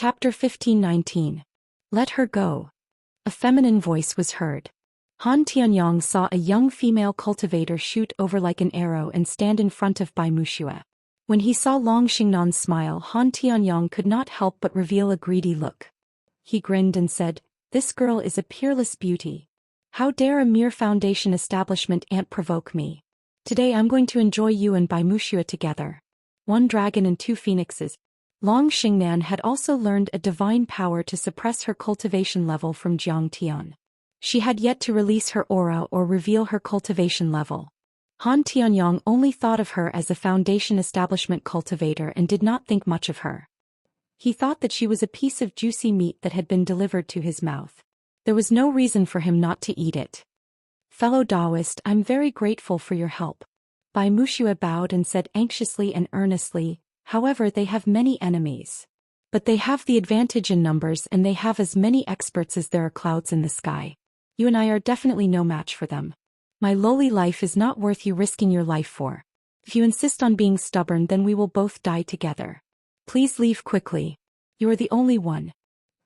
Chapter 1519. Let her go. A feminine voice was heard. Han Tianyong saw a young female cultivator shoot over like an arrow and stand in front of Bai Muxia. When he saw Long Xingnan's smile, Han Tianyong could not help but reveal a greedy look. He grinned and said, "This girl is a peerless beauty. How dare a mere foundation establishment ant provoke me? Today I'm going to enjoy you and Bai Muxia together. One dragon and two phoenixes." Long Xingnan had also learned a divine power to suppress her cultivation level from Jiang Tian. She had yet to release her aura or reveal her cultivation level. Han Tianyong only thought of her as a foundation establishment cultivator and did not think much of her. He thought that she was a piece of juicy meat that had been delivered to his mouth. There was no reason for him not to eat it. "Fellow Taoist, I'm very grateful for your help." Bai Muxia bowed and said anxiously and earnestly, "However, they have many enemies. But they have the advantage in numbers and they have as many experts as there are clouds in the sky. You and I are definitely no match for them. My lowly life is not worth you risking your life for. If you insist on being stubborn, then we will both die together. Please leave quickly. You are the only one."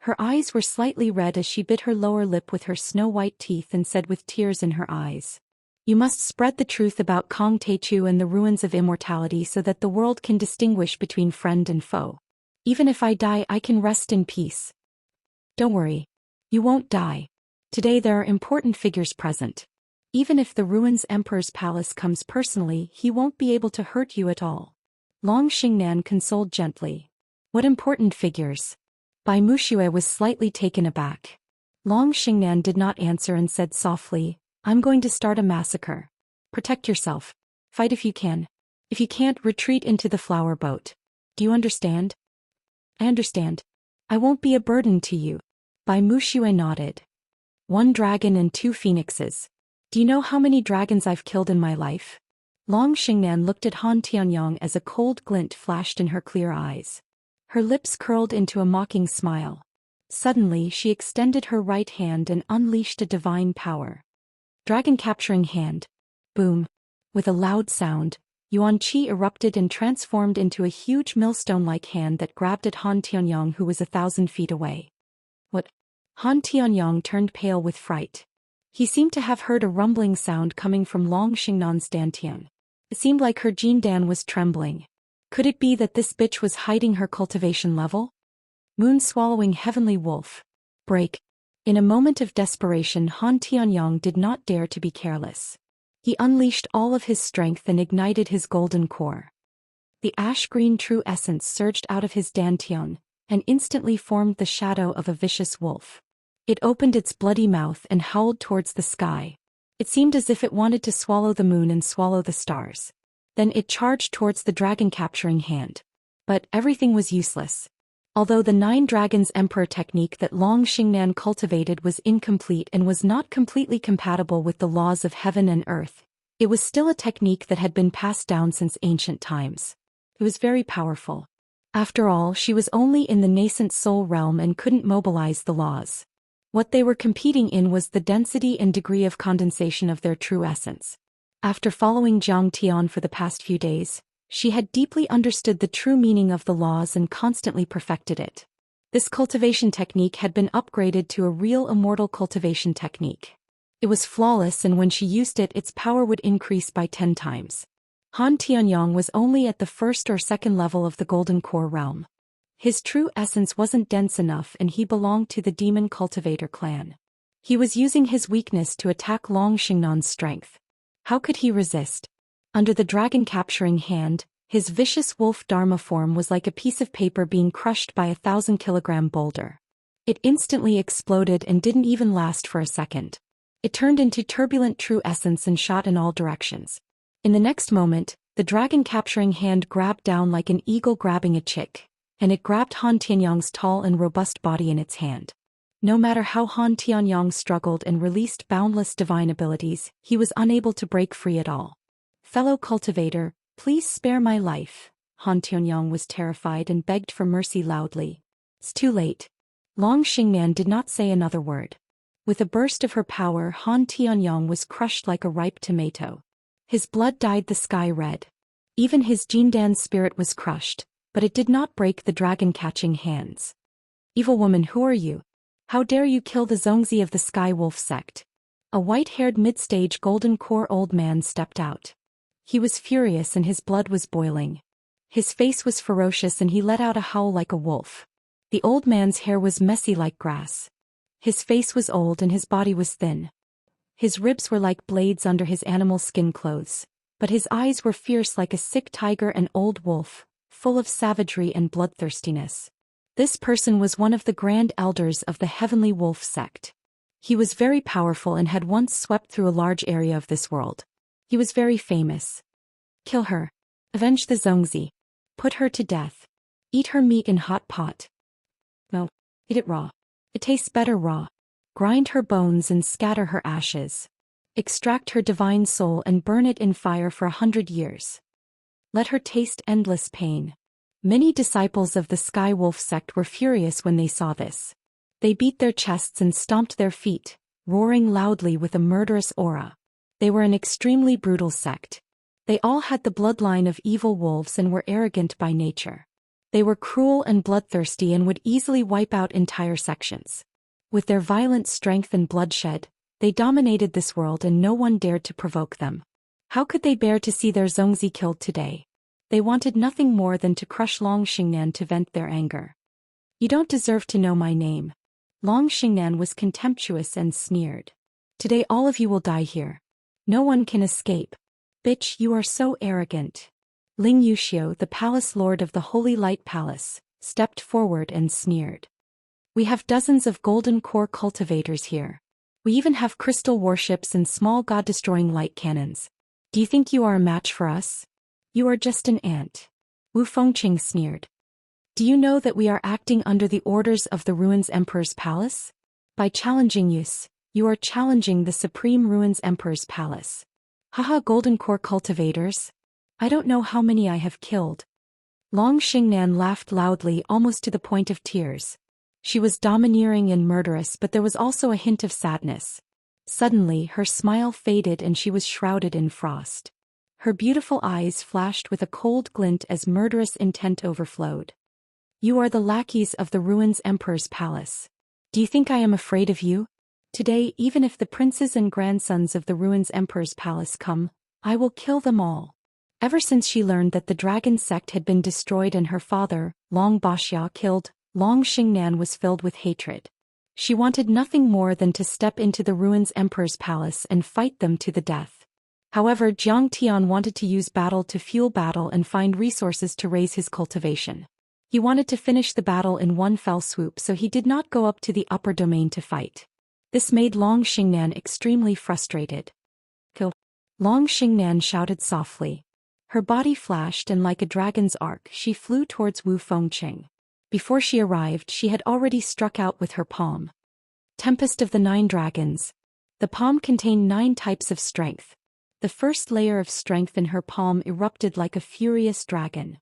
Her eyes were slightly red as she bit her lower lip with her snow-white teeth and said with tears in her eyes, "You must spread the truth about Kong Teichu and the ruins of immortality so that the world can distinguish between friend and foe. Even if I die, I can rest in peace." "Don't worry. You won't die. Today there are important figures present. Even if the ruins Emperor's palace comes personally, he won't be able to hurt you at all." Long Xingnan consoled gently. "What important figures?" Bai Muxia was slightly taken aback. Long Xingnan did not answer and said softly, "I'm going to start a massacre. Protect yourself. Fight if you can. If you can't, retreat into the flower boat. Do you understand?" "I understand. I won't be a burden to you." Bai Muxia nodded. "One dragon and two phoenixes. Do you know how many dragons I've killed in my life?" Long Xingnan looked at Han Tianyong as a cold glint flashed in her clear eyes. Her lips curled into a mocking smile. Suddenly she extended her right hand and unleashed a divine power. Dragon capturing hand. Boom. With a loud sound, Yuan Qi erupted and transformed into a huge millstone-like hand that grabbed at Han Tianyong, who was 1,000 feet away. "What?" Han Tianyong turned pale with fright. He seemed to have heard a rumbling sound coming from Long Xingnan's dantian. It seemed like her Jin Dan was trembling. Could it be that this bitch was hiding her cultivation level? Moon-swallowing heavenly wolf. Break. In a moment of desperation, Han Tianyong did not dare to be careless. He unleashed all of his strength and ignited his golden core. The ash-green true essence surged out of his dantian, and instantly formed the shadow of a vicious wolf. It opened its bloody mouth and howled towards the sky. It seemed as if it wanted to swallow the moon and swallow the stars. Then it charged towards the dragon-capturing hand. But everything was useless. Although the 9 Dragons Emperor technique that Long Xingnan cultivated was incomplete and was not completely compatible with the laws of heaven and earth, it was still a technique that had been passed down since ancient times. It was very powerful. After all, she was only in the nascent soul realm and couldn't mobilize the laws. What they were competing in was the density and degree of condensation of their true essence. After following Jiang Tian for the past few days, she had deeply understood the true meaning of the laws and constantly perfected it. This cultivation technique had been upgraded to a real immortal cultivation technique. It was flawless, and when she used it, its power would increase by 10 times. Han Tianyong was only at the first or second level of the Golden Core realm. His true essence wasn't dense enough, and he belonged to the Demon Cultivator clan. He was using his weakness to attack Long Xingnan's strength. How could he resist? Under the dragon-capturing hand, his vicious wolf dharma form was like a piece of paper being crushed by a 1,000-kilogram boulder. It instantly exploded and didn't even last for a second. It turned into turbulent true essence and shot in all directions. In the next moment, the dragon-capturing hand grabbed down like an eagle grabbing a chick, and it grabbed Han Tianyong's tall and robust body in its hand. No matter how Han Tianyong struggled and released boundless divine abilities, he was unable to break free at all. "Fellow cultivator, please spare my life." Han Tianyong was terrified and begged for mercy loudly. "It's too late." Long Xingnan did not say another word. With a burst of her power, Han Tianyong was crushed like a ripe tomato. His blood dyed the sky red. Even his Jindan's spirit was crushed, but it did not break the dragon-catching hands. Evil woman, who are you? How dare you kill the Zhongzi of the Sky Wolf sect? A white-haired mid-stage golden core old man stepped out. He was furious and his blood was boiling. His face was ferocious and he let out a howl like a wolf. The old man's hair was messy like grass. His face was old and his body was thin. His ribs were like blades under his animal skin clothes, but his eyes were fierce like a sick tiger and old wolf, full of savagery and bloodthirstiness. This person was one of the grand elders of the Heavenly Wolf sect. He was very powerful and had once swept through a large area of this world. He was very famous. Kill her. Avenge the Zhongzi. Put her to death. Eat her meat in hot pot. No, eat it raw. It tastes better raw. Grind her bones and scatter her ashes. Extract her divine soul and burn it in fire for 100 years. Let her taste endless pain. Many disciples of the Sky Wolf sect were furious when they saw this. They beat their chests and stomped their feet, roaring loudly with a murderous aura. They were an extremely brutal sect. They all had the bloodline of evil wolves and were arrogant by nature. They were cruel and bloodthirsty and would easily wipe out entire sections. With their violent strength and bloodshed, they dominated this world and no one dared to provoke them. How could they bear to see their Zhongzi killed today? They wanted nothing more than to crush Long Xingnan to vent their anger. You don't deserve to know my name. Long Xingnan was contemptuous and sneered. Today all of you will die here. No one can escape. Bitch, you are so arrogant. Ling Yuxiu, the palace lord of the Holy Light Palace, stepped forward and sneered. We have dozens of golden core cultivators here. We even have crystal warships and small god-destroying light cannons. Do you think you are a match for us? You are just an ant. Wu Fengqing sneered. Do you know that we are acting under the orders of the Ruins Emperor's palace? By challenging us, you are challenging the Supreme Ruins Emperor's palace. Haha, golden core cultivators. I don't know how many I have killed. Long Xingnan laughed loudly, almost to the point of tears. She was domineering and murderous, but there was also a hint of sadness. Suddenly, her smile faded and she was shrouded in frost. Her beautiful eyes flashed with a cold glint as murderous intent overflowed. You are the lackeys of the Ruins Emperor's palace. Do you think I am afraid of you? Today, even if the princes and grandsons of the Ruins Emperor's palace come, I will kill them all. Ever since she learned that the dragon sect had been destroyed and her father, Long Baxia, killed, Long Xingnan was filled with hatred. She wanted nothing more than to step into the Ruins Emperor's palace and fight them to the death. However, Jiang Tian wanted to use battle to fuel battle and find resources to raise his cultivation. He wanted to finish the battle in one fell swoop, so he did not go up to the upper domain to fight. This made Long Xingnan extremely frustrated. Kill. Long Xingnan shouted softly. Her body flashed and like a dragon's arc she flew towards Wu Fengqing. Before she arrived, she had already struck out with her palm. Tempest of the 9 Dragons. The palm contained 9 types of strength. The first layer of strength in her palm erupted like a furious dragon.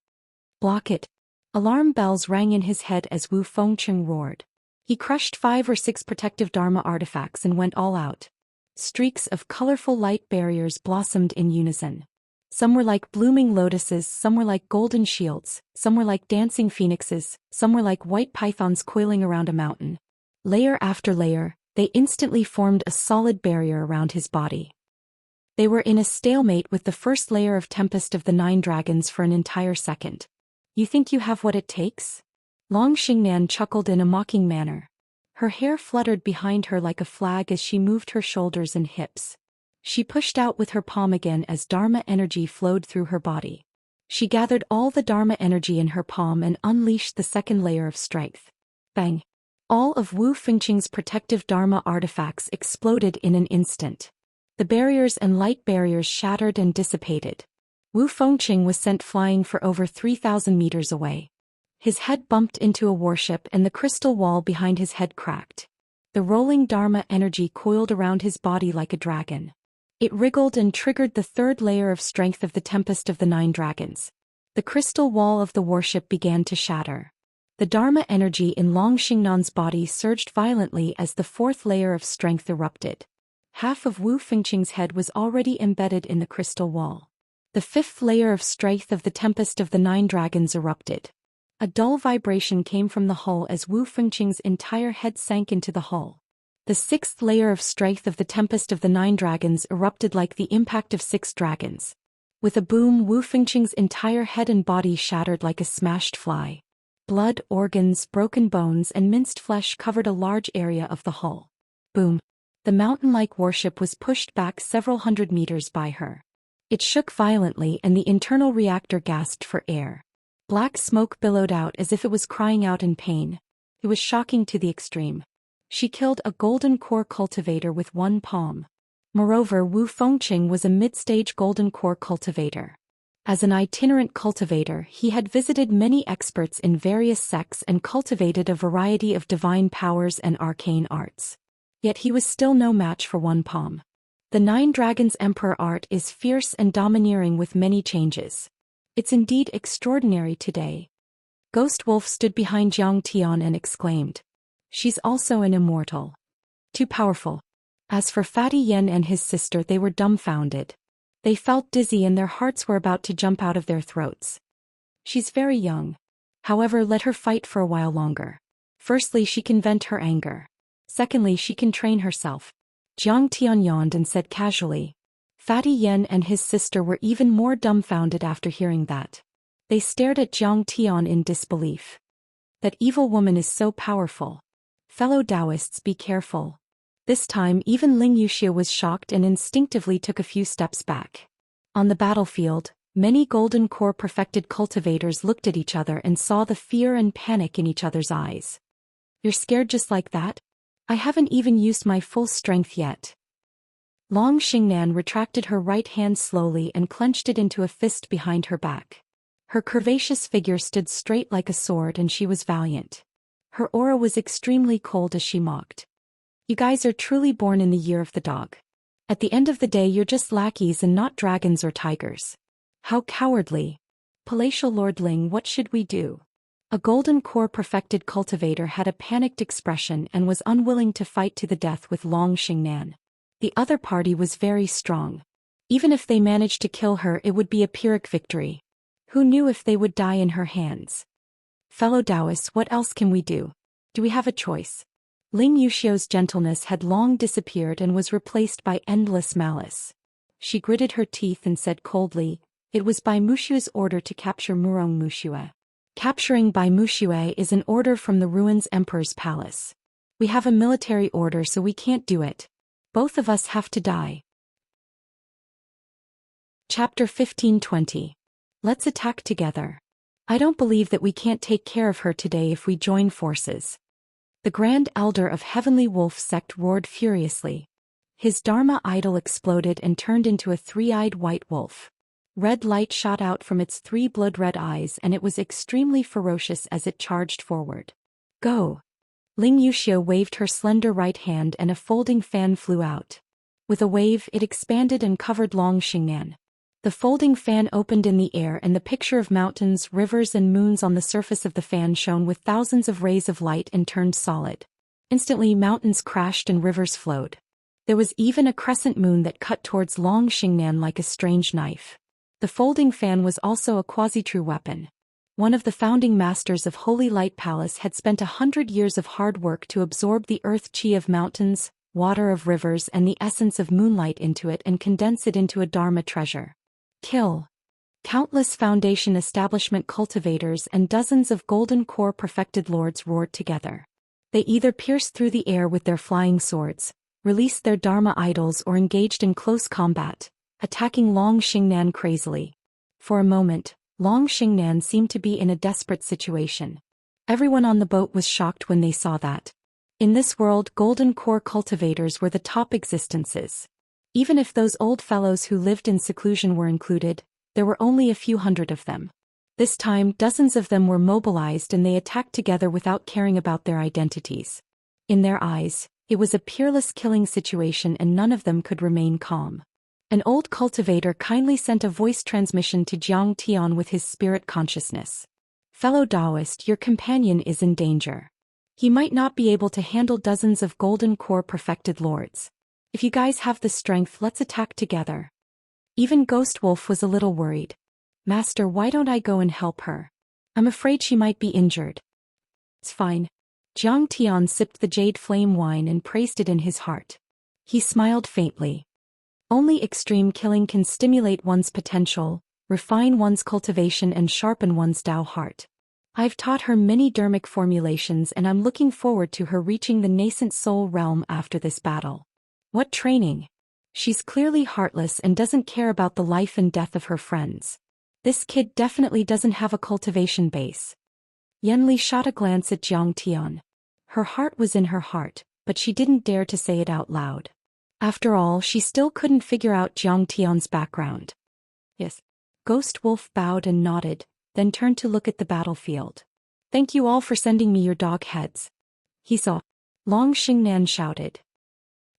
Block it. Alarm bells rang in his head as Wu Fengqing roared. He crushed 5 or 6 protective Dharma artifacts and went all out. Streaks of colorful light barriers blossomed in unison. Some were like blooming lotuses, some were like golden shields, some were like dancing phoenixes, some were like white pythons coiling around a mountain. Layer after layer, they instantly formed a solid barrier around his body. They were in a stalemate with the first layer of Tempest of the 9 Dragons for an entire second. You think you have what it takes? Long Xingnan chuckled in a mocking manner. Her hair fluttered behind her like a flag as she moved her shoulders and hips. She pushed out with her palm again as Dharma energy flowed through her body. She gathered all the Dharma energy in her palm and unleashed the second layer of strength. Bang! All of Wu Fengqing's protective Dharma artifacts exploded in an instant. The barriers and light barriers shattered and dissipated. Wu Fengqing was sent flying for over 3,000 meters away. His head bumped into a warship and the crystal wall behind his head cracked. The rolling Dharma energy coiled around his body like a dragon. It wriggled and triggered the third layer of strength of the Tempest of the 9 Dragons. The crystal wall of the warship began to shatter. The Dharma energy in Long Xingnan's body surged violently as the fourth layer of strength erupted. Half of Wu Fengqing's head was already embedded in the crystal wall. The fifth layer of strength of the Tempest of the 9 Dragons erupted. A dull vibration came from the hull as Wu Fengqing's entire head sank into the hull. The sixth layer of strength of the Tempest of the Nine Dragons erupted like the impact of 6 dragons. With a boom, Wu Fengqing's entire head and body shattered like a smashed fly. Blood, organs, broken bones and minced flesh covered a large area of the hull. Boom. The mountain-like warship was pushed back several hundred meters by her. It shook violently and the internal reactor gasped for air. Black smoke billowed out as if it was crying out in pain. It was shocking to the extreme. She killed a golden core cultivator with one palm. Moreover, Wu Fengqing was a mid-stage golden core cultivator. As an itinerant cultivator, he had visited many experts in various sects and cultivated a variety of divine powers and arcane arts. Yet he was still no match for one palm. The Nine Dragons Emperor art is fierce and domineering with many changes. It's indeed extraordinary today. Ghost Wolf stood behind Jiang Tian and exclaimed. She's also an immortal. Too powerful. As for Fatty Yen and his sister, they were dumbfounded. They felt dizzy and their hearts were about to jump out of their throats. She's very young. However, let her fight for a while longer. Firstly, she can vent her anger. Secondly, she can train herself. Jiang Tian yawned and said casually. Fatty Yen and his sister were even more dumbfounded after hearing that. They stared at Jiang Tian in disbelief. That evil woman is so powerful. Fellow Taoists, be careful. This time even Ling Wuxia was shocked and instinctively took a few steps back. On the battlefield, many golden core perfected cultivators looked at each other and saw the fear and panic in each other's eyes. You're scared just like that? I haven't even used my full strength yet. Long Xingnan retracted her right hand slowly and clenched it into a fist behind her back. Her curvaceous figure stood straight like a sword and she was valiant. Her aura was extremely cold as she mocked. You guys are truly born in the year of the dog. At the end of the day, you're just lackeys and not dragons or tigers. How cowardly. Palatial Lord Ling, what should we do? A golden core perfected cultivator had a panicked expression and was unwilling to fight to the death with Long Xingnan. The other party was very strong. Even if they managed to kill her, it would be a Pyrrhic victory. Who knew if they would die in her hands? Fellow Taoists, what else can we do? Do we have a choice? Ling Wuxia's gentleness had long disappeared and was replaced by endless malice. She gritted her teeth and said coldly, it was Bai Mushue's order to capture Murong Mushue. Capturing Bai Mushue is an order from the ruins Emperor's palace. We have a military order, so we can't do it. Both of us have to die. Chapter 15-20. Let's attack together. I don't believe that we can't take care of her today if we join forces. The Grand Elder of Heavenly Wolf sect roared furiously. His Dharma idol exploded and turned into a 3-eyed white wolf. Red light shot out from its 3 blood-red eyes and it was extremely ferocious as it charged forward. Go! Ling Wuxia waved her slender right hand and a folding fan flew out. With a wave, it expanded and covered Long Xingnan. The folding fan opened in the air and the picture of mountains, rivers and moons on the surface of the fan shone with thousands of rays of light and turned solid. Instantly, mountains crashed and rivers flowed. There was even a crescent moon that cut towards Long Xingnan like a strange knife. The folding fan was also a quasi-true weapon. One of the founding masters of Holy Light Palace had spent 100 years of hard work to absorb the earth chi of mountains, water of rivers and the essence of moonlight into it and condense it into a Dharma treasure. Kill. Countless Foundation establishment cultivators and dozens of golden core perfected lords roared together. They either pierced through the air with their flying swords, released their Dharma idols or engaged in close combat, attacking Long Xingnan crazily. For a moment, Long Xingnan seemed to be in a desperate situation. Everyone on the boat was shocked when they saw that. In this world, golden core cultivators were the top existences. Even if those old fellows who lived in seclusion were included, there were only a few hundred of them. This time, dozens of them were mobilized and they attacked together without caring about their identities. In their eyes, it was a peerless killing situation and none of them could remain calm. An old cultivator kindly sent a voice transmission to Jiang Tian with his spirit consciousness. Fellow Taoist, your companion is in danger. He might not be able to handle dozens of golden core perfected lords. If you guys have the strength, let's attack together. Even Ghost Wolf was a little worried. Master, why don't I go and help her? I'm afraid she might be injured. It's fine. Jiang Tian sipped the jade flame wine and praised it in his heart. He smiled faintly. Only extreme killing can stimulate one's potential, refine one's cultivation and sharpen one's Dao heart. I've taught her many dermic formulations and I'm looking forward to her reaching the nascent soul realm after this battle. What training! She's clearly heartless and doesn't care about the life and death of her friends. This kid definitely doesn't have a cultivation base. Yanli shot a glance at Jiang Tian. Her heart was in her heart, but she didn't dare to say it out loud. After all, she still couldn't figure out Jiang Tian's background. Yes. Ghost Wolf bowed and nodded, then turned to look at the battlefield. Thank you all for sending me your dog heads. He saw. Long Xingnan shouted.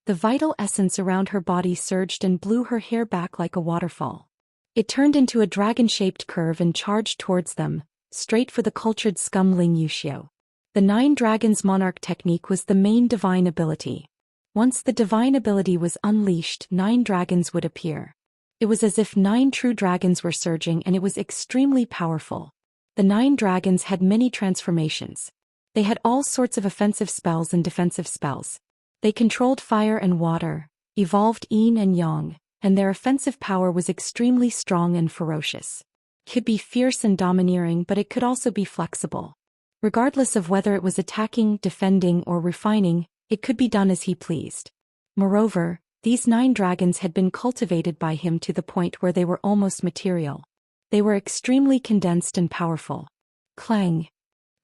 The vital essence around her body surged and blew her hair back like a waterfall. It turned into a dragon-shaped curve and charged towards them, straight for the cultured scum Ling Yuxiu. The 9 Dragons Monarch technique was the main divine ability. Once the divine ability was unleashed, 9 dragons would appear. It was as if 9 true dragons were surging and it was extremely powerful. The 9 dragons had many transformations. They had all sorts of offensive spells and defensive spells. They controlled fire and water, evolved yin and yang, and their offensive power was extremely strong and ferocious. It could be fierce and domineering, but it could also be flexible. Regardless of whether it was attacking, defending, or refining, it could be done as he pleased. Moreover, these 9 dragons had been cultivated by him to the point where they were almost material. They were extremely condensed and powerful. Clang!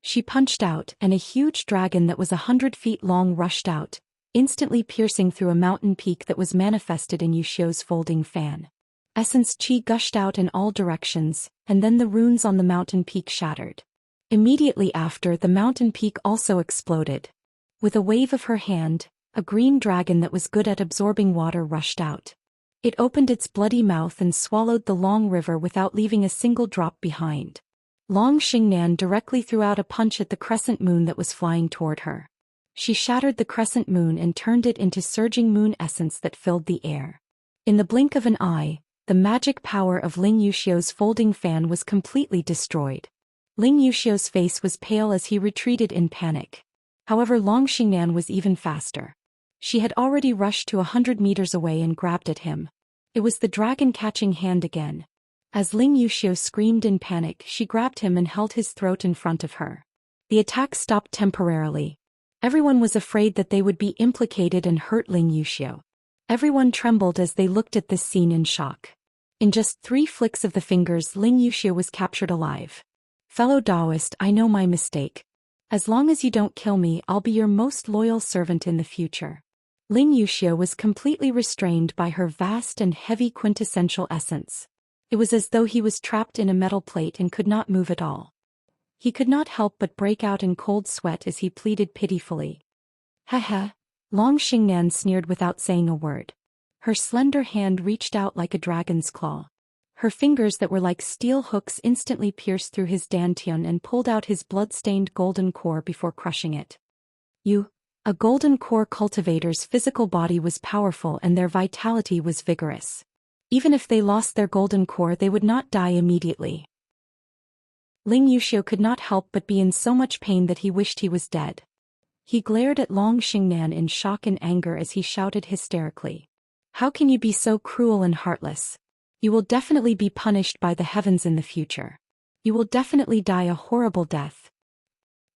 She punched out, and a huge dragon that was 100 feet long rushed out, instantly piercing through a mountain peak that was manifested in Yuxiu's folding fan. Essence chi gushed out in all directions, and then the runes on the mountain peak shattered. Immediately after, the mountain peak also exploded. With a wave of her hand, a green dragon that was good at absorbing water rushed out. It opened its bloody mouth and swallowed the long river without leaving a single drop behind. Long Xingnan directly threw out a punch at the crescent moon that was flying toward her. She shattered the crescent moon and turned it into surging moon essence that filled the air. In the blink of an eye, the magic power of Ling Yuxiu's folding fan was completely destroyed. Ling Yuxiu's face was pale as he retreated in panic. However, Long Xingnan was even faster. She had already rushed to 100 meters away and grabbed at him. It was the dragon-catching hand again. As Ling Yuxiu screamed in panic, she grabbed him and held his throat in front of her. The attack stopped temporarily. Everyone was afraid that they would be implicated and hurt Ling Yuxiu. Everyone trembled as they looked at this scene in shock. In just 3 flicks of the fingers, Ling Yuxiu was captured alive. Fellow Taoist, I know my mistake. As long as you don't kill me, I'll be your most loyal servant in the future. Ling Yuxiu was completely restrained by her vast and heavy quintessential essence. It was as though he was trapped in a metal plate and could not move at all. He could not help but break out in cold sweat as he pleaded pitifully. Ha! Long Xingnan sneered without saying a word. Her slender hand reached out like a dragon's claw. Her fingers that were like steel hooks instantly pierced through his dantian and pulled out his blood-stained golden core before crushing it. A golden core cultivator's physical body was powerful and their vitality was vigorous. Even if they lost their golden core, they would not die immediately. Ling Yuxiu could not help but be in so much pain that he wished he was dead. He glared at Long Xingnan in shock and anger as he shouted hysterically. How can you be so cruel and heartless? You will definitely be punished by the heavens in the future. You will definitely die a horrible death.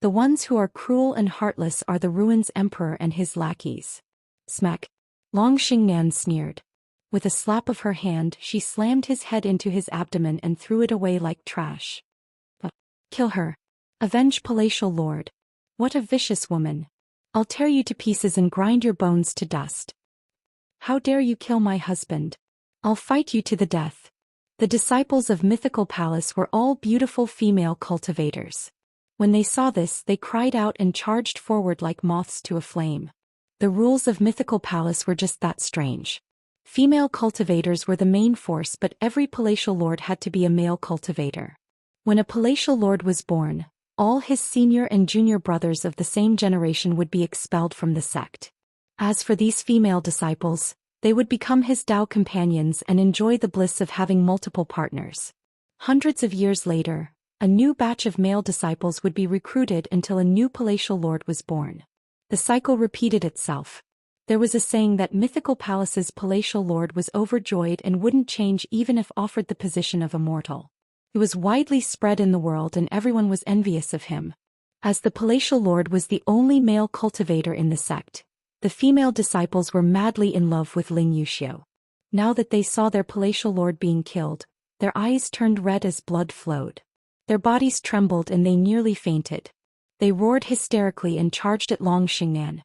The ones who are cruel and heartless are the Ruin's Emperor and his lackeys. Smack! Long Xingnan sneered. With a slap of her hand, she slammed his head into his abdomen and threw it away like trash. Kill her. Avenge Palatial Lord. What a vicious woman. I'll tear you to pieces and grind your bones to dust. How dare you kill my husband? I'll fight you to the death. The disciples of Mythical Palace were all beautiful female cultivators. When they saw this, they cried out and charged forward like moths to a flame. The rules of Mythical Palace were just that strange. Female cultivators were the main force, but every palatial lord had to be a male cultivator. When a palatial lord was born, all his senior and junior brothers of the same generation would be expelled from the sect. As for these female disciples, they would become his Tao companions and enjoy the bliss of having multiple partners. Hundreds of years later, A new batch of male disciples would be recruited until a new palatial lord was born. The cycle repeated itself. There was a saying that mythical palace's palatial lord was overjoyed and wouldn't change even if offered the position of a mortal. It was widely spread in the world and everyone was envious of him. As the palatial lord was the only male cultivator in the sect, the female disciples were madly in love with Ling Yuxiu. Now that they saw their palatial lord being killed, their eyes turned red as blood flowed. Their bodies trembled and they nearly fainted. They roared hysterically and charged at Long Xingnan.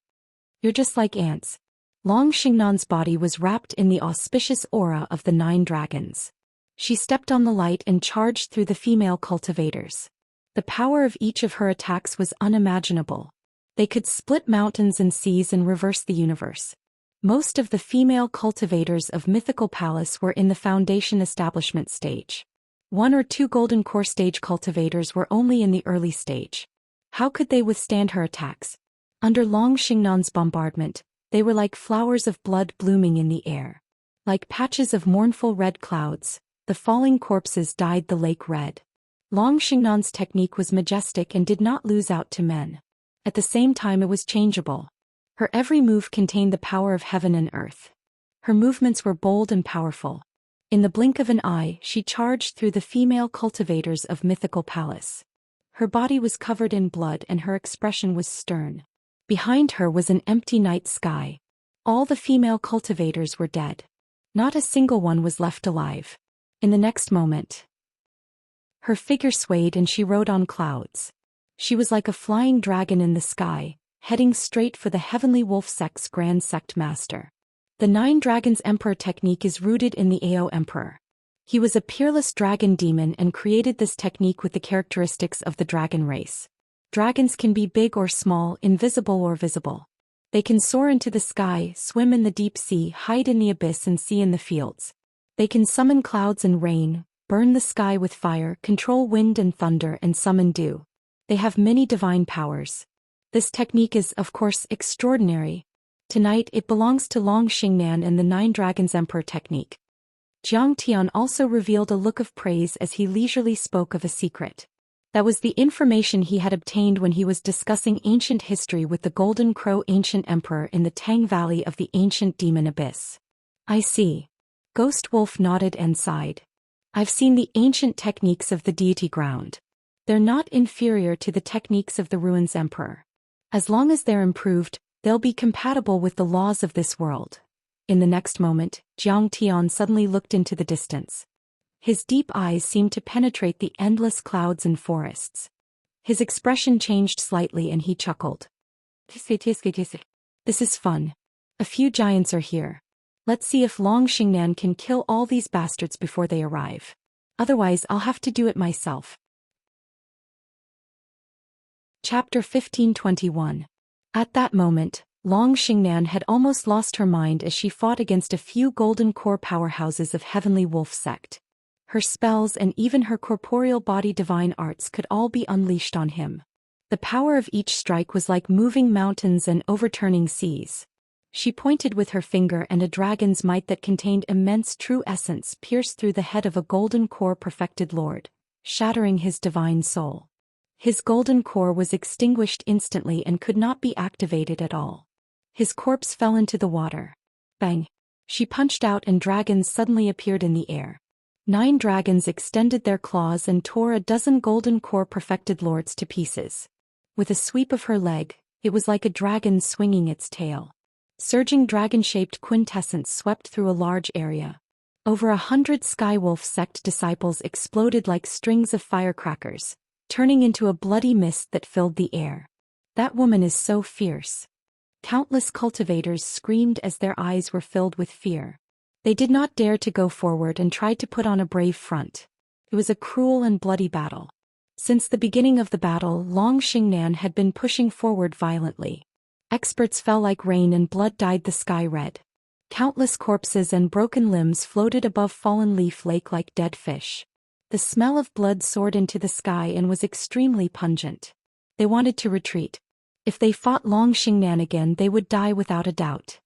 "You're just like ants." Long Xingnan's body was wrapped in the auspicious aura of the 9 dragons. She stepped on the light and charged through the female cultivators. The power of each of her attacks was unimaginable. They could split mountains and seas and reverse the universe. Most of the female cultivators of Mythical Palace were in the foundation establishment stage. 1 or 2 golden core stage cultivators were only in the early stage. How could they withstand her attacks? Under Long Xingnan's bombardment, they were like flowers of blood blooming in the air. Like patches of mournful red clouds, the falling corpses dyed the lake red. Long Xingnan's technique was majestic and did not lose out to men. At the same time it was changeable. Her every move contained the power of heaven and earth. Her movements were bold and powerful. In the blink of an eye, she charged through the female cultivators of Mythical Palace. Her body was covered in blood and her expression was stern. Behind her was an empty night sky. All the female cultivators were dead. Not a single one was left alive. In the next moment, her figure swayed and she rode on clouds. She was like a flying dragon in the sky, heading straight for the heavenly wolf sect's grand sect master. The 9 Dragons Emperor technique is rooted in the Ao Emperor. He was a peerless dragon demon and created this technique with the characteristics of the dragon race. Dragons can be big or small, invisible or visible. They can soar into the sky, swim in the deep sea, hide in the abyss and see in the fields. They can summon clouds and rain, burn the sky with fire, control wind and thunder and summon dew. They have many divine powers. This technique is, of course, extraordinary. Tonight it belongs to Long Xingnan and the 9 Dragons Emperor technique. Jiang Tian also revealed a look of praise as he leisurely spoke of a secret. That was the information he had obtained when he was discussing ancient history with the Golden Crow Ancient Emperor in the Tang Valley of the Ancient Demon Abyss. "I see." Ghost Wolf nodded and sighed. "I've seen the ancient techniques of the deity ground. They're not inferior to the techniques of the Ruins Emperor. As long as they're improved, they'll be compatible with the laws of this world." In the next moment, Jiang Tian suddenly looked into the distance. His deep eyes seemed to penetrate the endless clouds and forests. His expression changed slightly and he chuckled. "This is fun. A few giants are here. Let's see if Long Xingnan can kill all these bastards before they arrive. Otherwise I'll have to do it myself." Chapter 1521. At that moment, Long Xingnan had almost lost her mind as she fought against a few golden core powerhouses of Heavenly Wolf sect. Her spells and even her corporeal body divine arts could all be unleashed on him. The power of each strike was like moving mountains and overturning seas. She pointed with her finger and a dragon's might that contained immense true essence pierced through the head of a golden core perfected lord, shattering his divine soul. His golden core was extinguished instantly and could not be activated at all. His corpse fell into the water. Bang! She punched out and dragons suddenly appeared in the air. 9 dragons extended their claws and tore a dozen golden core perfected lords to pieces. With a sweep of her leg, it was like a dragon swinging its tail. Surging dragon-shaped quintessence swept through a large area. Over 100 Skywolf sect disciples exploded like strings of firecrackers, turning into a bloody mist that filled the air. "That woman is so fierce." Countless cultivators screamed as their eyes were filled with fear. They did not dare to go forward and tried to put on a brave front. It was a cruel and bloody battle. Since the beginning of the battle, Long Xingnan had been pushing forward violently. Experts fell like rain and blood dyed the sky red. Countless corpses and broken limbs floated above Fallen Leaf Lake like dead fish. The smell of blood soared into the sky and was extremely pungent. They wanted to retreat. If they fought Long Xingnan again, they would die without a doubt.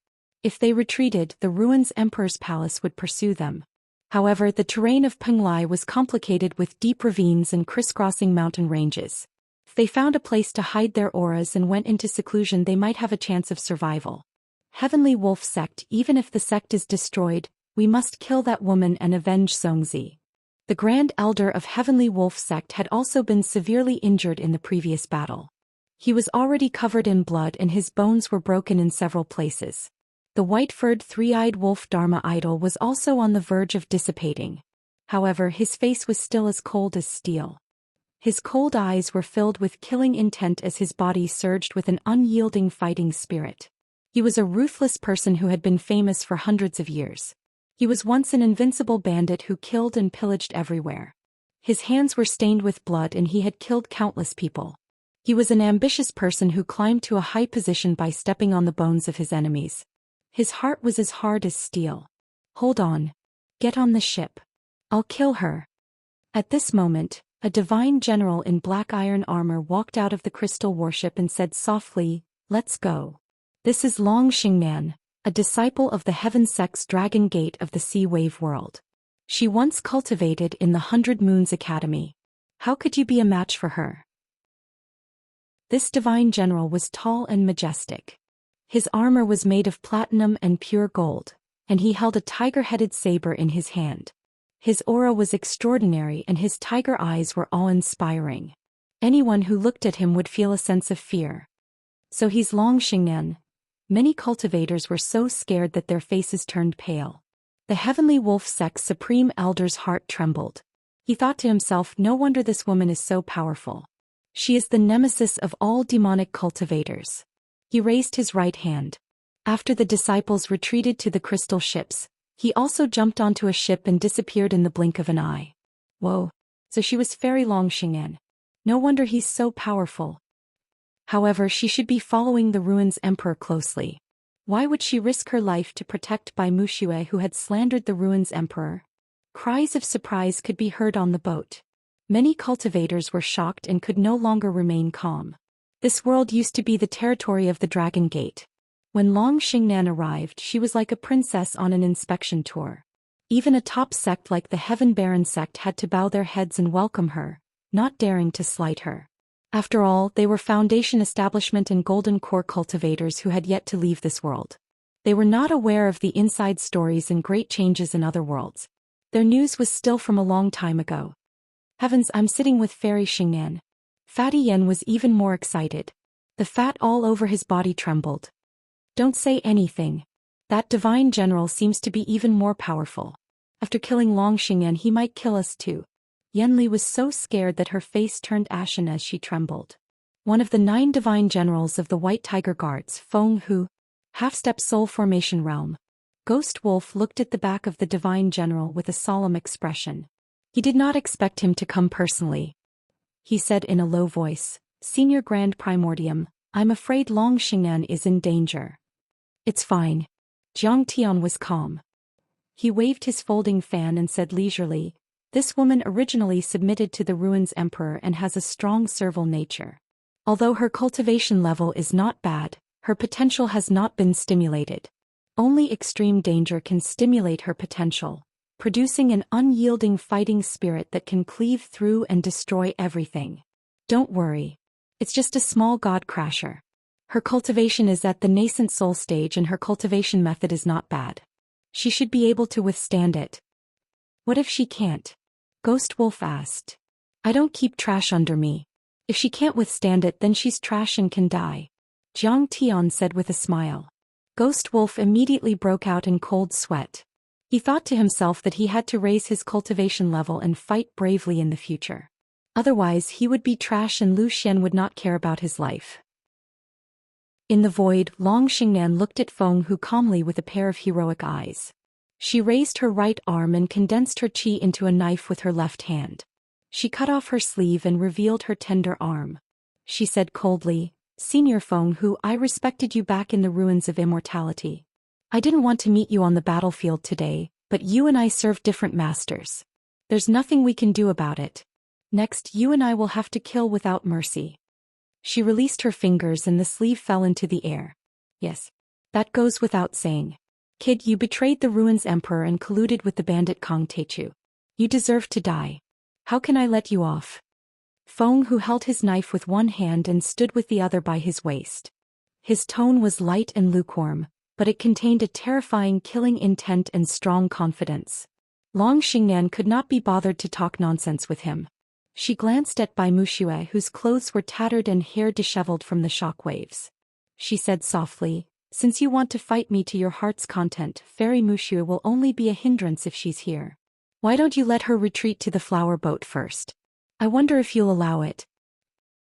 If they retreated, the Ruins Emperor's palace would pursue them. However, the terrain of Penglai was complicated with deep ravines and crisscrossing mountain ranges. If they found a place to hide their auras and went into seclusion, they might have a chance of survival. Heavenly Wolf Sect. Even if the sect is destroyed, we must kill that woman and avenge Zhongzi. The Grand Elder of Heavenly Wolf Sect had also been severely injured in the previous battle. He was already covered in blood and his bones were broken in several places. The white-furred three-eyed wolf Dharma idol was also on the verge of dissipating. However, his face was still as cold as steel. His cold eyes were filled with killing intent as his body surged with an unyielding fighting spirit. He was a ruthless person who had been famous for hundreds of years. He was once an invincible bandit who killed and pillaged everywhere. His hands were stained with blood and he had killed countless people. He was an ambitious person who climbed to a high position by stepping on the bones of his enemies. His heart was as hard as steel. Hold on. Get on the ship. I'll kill her. At this moment, a divine general in black iron armor walked out of the crystal warship and said softly, "Let's go. This is Long Xingnan, a disciple of the Heaven Sect's Dragon Gate of the Sea Wave world. She once cultivated in the 100 Moons Academy. How could you be a match for her?" This divine general was tall and majestic. His armor was made of platinum and pure gold, and he held a tiger-headed saber in his hand. His aura was extraordinary and his tiger eyes were awe-inspiring. Anyone who looked at him would feel a sense of fear. So he's Long Xingnan. Many cultivators were so scared that their faces turned pale. The Heavenly Wolf Sect's Supreme Elder's heart trembled. He thought to himself, no wonder this woman is so powerful. She is the nemesis of all demonic cultivators. He raised his right hand. After the disciples retreated to the crystal ships, he also jumped onto a ship and disappeared in the blink of an eye. Whoa, so she was Fairy Long Xingnan. No wonder he's so powerful. However, she should be following the Ruins Emperor closely. Why would she risk her life to protect Bai Muxue who had slandered the Ruins Emperor? Cries of surprise could be heard on the boat. Many cultivators were shocked and could no longer remain calm. This world used to be the territory of the Dragon Gate. When Long Xingnan arrived, she was like a princess on an inspection tour. Even a top sect like the Heaven Baron sect had to bow their heads and welcome her, not daring to slight her. After all, they were Foundation Establishment and Golden Core cultivators who had yet to leave this world. They were not aware of the inside stories and great changes in other worlds. Their news was still from a long time ago. Heavens, I'm sitting with Fairy Xingnan. Fatty Yen was even more excited. The fat all over his body trembled. Don't say anything. That divine general seems to be even more powerful. After killing Long Xingnan, he might kill us too. Yenli was so scared that her face turned ashen as she trembled. One of the 9 divine generals of the White Tiger Guards, Feng Hu, half-step soul formation realm. Ghost Wolf looked at the back of the divine general with a solemn expression. He did not expect him to come personally. He said in a low voice, "Senior Grand Primordium, I'm afraid Long Xingnan is in danger." "It's fine." Jiang Tian was calm. He waved his folding fan and said leisurely, "This woman originally submitted to the Ruins Emperor and has a strong servile nature. Although her cultivation level is not bad, her potential has not been stimulated. Only extreme danger can stimulate her potential, producing an unyielding fighting spirit that can cleave through and destroy everything. Don't worry. It's just a small god crasher. Her cultivation is at the nascent soul stage and her cultivation method is not bad. She should be able to withstand it." "What if she can't?" Ghost Wolf asked. "I don't keep trash under me. If she can't withstand it, then she's trash and can die," Jiang Tian said with a smile. Ghost Wolf immediately broke out in cold sweat. He thought to himself that he had to raise his cultivation level and fight bravely in the future. Otherwise, he would be trash and Zhou Xian would not care about his life. In the void, Long Xingnan looked at Feng Hu calmly with a pair of heroic eyes. She raised her right arm and condensed her qi into a knife with her left hand. She cut off her sleeve and revealed her tender arm. She said coldly, "Senior Feng Hu, I respected you back in the ruins of immortality. I didn't want to meet you on the battlefield today, but you and I serve different masters. There's nothing we can do about it. Next, you and I will have to kill without mercy." She released her fingers and the sleeve fell into the air. "Yes. That goes without saying. Kid, you betrayed the ruins emperor and colluded with the bandit Kong Techu. You deserve to die. How can I let you off? Feng Hu held his knife with one hand and stood with the other by his waist. His tone was light and lukewarm, but it contained a terrifying killing intent and strong confidence. Long Xingnan could not be bothered to talk nonsense with him. She glanced at Bai Muxue, whose clothes were tattered and hair disheveled from the shock waves. She said softly, "Since you want to fight me to your heart's content, Fairy Muxue will only be a hindrance if she's here. Why don't you let her retreat to the flower boat first? I wonder if you'll allow it."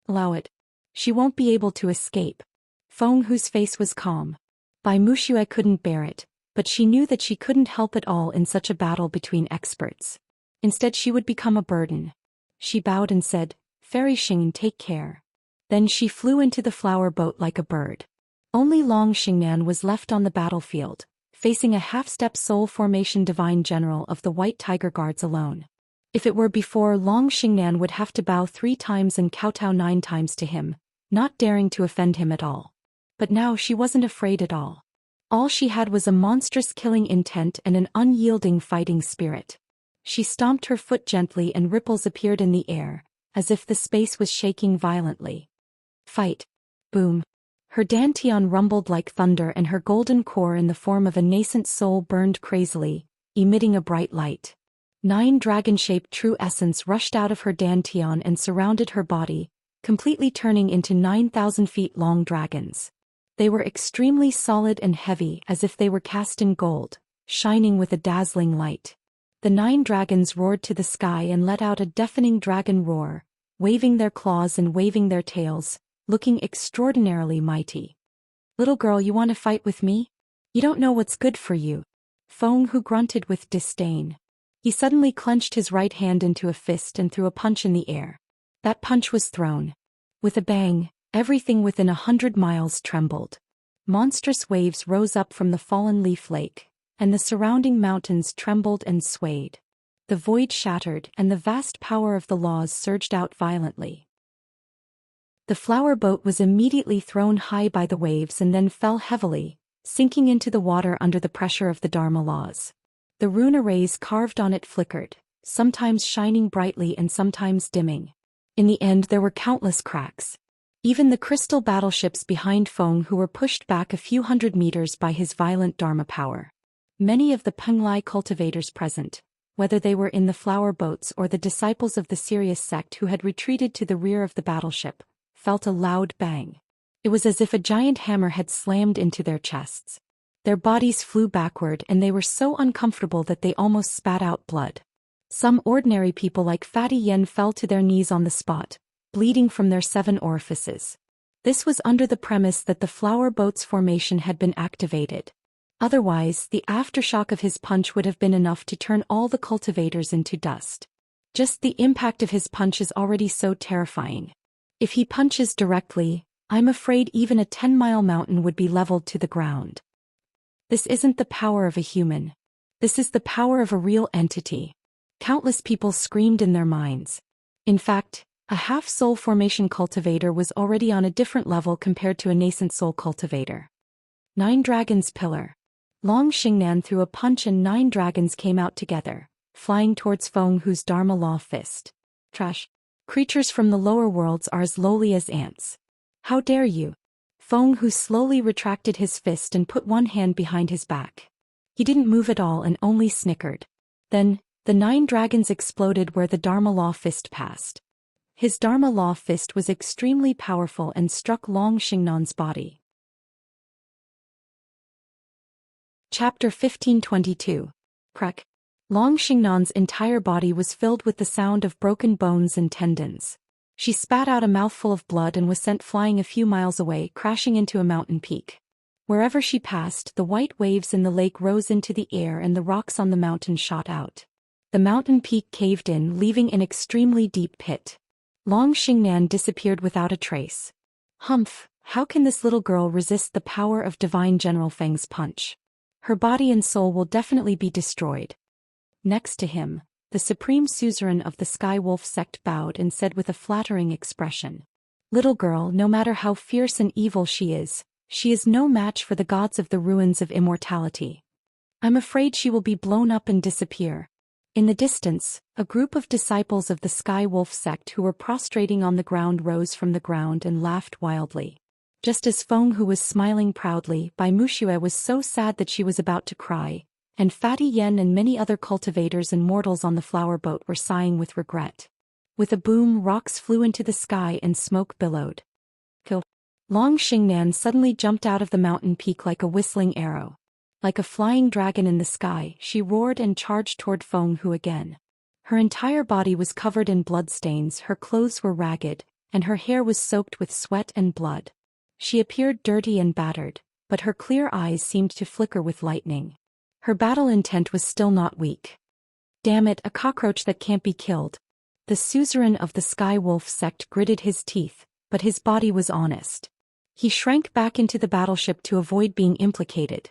"Allow it? She won't be able to escape." Feng Hu's face was calm. Bai Muxue couldn't bear it, but she knew that she couldn't help at all in such a battle between experts. Instead, she would become a burden. She bowed and said, "Fairy Xing, take care." Then she flew into the flower boat like a bird. Only Long Xingnan was left on the battlefield, facing a half-step soul formation divine general of the White Tiger Guards alone. If it were before, Long Xingnan would have to bow 3 times and kowtow 9 times to him, not daring to offend him at all. But now she wasn't afraid at all. All she had was a monstrous killing intent and an unyielding fighting spirit. She stomped her foot gently and ripples appeared in the air, as if the space was shaking violently. Fight! Boom! Her dantian rumbled like thunder and her golden core in the form of a nascent soul burned crazily, emitting a bright light. 9 dragon-shaped true essence rushed out of her dantian and surrounded her body, completely turning into 9,000 feet long dragons. They were extremely solid and heavy as if they were cast in gold, shining with a dazzling light. The 9 dragons roared to the sky and let out a deafening dragon roar, waving their claws and waving their tails, looking extraordinarily mighty. "Little girl, you want to fight with me? You don't know what's good for you." Feng Hu grunted with disdain. He suddenly clenched his right hand into a fist and threw a punch in the air. That punch was thrown. With a bang, everything within 100 miles trembled. Monstrous waves rose up from the fallen leaf lake, and the surrounding mountains trembled and swayed. The void shattered and the vast power of the laws surged out violently. The flower boat was immediately thrown high by the waves and then fell heavily, sinking into the water under the pressure of the Dharma laws. The rune arrays carved on it flickered, sometimes shining brightly and sometimes dimming. In the end, there were countless cracks. Even the crystal battleships behind Feng Hu were pushed back a few hundred meters by his violent Dharma power. Many of the Penglai cultivators present, whether they were in the flower boats or the disciples of the Sirius sect who had retreated to the rear of the battleship, felt a loud bang. It was as if a giant hammer had slammed into their chests. Their bodies flew backward and they were so uncomfortable that they almost spat out blood. Some ordinary people like Fatty Yen fell to their knees on the spot, bleeding from their 7 orifices. This was under the premise that the flower boat's formation had been activated. Otherwise, the aftershock of his punch would have been enough to turn all the cultivators into dust. Just the impact of his punch is already so terrifying. If he punches directly, I'm afraid even a 10-mile mountain would be leveled to the ground. This isn't the power of a human. This is the power of a real entity. Countless people screamed in their minds. In fact, a half-soul formation cultivator was already on a different level compared to a nascent soul cultivator. 9 Dragons Pillar. Long Xingnan threw a punch and 9 dragons came out together, flying towards Feng Hu's Dharma Law fist. Trash. Creatures from the lower worlds are as lowly as ants. How dare you? Feng Hu slowly retracted his fist and put one hand behind his back. He didn't move at all and only snickered. Then, the 9 dragons exploded where the Dharma Law fist passed. His Dharma Law fist was extremely powerful and struck Long Xingnan's body. Chapter 1522. Crack. Long Xingnan's entire body was filled with the sound of broken bones and tendons. She spat out a mouthful of blood and was sent flying a few miles away, crashing into a mountain peak. Wherever she passed, the white waves in the lake rose into the air and the rocks on the mountain shot out. The mountain peak caved in, leaving an extremely deep pit. Long Xingnan disappeared without a trace. Humph, how can this little girl resist the power of Divine General Feng's punch? Her body and soul will definitely be destroyed. Next to him, the supreme suzerain of the Sky Wolf sect bowed and said with a flattering expression, "Little girl, no matter how fierce and evil she is no match for the gods of the ruins of immortality. I'm afraid she will be blown up and disappear. In the distance, a group of disciples of the Sky Wolf sect who were prostrating on the ground rose from the ground and laughed wildly. Just as Feng Hu was smiling proudly, Bai Muxue was so sad that she was about to cry, and Fatty Yen and many other cultivators and mortals on the flower boat were sighing with regret. With a boom, rocks flew into the sky and smoke billowed. Long Xingnan suddenly jumped out of the mountain peak like a whistling arrow. Like a flying dragon in the sky, she roared and charged toward Feng Hu again. Her entire body was covered in bloodstains, her clothes were ragged, and her hair was soaked with sweat and blood. She appeared dirty and battered, but her clear eyes seemed to flicker with lightning. Her battle intent was still not weak. Damn it, a cockroach that can't be killed. The suzerain of the Sky Wolf sect gritted his teeth, but his body was honest. He shrank back into the battleship to avoid being implicated.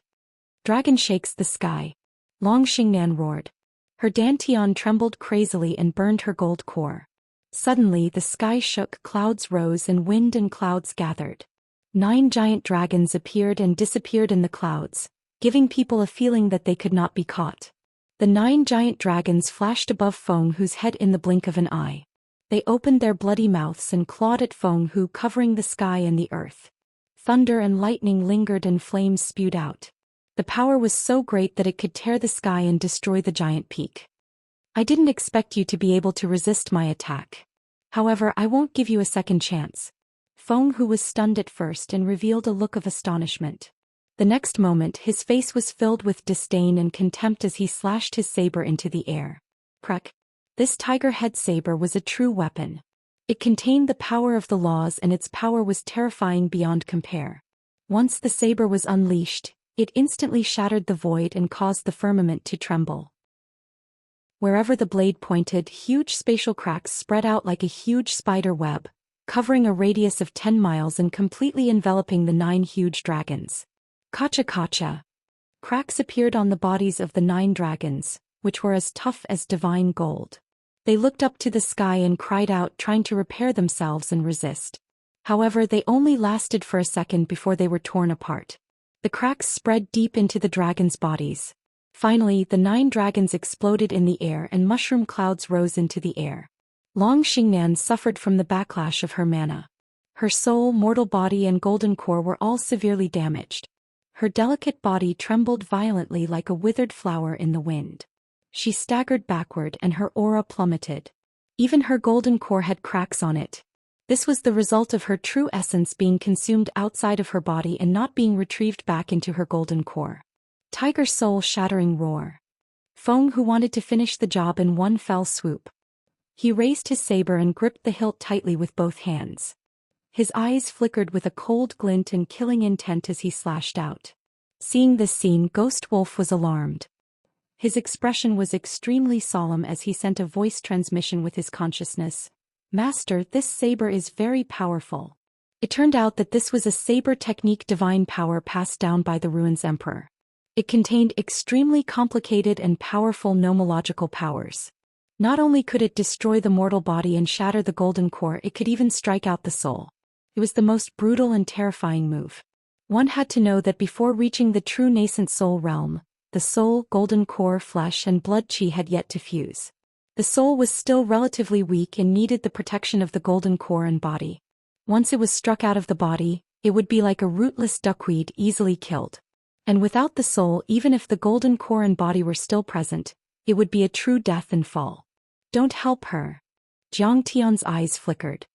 Dragon shakes the sky. Long Xingnan roared. Her dantian trembled crazily and burned her gold core. Suddenly the sky shook, clouds rose and wind and clouds gathered. 9 giant dragons appeared and disappeared in the clouds, giving people a feeling that they could not be caught. The 9 giant dragons flashed above Feng Hu's head in the blink of an eye. They opened their bloody mouths and clawed at Feng Hu, covering the sky and the earth. Thunder and lightning lingered and flames spewed out. The power was so great that it could tear the sky and destroy the giant peak. I didn't expect you to be able to resist my attack. However, I won't give you a second chance. Feng Hu was stunned at first and revealed a look of astonishment. The next moment his face was filled with disdain and contempt as he slashed his saber into the air. Crack! This tiger head saber was a true weapon. It contained the power of the laws, and its power was terrifying beyond compare. Once the saber was unleashed, it instantly shattered the void and caused the firmament to tremble. Wherever the blade pointed, huge spatial cracks spread out like a huge spider web, covering a radius of 10 miles and completely enveloping the 9 huge dragons. Kacha kacha! Cracks appeared on the bodies of the 9 dragons, which were as tough as divine gold. They looked up to the sky and cried out, trying to repair themselves and resist. However, they only lasted for a second before they were torn apart. The cracks spread deep into the dragons' bodies. Finally, the 9 dragons exploded in the air and mushroom clouds rose into the air. Long Xingnan suffered from the backlash of her mana. Her soul, mortal body and golden core were all severely damaged. Her delicate body trembled violently like a withered flower in the wind. She staggered backward and her aura plummeted. Even her golden core had cracks on it. This was the result of her true essence being consumed outside of her body and not being retrieved back into her golden core. Tiger soul-shattering roar. Feng Hu wanted to finish the job in one fell swoop. He raised his saber and gripped the hilt tightly with both hands. His eyes flickered with a cold glint and killing intent as he slashed out. Seeing this scene, Ghost Wolf was alarmed. His expression was extremely solemn as he sent a voice transmission with his consciousness. Master, this saber is very powerful. It turned out that this was a saber technique divine power passed down by the Ruins Emperor. It contained extremely complicated and powerful nomological powers. Not only could it destroy the mortal body and shatter the golden core, it could even strike out the soul. It was the most brutal and terrifying move. One had to know that before reaching the true nascent soul realm, the soul, golden core, flesh and blood chi had yet to fuse. The soul was still relatively weak and needed the protection of the golden core and body. Once it was struck out of the body, it would be like a rootless duckweed, easily killed. And without the soul, even if the golden core and body were still present, it would be a true death and fall. Don't help her. Jiang Tian's eyes flickered.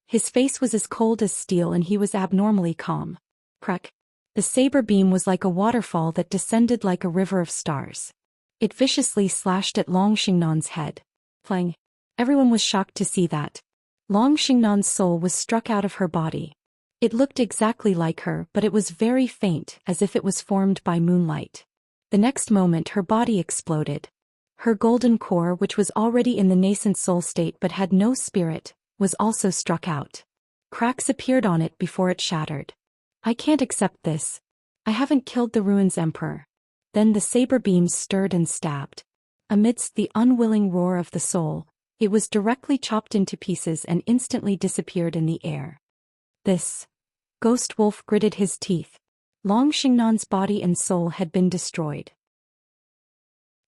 His face was as cold as steel and he was abnormally calm. Crack! The saber beam was like a waterfall that descended like a river of stars. It viciously slashed at Long Xingnan's head. Plang! Everyone was shocked to see that. Long Xingnan's soul was struck out of her body. It looked exactly like her, but it was very faint, as if it was formed by moonlight. The next moment her body exploded. Her golden core, which was already in the nascent soul state but had no spirit, was also struck out. Cracks appeared on it before it shattered. I can't accept this. I haven't killed the Ruins Emperor. Then the saber beams stirred and stabbed. Amidst the unwilling roar of the soul, it was directly chopped into pieces and instantly disappeared in the air. This. Ghost Wolf gritted his teeth. Long Xingnan's body and soul had been destroyed.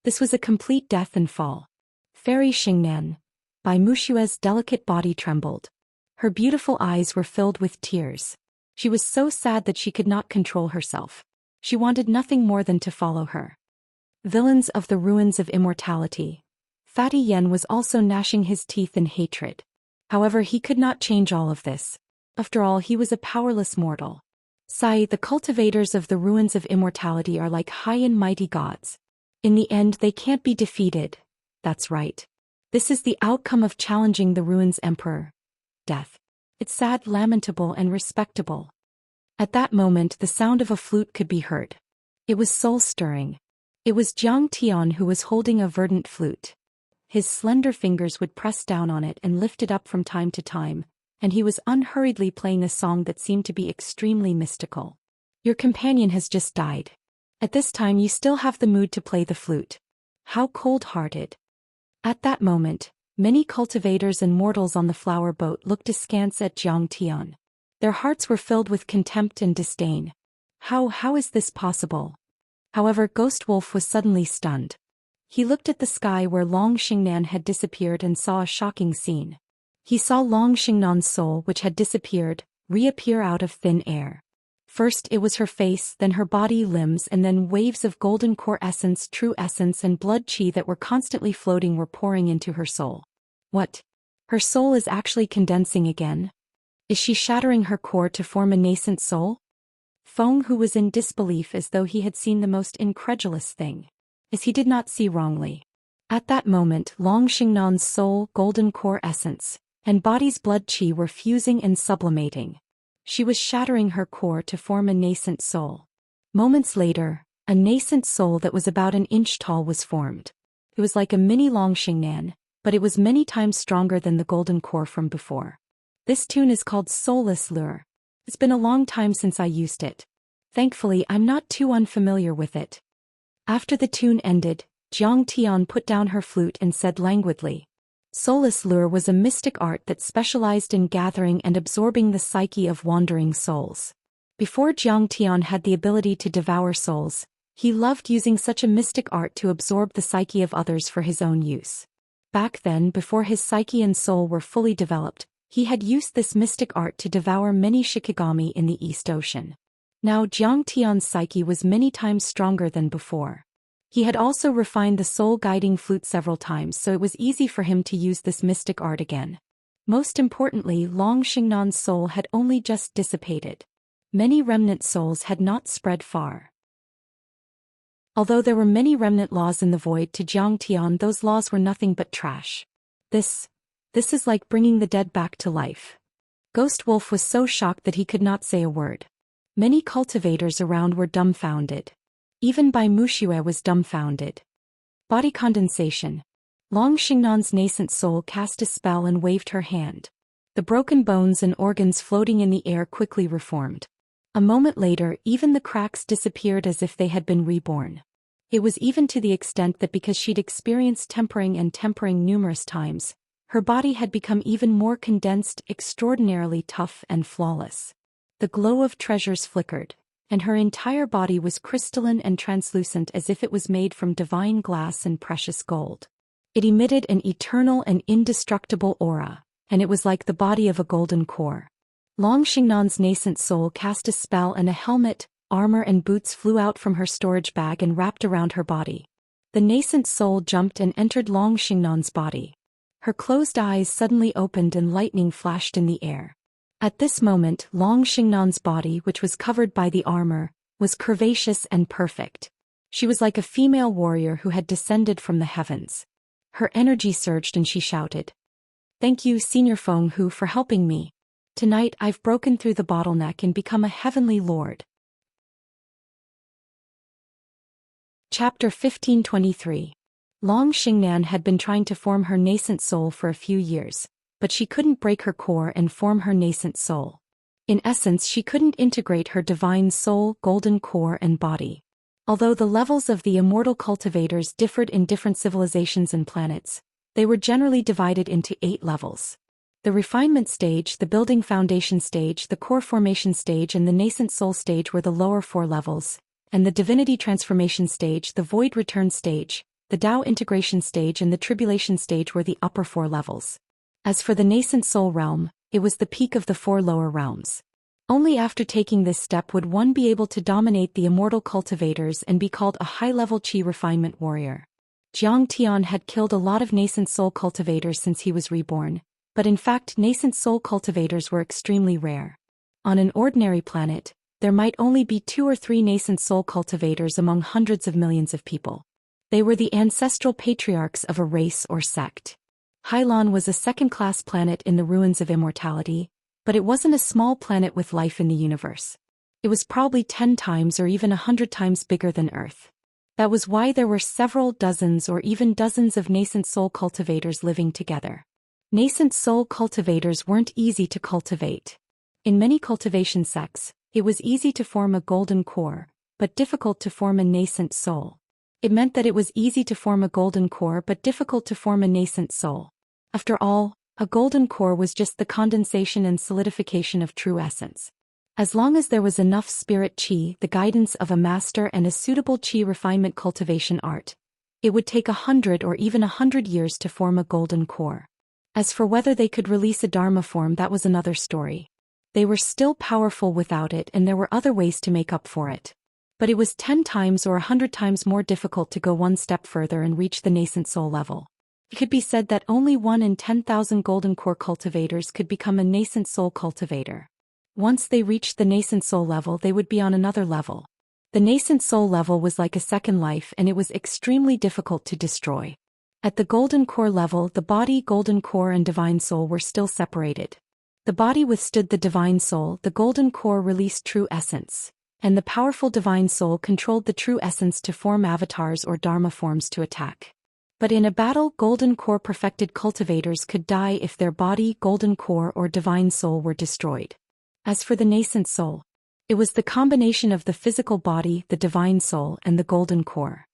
This was a complete death and fall. Fairy Xingnan. By Mushua's delicate body trembled. Her beautiful eyes were filled with tears. She was so sad that she could not control herself. She wanted nothing more than to follow her. Villains of the ruins of immortality. Fatty Yen was also gnashing his teeth in hatred. However, he could not change all of this. After all, he was a powerless mortal. Sai, the cultivators of the ruins of immortality are like high and mighty gods. In the end, they can't be defeated. That's right. This is the outcome of challenging the ruins emperor. Death. It's sad, lamentable, and respectable. At that moment, the sound of a flute could be heard. It was soul-stirring. It was Jiang Tian who was holding a verdant flute. His slender fingers would press down on it and lift it up from time to time, and he was unhurriedly playing a song that seemed to be extremely mystical. Your companion has just died. At this time you still have the mood to play the flute. How cold-hearted. At that moment, many cultivators and mortals on the flower boat looked askance at Jiang Tian. Their hearts were filled with contempt and disdain. How is this possible? However, Ghost Wolf was suddenly stunned. He looked at the sky where Long Xingnan had disappeared and saw a shocking scene. He saw Long Xingnan's soul, which had disappeared, reappear out of thin air. First it was her face, then her body, limbs, and then waves of golden core essence, true essence, and blood chi that were constantly floating were pouring into her soul. What? Her soul is actually condensing again? Is she shattering her core to form a nascent soul? Feng Hu was in disbelief as though he had seen the most incredulous thing. As he did not see wrongly. At that moment, Long Xingnan's soul, golden core essence, and body's blood chi were fusing and sublimating. She was shattering her core to form a nascent soul. Moments later, a nascent soul that was about an inch tall was formed. It was like a mini Long Xingnan, but it was many times stronger than the golden core from before. This tune is called Soulless Lure. It's been a long time since I used it. Thankfully, I'm not too unfamiliar with it. After the tune ended, Jiang Tian put down her flute and said languidly. Soulless Lure was a mystic art that specialized in gathering and absorbing the psyche of wandering souls. Before Jiang Tian had the ability to devour souls, he loved using such a mystic art to absorb the psyche of others for his own use. Back then, before his psyche and soul were fully developed, he had used this mystic art to devour many shikigami in the East Ocean. Now Jiang Tian's psyche was many times stronger than before. He had also refined the soul-guiding flute several times, so it was easy for him to use this mystic art again. Most importantly, Long Xingnan's soul had only just dissipated. Many remnant souls had not spread far. Although there were many remnant laws in the void, to Jiang Tian those laws were nothing but trash. This is like bringing the dead back to life. Ghost Wolf was so shocked that he could not say a word. Many cultivators around were dumbfounded. Even Bai Muxue was dumbfounded. Body condensation. Long Xingnan's nascent soul cast a spell and waved her hand. The broken bones and organs floating in the air quickly reformed. A moment later, even the cracks disappeared as if they had been reborn. It was even to the extent that because she'd experienced tempering numerous times, her body had become even more condensed, extraordinarily tough and flawless. The glow of treasures flickered, and her entire body was crystalline and translucent as if it was made from divine glass and precious gold. It emitted an eternal and indestructible aura, and it was like the body of a golden core. Long Xingnan's nascent soul cast a spell and a helmet, armor and boots flew out from her storage bag and wrapped around her body. The nascent soul jumped and entered Long Xingnan's body. Her closed eyes suddenly opened and lightning flashed in the air. At this moment, Long Xingnan's body, which was covered by the armor, was curvaceous and perfect. She was like a female warrior who had descended from the heavens. Her energy surged and she shouted, "Thank you, Senior Feng Hu, for helping me. Tonight I've broken through the bottleneck and become a heavenly lord." Chapter 1523. Long Xingnan had been trying to form her nascent soul for a few years, but she couldn't break her core and form her nascent soul. In essence, she couldn't integrate her divine soul, golden core, and body. Although the levels of the immortal cultivators differed in different civilizations and planets, they were generally divided into 8 levels. The refinement stage, the building foundation stage, the core formation stage, and the nascent soul stage were the lower 4 levels, and the divinity transformation stage, the void return stage, the Tao integration stage and the tribulation stage were the upper 4 levels. As for the nascent soul realm, it was the peak of the 4 lower realms. Only after taking this step would one be able to dominate the immortal cultivators and be called a high-level qi refinement warrior. Jiang Tian had killed a lot of nascent soul cultivators since he was reborn, but in fact nascent soul cultivators were extremely rare. On an ordinary planet, there might only be 2 or 3 nascent soul cultivators among hundreds of millions of people. They were the ancestral patriarchs of a race or sect. Hylon was a second-class planet in the ruins of immortality, but it wasn't a small planet with life in the universe. It was probably 10 times or even 100 times bigger than Earth. That was why there were several dozens or even dozens of nascent soul cultivators living together. Nascent soul cultivators weren't easy to cultivate. In many cultivation sects, it was easy to form a golden core, but difficult to form a nascent soul. It meant that it was easy to form a golden core but difficult to form a nascent soul. After all, a golden core was just the condensation and solidification of true essence. As long as there was enough spirit qi, the guidance of a master and a suitable qi refinement cultivation art, it would take 100 or even 100 years to form a golden core. As for whether they could release a dharma form, that was another story. They were still powerful without it and there were other ways to make up for it. But it was 10 times or 100 times more difficult to go one step further and reach the nascent soul level. It could be said that only 1 in 10,000 golden core cultivators could become a nascent soul cultivator. Once they reached the nascent soul level, they would be on another level. The nascent soul level was like a second life and it was extremely difficult to destroy. At the golden core level, the body, golden core and divine soul were still separated. The body withstood the divine soul, the golden core released true essence, and the powerful divine soul controlled the true essence to form avatars or dharma forms to attack. But in a battle, golden core perfected cultivators could die if their body, golden core or divine soul were destroyed. As for the nascent soul, it was the combination of the physical body, the divine soul, and the golden core.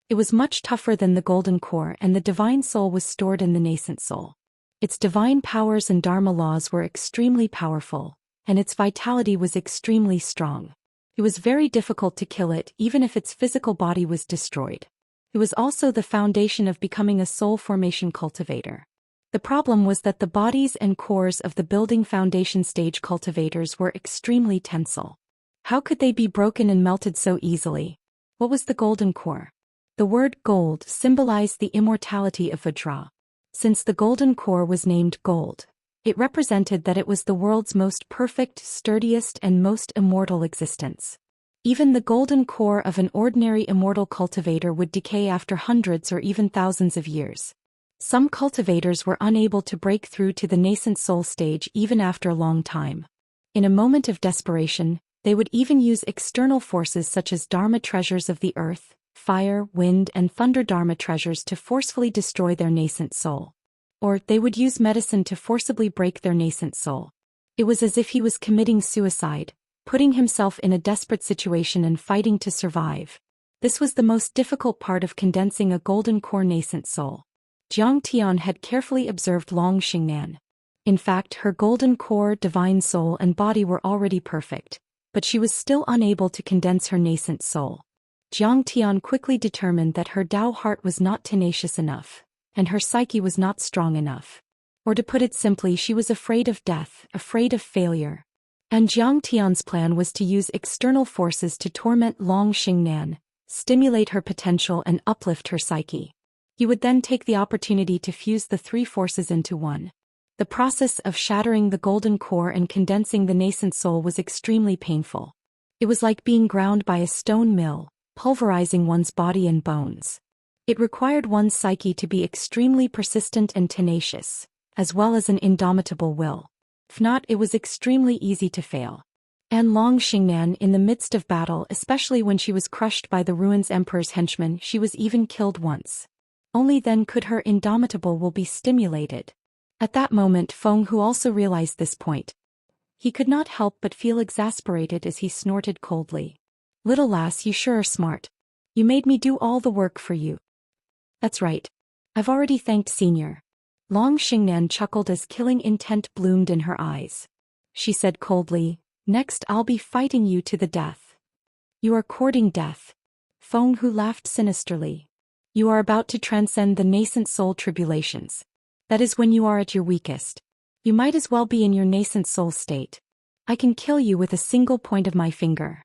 It was much tougher than the golden core, and the divine soul was stored in the nascent soul. Its divine powers and dharma laws were extremely powerful, and its vitality was extremely strong. It was very difficult to kill it, even if its physical body was destroyed. It was also the foundation of becoming a soul formation cultivator. The problem was that the bodies and cores of the building foundation stage cultivators were extremely tensile. How could they be broken and melted so easily? What was the golden core? The word gold symbolized the immortality of Vajra. Since the golden core was named gold, it represented that it was the world's most perfect, sturdiest and most immortal existence. Even the golden core of an ordinary immortal cultivator would decay after hundreds or even thousands of years. Some cultivators were unable to break through to the nascent soul stage even after a long time. In a moment of desperation, they would even use external forces such as dharma treasures of the earth, fire, wind, and thunder dharma treasures to forcefully destroy their nascent soul. Or they would use medicine to forcibly break their nascent soul. It was as if he was committing suicide, putting himself in a desperate situation and fighting to survive. This was the most difficult part of condensing a golden core nascent soul. Jiang Tian had carefully observed Long Xingnan. In fact, her golden core, divine soul and body were already perfect, but she was still unable to condense her nascent soul. Jiang Tian quickly determined that her Tao heart was not tenacious enough, and her psyche was not strong enough. Or to put it simply, she was afraid of death, afraid of failure. And Jiang Tian's plan was to use external forces to torment Long Xingnan, stimulate her potential and uplift her psyche. He would then take the opportunity to fuse the 3 forces into one. The process of shattering the golden core and condensing the nascent soul was extremely painful. It was like being ground by a stone mill, pulverizing one's body and bones. It required one's psyche to be extremely persistent and tenacious, as well as an indomitable will. If not, it was extremely easy to fail. And Long Xingnan, in the midst of battle, especially when she was crushed by the ruins emperor's henchmen, she was even killed once. Only then could her indomitable will be stimulated. At that moment Feng Hu also realized this point. He could not help but feel exasperated as he snorted coldly. "Little lass, you sure are smart. You made me do all the work for you." "That's right. I've already thanked Senior." Long Xingnan chuckled as killing intent bloomed in her eyes. She said coldly, "Next I'll be fighting you to the death." "You are courting death." Feng Hu laughed sinisterly. You are about to transcend the nascent soul tribulations. That is when you are at your weakest. You might as well be in your nascent soul state. I can kill you with a single point of my finger.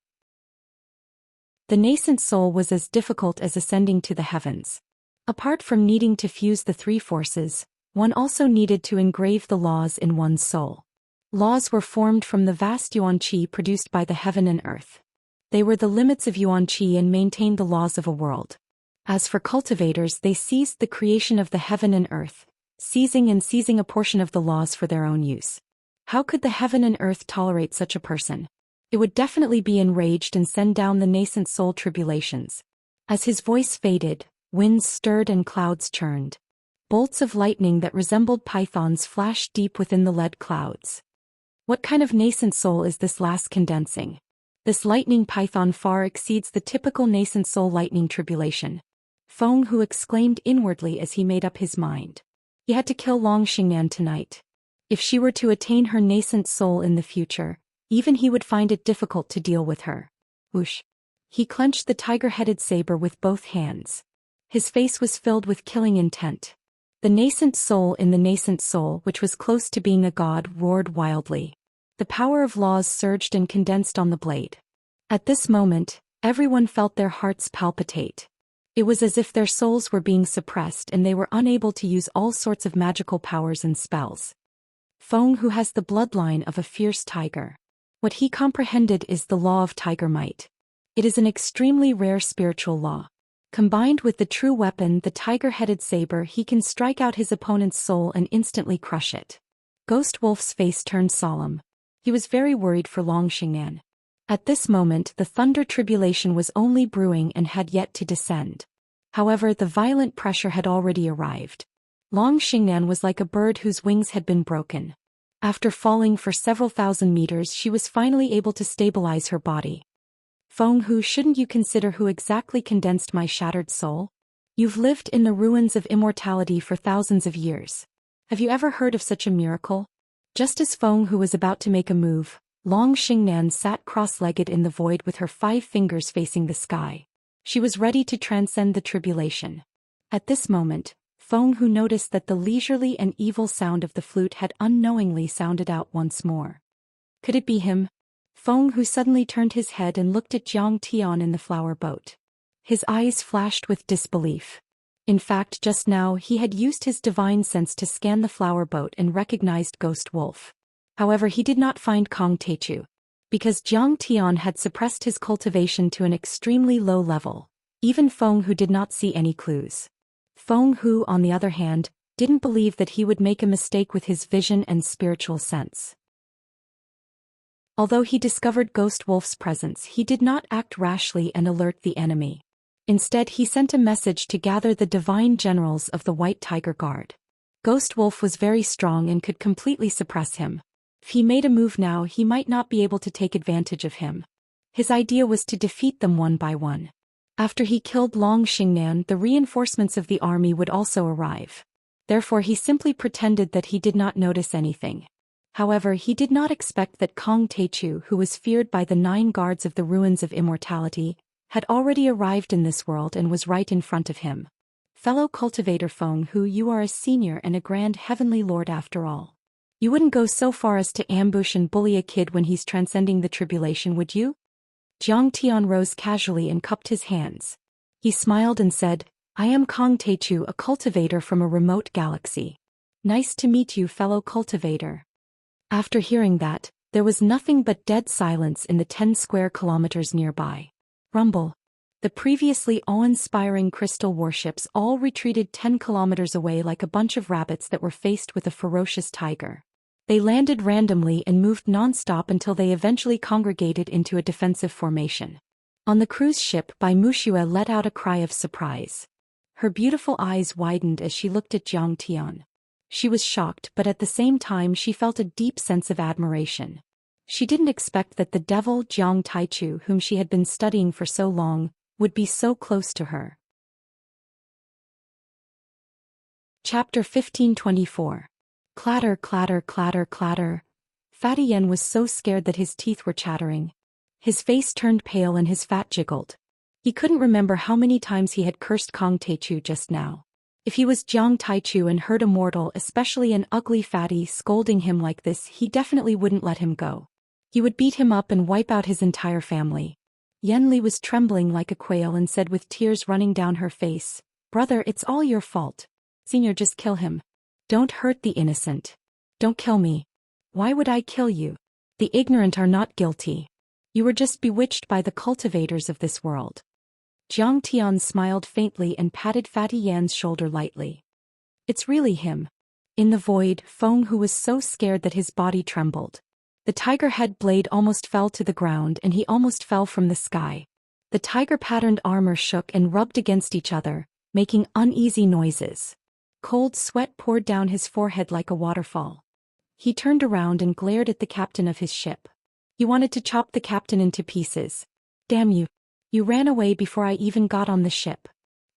The nascent soul was as difficult as ascending to the heavens. Apart from needing to fuse the three forces, one also needed to engrave the laws in one's soul. Laws were formed from the vast yuan qi produced by the heaven and earth. They were the limits of yuan qi and maintained the laws of a world. As for cultivators, they seized the creation of the heaven and earth, seizing a portion of the laws for their own use. How could the heaven and earth tolerate such a person? It would definitely be enraged and send down the nascent soul tribulations. As his voice faded, winds stirred and clouds churned. Bolts of lightning that resembled pythons flashed deep within the lead clouds. What kind of nascent soul is this last condensing? This lightning python far exceeds the typical nascent soul lightning tribulation. Feng Hu exclaimed inwardly as he made up his mind. He had to kill Xianxia tonight. If she were to attain her nascent soul in the future, even he would find it difficult to deal with her. Whoosh! He clenched the tiger-headed saber with both hands. His face was filled with killing intent. The nascent soul in the nascent soul, which was close to being a god, roared wildly. The power of laws surged and condensed on the blade. At this moment, everyone felt their hearts palpitate. It was as if their souls were being suppressed and they were unable to use all sorts of magical powers and spells. Feng Hu has the bloodline of a fierce tiger. What he comprehended is the law of tiger might. It is an extremely rare spiritual law. Combined with the true weapon, the tiger-headed saber, he can strike out his opponent's soul and instantly crush it. Ghost Wolf's face turned solemn. He was very worried for Xianxia. At this moment, the thunder tribulation was only brewing and had yet to descend. However, the violent pressure had already arrived. Xianxia was like a bird whose wings had been broken. After falling for several thousand meters, she was finally able to stabilize her body. Feng Hu, shouldn't you consider who exactly condensed my shattered soul? You've lived in the ruins of immortality for thousands of years. Have you ever heard of such a miracle? Just as Feng Hu was about to make a move, Xianxia sat cross-legged in the void with her 5 fingers facing the sky. She was ready to transcend the tribulation. At this moment, Feng Hu noticed that the leisurely and evil sound of the flute had unknowingly sounded out once more. Could it be him? Feng Hu suddenly turned his head and looked at Jiang Tian in the flower boat. His eyes flashed with disbelief. In fact, just now he had used his divine sense to scan the flower boat and recognized Ghost Wolf. However, he did not find Kong Teichu. Because Jiang Tian had suppressed his cultivation to an extremely low level, even Feng Hu did not see any clues. Feng Hu, on the other hand, didn't believe that he would make a mistake with his vision and spiritual sense. Although he discovered Ghost Wolf's presence, he did not act rashly and alert the enemy. Instead, he sent a message to gather the divine generals of the White Tiger Guard. Ghost Wolf was very strong and could completely suppress him. If he made a move now, he might not be able to take advantage of him. His idea was to defeat them one by one. After he killed Xianxia, the reinforcements of the army would also arrive. Therefore, he simply pretended that he did not notice anything. However, he did not expect that Kong Teichu, who was feared by the 9 guards of the ruins of immortality, had already arrived in this world and was right in front of him. Fellow cultivator Feng Hu, you are a senior and a grand heavenly lord after all. You wouldn't go so far as to ambush and bully a kid when he's transcending the tribulation, would you? Jiang Tian rose casually and cupped his hands. He smiled and said, I am Kong Teichu, a cultivator from a remote galaxy. Nice to meet you, fellow cultivator. After hearing that, there was nothing but dead silence in the 10 square kilometers nearby. Rumble. The previously awe-inspiring crystal warships all retreated 10 kilometers away like a bunch of rabbits that were faced with a ferocious tiger. They landed randomly and moved non-stop until they eventually congregated into a defensive formation. On the cruise ship, Wuxia let out a cry of surprise. Her beautiful eyes widened as she looked at Jiang Tian. She was shocked, but at the same time she felt a deep sense of admiration. She didn't expect that the devil Jiang Taichu, whom she had been studying for so long, would be so close to her. Chapter 1524. Clatter, clatter, clatter, clatter. Fatty Yen was so scared that his teeth were chattering. His face turned pale and his fat jiggled. He couldn't remember how many times he had cursed Kong Taichu just now. If he was Jiang Taichu and heard a mortal, especially an ugly fatty, scolding him like this, he definitely wouldn't let him go. He would beat him up and wipe out his entire family. Yen Li was trembling like a quail and said with tears running down her face, "Brother, it's all your fault. Senior, just kill him. Don't hurt the innocent. Don't kill me. Why would I kill you? The ignorant are not guilty. You were just bewitched by the cultivators of this world." Jiang Tian smiled faintly and patted Fatty Yan's shoulder lightly. "It's really him." In the void, Feng Hu was so scared that his body trembled. The tiger head blade almost fell to the ground and he almost fell from the sky. The tiger-patterned armor shook and rubbed against each other, making uneasy noises. Cold sweat poured down his forehead like a waterfall. He turned around and glared at the captain of his ship. He wanted to chop the captain into pieces. "Damn you. You ran away before I even got on the ship."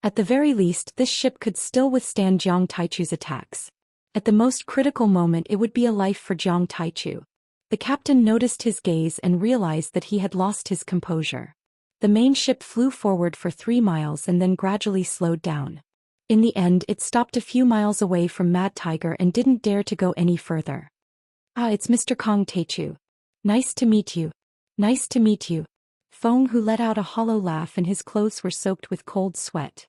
At the very least, this ship could still withstand Jiang Taichu's attacks. At the most critical moment, it would be a life for Jiang Taichu. The captain noticed his gaze and realized that he had lost his composure. The main ship flew forward for 3 miles and then gradually slowed down. In the end, it stopped a few miles away from Mad Tiger and didn't dare to go any further. "Ah, it's Mr. Kong Taichu. Nice to meet you. Nice to meet you." Feng Hu let out a hollow laugh and his clothes were soaked with cold sweat.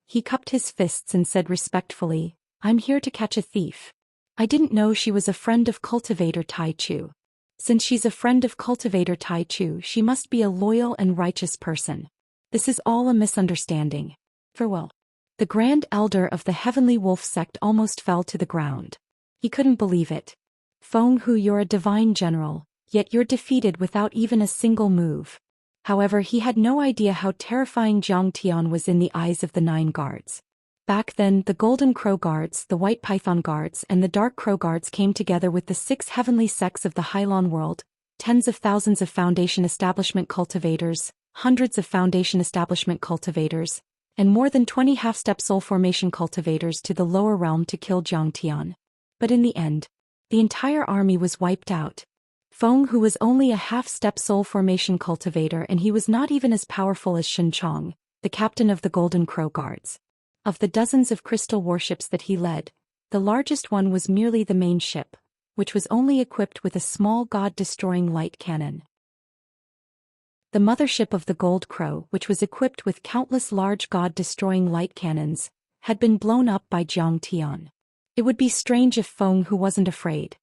He cupped his fists and said respectfully, "I'm here to catch a thief. I didn't know she was a friend of Cultivator Taichu. Since she's a friend of Cultivator Taichu, she must be a loyal and righteous person. This is all a misunderstanding. Farewell." The Grand Elder of the Heavenly Wolf sect almost fell to the ground. He couldn't believe it. "Feng Hu, you're a divine general, yet you're defeated without even a single move." However, he had no idea how terrifying Jiang Tian was in the eyes of the 9 guards. Back then, the Golden Crow Guards, the White Python Guards, and the Dark Crow Guards came together with the 6 heavenly sects of the Hylon world, tens of thousands of Foundation Establishment cultivators, hundreds of Foundation Establishment cultivators, and more than 20 half-step soul formation cultivators to the lower realm to kill Jiang Tian. But in the end, the entire army was wiped out. Feng Hu was only a half-step soul formation cultivator and he was not even as powerful as Shen Chong, the captain of the Golden Crow Guards. Of the dozens of crystal warships that he led, the largest one was merely the main ship, which was only equipped with a small god-destroying light cannon. The mothership of the Gold Crow, which was equipped with countless large god-destroying light cannons, had been blown up by Jiang Tian. It would be strange if Feng Hu wasn't afraid.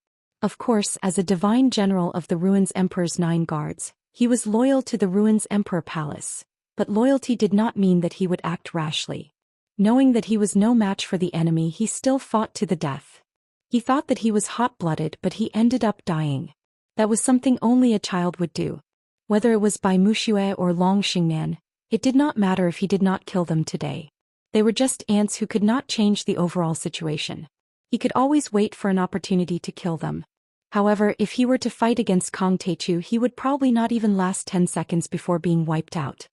Of course, as a divine general of the Ruins Emperor's 9 guards, he was loyal to the Ruins Emperor Palace, but loyalty did not mean that he would act rashly. Knowing that he was no match for the enemy, he still fought to the death. He thought that he was hot-blooded, but he ended up dying. That was something only a child would do. Whether it was by Wuxia or Long Xingnan, it did not matter if he did not kill them today. They were just ants who could not change the overall situation. He could always wait for an opportunity to kill them. However, if he were to fight against Kong Taichu, he would probably not even last 10 seconds before being wiped out.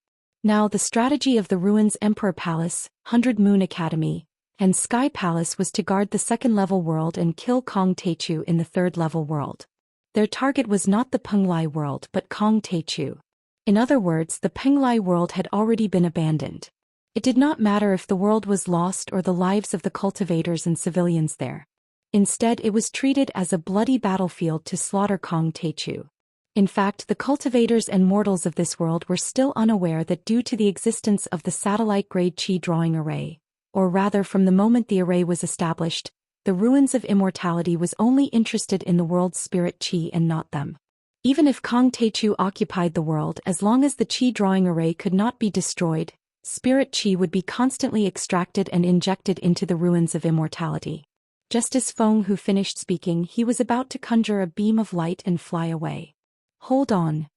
Now, the strategy of the Ruins Emperor Palace, 100 Moon Academy, and Sky Palace was to guard the 2nd-level world and kill Kong Taichu in the 3rd-level world. Their target was not the Penglai world but Kong Taichu. In other words, the Penglai world had already been abandoned. It did not matter if the world was lost or the lives of the cultivators and civilians there. Instead, it was treated as a bloody battlefield to slaughter Kong Taichu. In fact, the cultivators and mortals of this world were still unaware that due to the existence of the satellite-grade Qi drawing array, or rather from the moment the array was established, the Ruins of Immortality was only interested in the world's spirit Qi and not them. Even if Kong Taichu occupied the world, as long as the Qi drawing array could not be destroyed, spirit Qi would be constantly extracted and injected into the Ruins of Immortality. Just as Feng Hu finished speaking, he was about to conjure a beam of light and fly away. "Hold on,"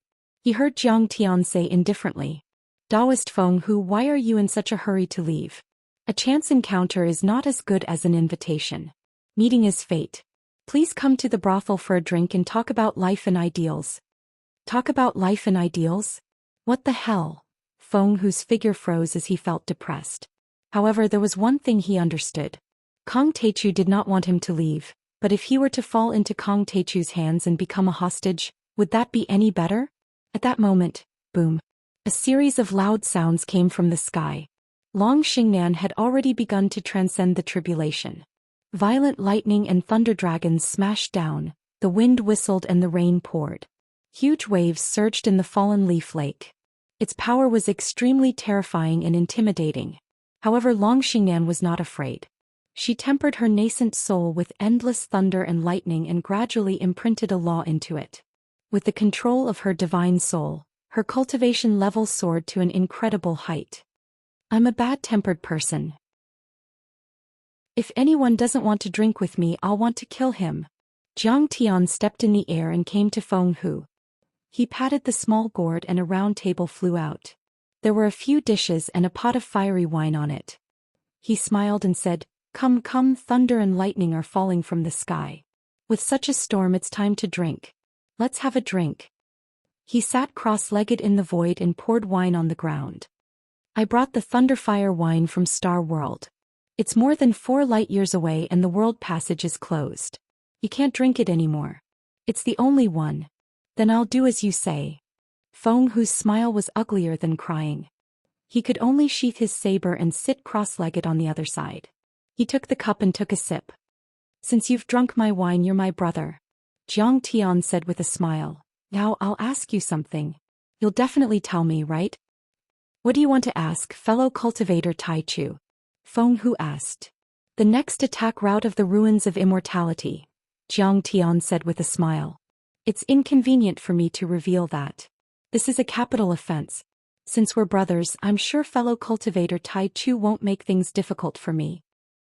he heard Jiang Tian say indifferently. "Taoist Feng Hu, why are you in such a hurry to leave? A chance encounter is not as good as an invitation. Meeting is fate. Please come to the brothel for a drink and talk about life and ideals." Talk about life and ideals? What the hell? Feng Hu's figure froze as he felt depressed. However, there was one thing he understood. Kong Taichu did not want him to leave, but if he were to fall into Kong Taichu's hands and become a hostage, would that be any better? At that moment, boom. A series of loud sounds came from the sky. Long Xingnan had already begun to transcend the tribulation. Violent lightning and thunder dragons smashed down, the wind whistled and the rain poured. Huge waves surged in the fallen leaf lake. Its power was extremely terrifying and intimidating. However, Long Xingnan was not afraid. She tempered her nascent soul with endless thunder and lightning and gradually imprinted a law into it. With the control of her divine soul, her cultivation level soared to an incredible height. I'm a bad-tempered person. If anyone doesn't want to drink with me, I'll want to kill him. Jiang Tian stepped in the air and came to Feng Hu. He patted the small gourd and a round table flew out. There were a few dishes and a pot of fiery wine on it. He smiled and said, "Come, come, thunder and lightning are falling from the sky. With such a storm it's time to drink. Let's have a drink." He sat cross-legged in the void and poured wine on the ground. I brought the Thunderfire wine from Star World. It's more than 4 light years away and the world passage is closed. You can't drink it anymore. It's the only one. Then I'll do as you say. Feng Hu's smile was uglier than crying. He could only sheath his saber and sit cross-legged on the other side. He took the cup and took a sip. "Since you've drunk my wine, you're my brother," Jiang Tian said with a smile. "Now I'll ask you something. You'll definitely tell me, right?" "What do you want to ask, fellow cultivator Tai Chu?" Feng Hu asked. "The next attack route of the ruins of immortality," Jiang Tian said with a smile. "It's inconvenient for me to reveal that. This is a capital offense. Since we're brothers, I'm sure fellow cultivator Tai Chu won't make things difficult for me."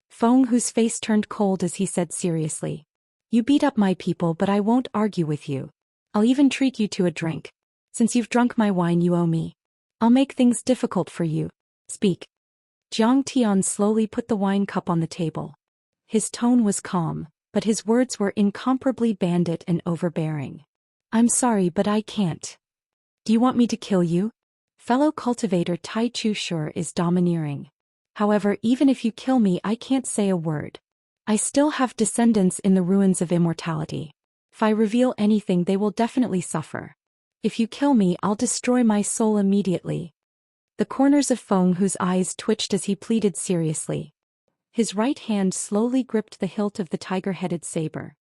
Feng Hu's face turned cold as he said seriously, "You beat up my people, but I won't argue with you. I'll even treat you to a drink. Since you've drunk my wine, you owe me. I'll make things difficult for you. Speak." Jiang Tian slowly put the wine cup on the table. His tone was calm, but his words were incomparably bandit and overbearing. "I'm sorry, but I can't." "Do you want me to kill you?" Fellow cultivator Tai Chu sure is domineering. "However, even if you kill me, I can't say a word. I still have descendants in the ruins of immortality. If I reveal anything, they will definitely suffer. If you kill me, I'll destroy my soul immediately." The corners of Feng Hu's eyes twitched as he pleaded seriously. His right hand slowly gripped the hilt of the tiger-headed saber.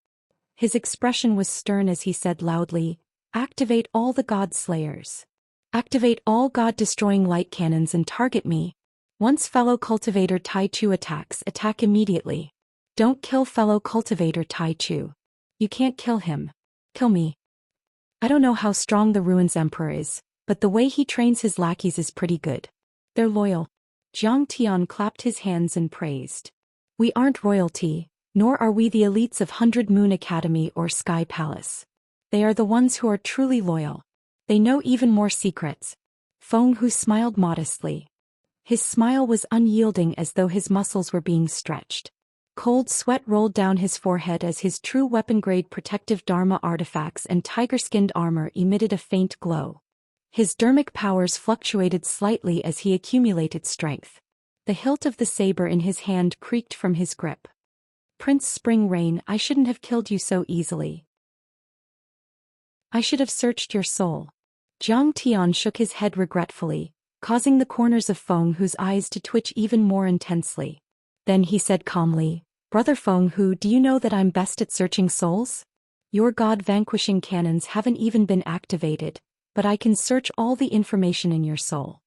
His expression was stern as he said loudly, "Activate all the God Slayers. Activate all God-destroying light cannons and target me. Once fellow cultivator Tai Chu attacks, attack immediately. Don't kill fellow cultivator Tai Chu. You can't kill him. Kill me. I don't know how strong the Ruins Emperor is, but the way he trains his lackeys is pretty good. They're loyal." Jiang Tian clapped his hands and praised. "We aren't royalty, nor are we the elites of 100 Moon Academy or Sky Palace. They are the ones who are truly loyal. They know even more secrets." Feng Hu smiled modestly. His smile was unyielding as though his muscles were being stretched. Cold sweat rolled down his forehead as his true weapon-grade protective Dharma artifacts and tiger-skinned armor emitted a faint glow. His dermic powers fluctuated slightly as he accumulated strength. The hilt of the saber in his hand creaked from his grip. "Prince Spring Rain, I shouldn't have killed you so easily. I should have searched your soul." Jiang Tian shook his head regretfully, causing the corners of Feng Hu's eyes to twitch even more intensely. Then he said calmly, "Brother Feng Hu, do you know that I'm best at searching souls? Your God-vanquishing cannons haven't even been activated, but I can search all the information in your soul.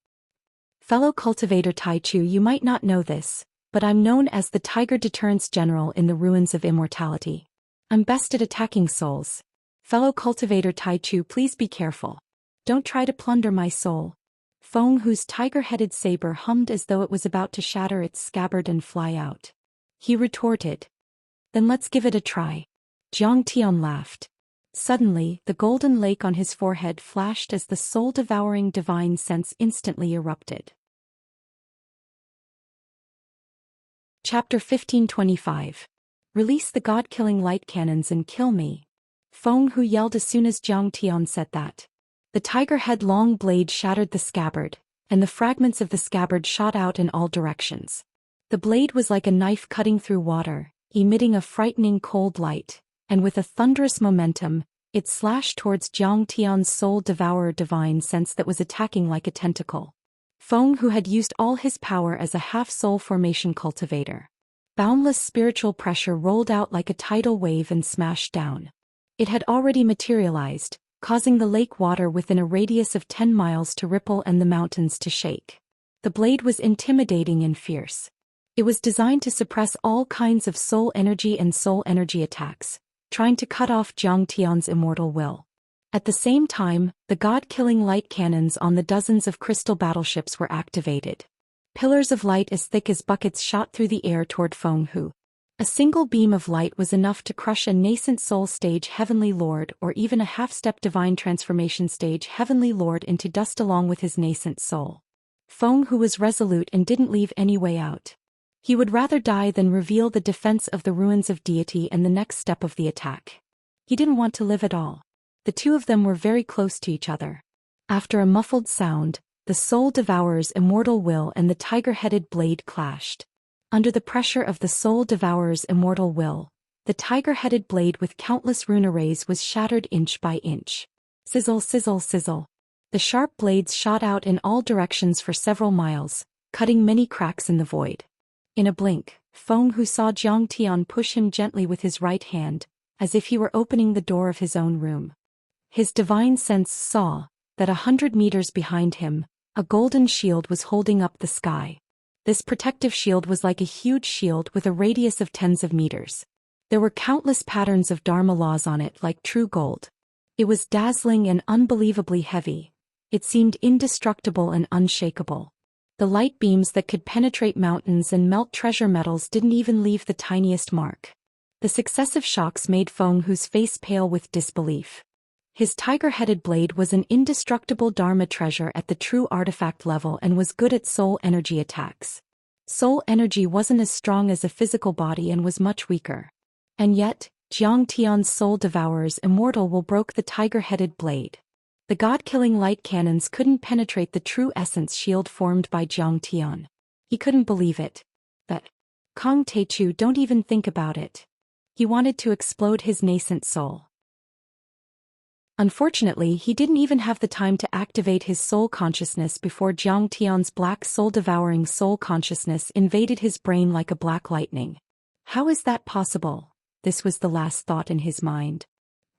Fellow cultivator Tai Chu, you might not know this, but I'm known as the Tiger Deterrence General in the Ruins of Immortality. I'm best at attacking souls. Fellow cultivator Tai Chu, please be careful. Don't try to plunder my soul." Feng Hu's tiger-headed saber hummed as though it was about to shatter its scabbard and fly out. He retorted, "Then let's give it a try." Jiang Tian laughed. Suddenly, the golden lake on his forehead flashed as the soul-devouring divine sense instantly erupted. Chapter 1525. Release the god-killing light cannons and kill me. Feng Hu yelled as soon as Jiang Tian said that. The tiger-head-long blade shattered the scabbard, and the fragments of the scabbard shot out in all directions. The blade was like a knife cutting through water, emitting a frightening cold light, and with a thunderous momentum, It slashed towards Zhang Tian's soul devourer divine sense that was attacking like a tentacle. Feng, who had used all his power as a half-soul formation cultivator. Boundless spiritual pressure rolled out like a tidal wave and smashed down. It had already materialized, causing the lake water within a radius of 10 miles to ripple and the mountains to shake. The blade was intimidating and fierce. It was designed to suppress all kinds of soul energy and soul energy attacks, trying to cut off Zhang Tian's immortal will. At the same time, the god-killing light cannons on the dozens of crystal battleships were activated. Pillars of light as thick as buckets shot through the air toward Feng Hu. A single beam of light was enough to crush a nascent soul stage heavenly lord or even a half-step divine transformation stage heavenly lord into dust along with his nascent soul. Feng Hu was resolute and didn't leave any way out. He would rather die than reveal the defense of the ruins of deity and the next step of the attack. He didn't want to live at all. The two of them were very close to each other. After a muffled sound, the soul devourer's immortal will and the tiger-headed blade clashed. Under the pressure of the soul devourer's immortal will, the tiger-headed blade with countless rune arrays was shattered inch by inch. Sizzle, sizzle, sizzle. The sharp blades shot out in all directions for several miles, cutting many cracks in the void. In a blink, Feng Hu saw Zhang Tian push him gently with his right hand, as if he were opening the door of his own room. His divine sense saw that 100 meters behind him, a golden shield was holding up the sky. This protective shield was like a huge shield with a radius of tens of meters. There were countless patterns of Dharma laws on it like true gold. It was dazzling and unbelievably heavy. It seemed indestructible and unshakable. The light beams that could penetrate mountains and melt treasure metals didn't even leave the tiniest mark. The successive shocks made Feng Hu's face pale with disbelief. His tiger-headed blade was an indestructible Dharma treasure at the true artifact level and was good at soul energy attacks. Soul energy wasn't as strong as a physical body and was much weaker. And yet, Zhang Tian's soul devourer's immortal will broke the tiger-headed blade. The god-killing light cannons couldn't penetrate the true essence shield formed by Zhang Tian. He couldn't believe it. But Kong Teichu, don't even think about it. He wanted to explode his nascent soul. Unfortunately, he didn't even have the time to activate his soul consciousness before Zhang Tian's black soul-devouring soul consciousness invaded his brain like a black lightning. How is that possible? This was the last thought in his mind.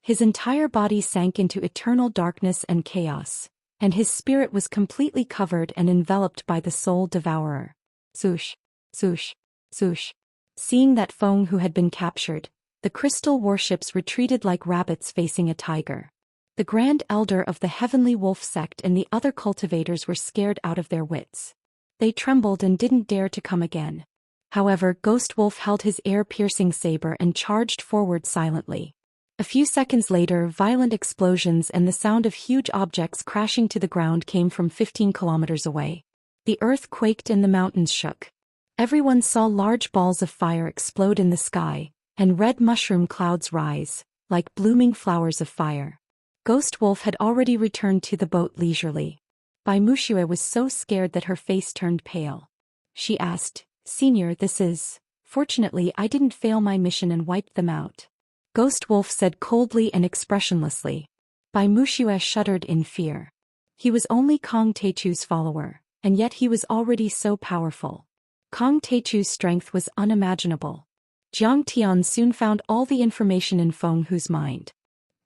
His entire body sank into eternal darkness and chaos, and his spirit was completely covered and enveloped by the soul devourer. Swoosh, swoosh, swoosh. Seeing that Feng Hu had been captured, the crystal warships retreated like rabbits facing a tiger. The Grand Elder of the Heavenly Wolf sect and the other cultivators were scared out of their wits. They trembled and didn't dare to come again. However, Ghost Wolf held his air-piercing saber and charged forward silently. A few seconds later, violent explosions and the sound of huge objects crashing to the ground came from 15 kilometers away. The earth quaked and the mountains shook. Everyone saw large balls of fire explode in the sky, and red mushroom clouds rise, like blooming flowers of fire. Ghost Wolf had already returned to the boat leisurely. Bai Wuxia was so scared that her face turned pale. She asked, "Senior, this is..." "Fortunately, I didn't fail my mission and wiped them out," Ghost Wolf said coldly and expressionlessly. Bai Wuxia shuddered in fear. He was only Kong Teichu's follower, and yet he was already so powerful. Kong Teichu's strength was unimaginable. Zhang Tian soon found all the information in Feng Hu's mind.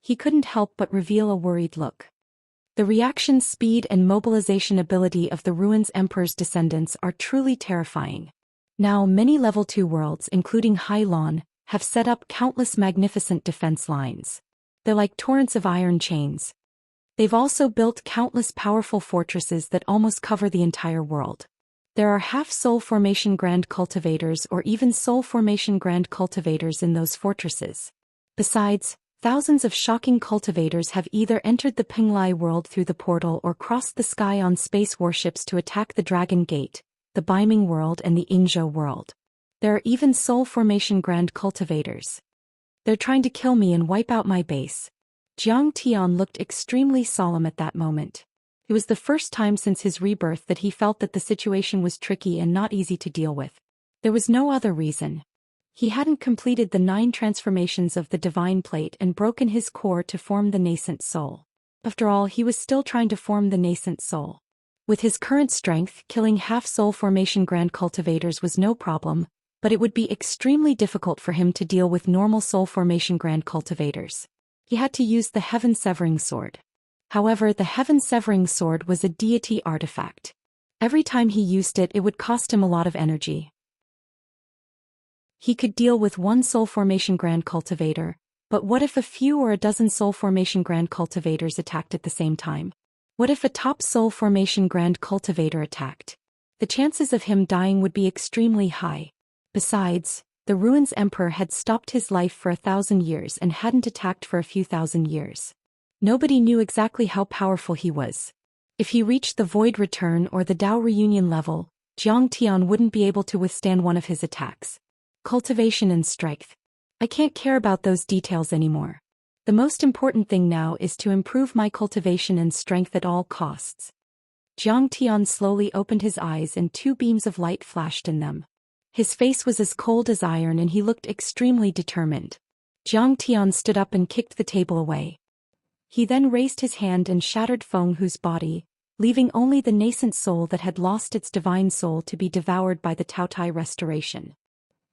He couldn't help but reveal a worried look. The reaction speed and mobilization ability of the Ruins Emperor's descendants are truly terrifying. Now many level 2 worlds including Hailon have set up countless magnificent defense lines. They're like torrents of iron chains. They've also built countless powerful fortresses that almost cover the entire world. There are half-soul formation grand cultivators or even soul formation grand cultivators in those fortresses. Besides, thousands of shocking cultivators have either entered the Penglai world through the portal or crossed the sky on space warships to attack the Dragon Gate, the Baiming world and the Ingzhou world. There are even soul formation grand cultivators. They're trying to kill me and wipe out my base. Zhang Tian looked extremely solemn at that moment. It was the first time since his rebirth that he felt that the situation was tricky and not easy to deal with. There was no other reason. He hadn't completed the 9 transformations of the divine plate and broken his core to form the nascent soul. After all, he was still trying to form the nascent soul. With his current strength, killing half-soul formation grand cultivators was no problem, but it would be extremely difficult for him to deal with normal soul formation grand cultivators. He had to use the heaven-severing sword. However, the heaven-severing sword was a deity artifact. Every time he used it, it would cost him a lot of energy. He could deal with 1 soul formation grand cultivator, but what if a few or a dozen soul formation grand cultivators attacked at the same time? What if a top soul formation grand cultivator attacked? The chances of him dying would be extremely high. Besides, the Ruins Emperor had stopped his life for 1,000 years and hadn't attacked for a few thousand years. Nobody knew exactly how powerful he was. If he reached the Void Return or the Dao Reunion level, Xianxia wouldn't be able to withstand one of his attacks. Cultivation and strength. I can't care about those details anymore. The most important thing now is to improve my cultivation and strength at all costs. Xianxia slowly opened his eyes and 2 beams of light flashed in them. His face was as cold as iron and he looked extremely determined. Xianxia stood up and kicked the table away. He then raised his hand and shattered Feng Hu's body, leaving only the nascent soul that had lost its divine soul to be devoured by the Taotai restoration.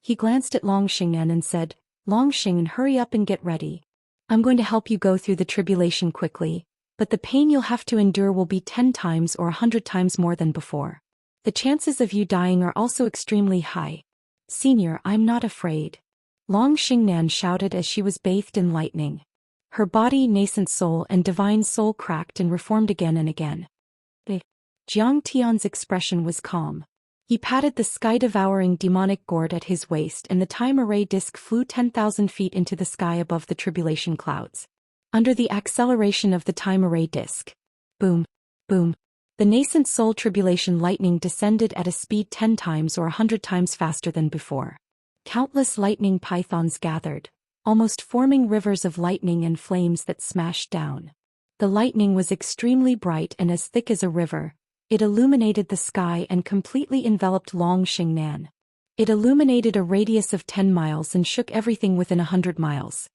He glanced at Long Xingnan and said, "Long Xing, hurry up and get ready. I'm going to help you go through the tribulation quickly, but the pain you'll have to endure will be 10 times or 100 times more than before. The chances of you dying are also extremely high. Senior, I'm not afraid." Long Xingnan shouted as she was bathed in lightning. Her body, nascent soul and divine soul cracked and reformed again and again. Xianxia's expression was calm. He patted the sky-devouring demonic gourd at his waist and the time array disc flew 10,000 feet into the sky above the tribulation clouds. Under the acceleration of the time array disc. Boom, boom. The nascent soul tribulation lightning descended at a speed 10 times or 100 times faster than before. Countless lightning pythons gathered, almost forming rivers of lightning and flames that smashed down. The lightning was extremely bright and as thick as a river. It illuminated the sky and completely enveloped Long Xingnan. It illuminated a radius of 10 miles and shook everything within 100 miles.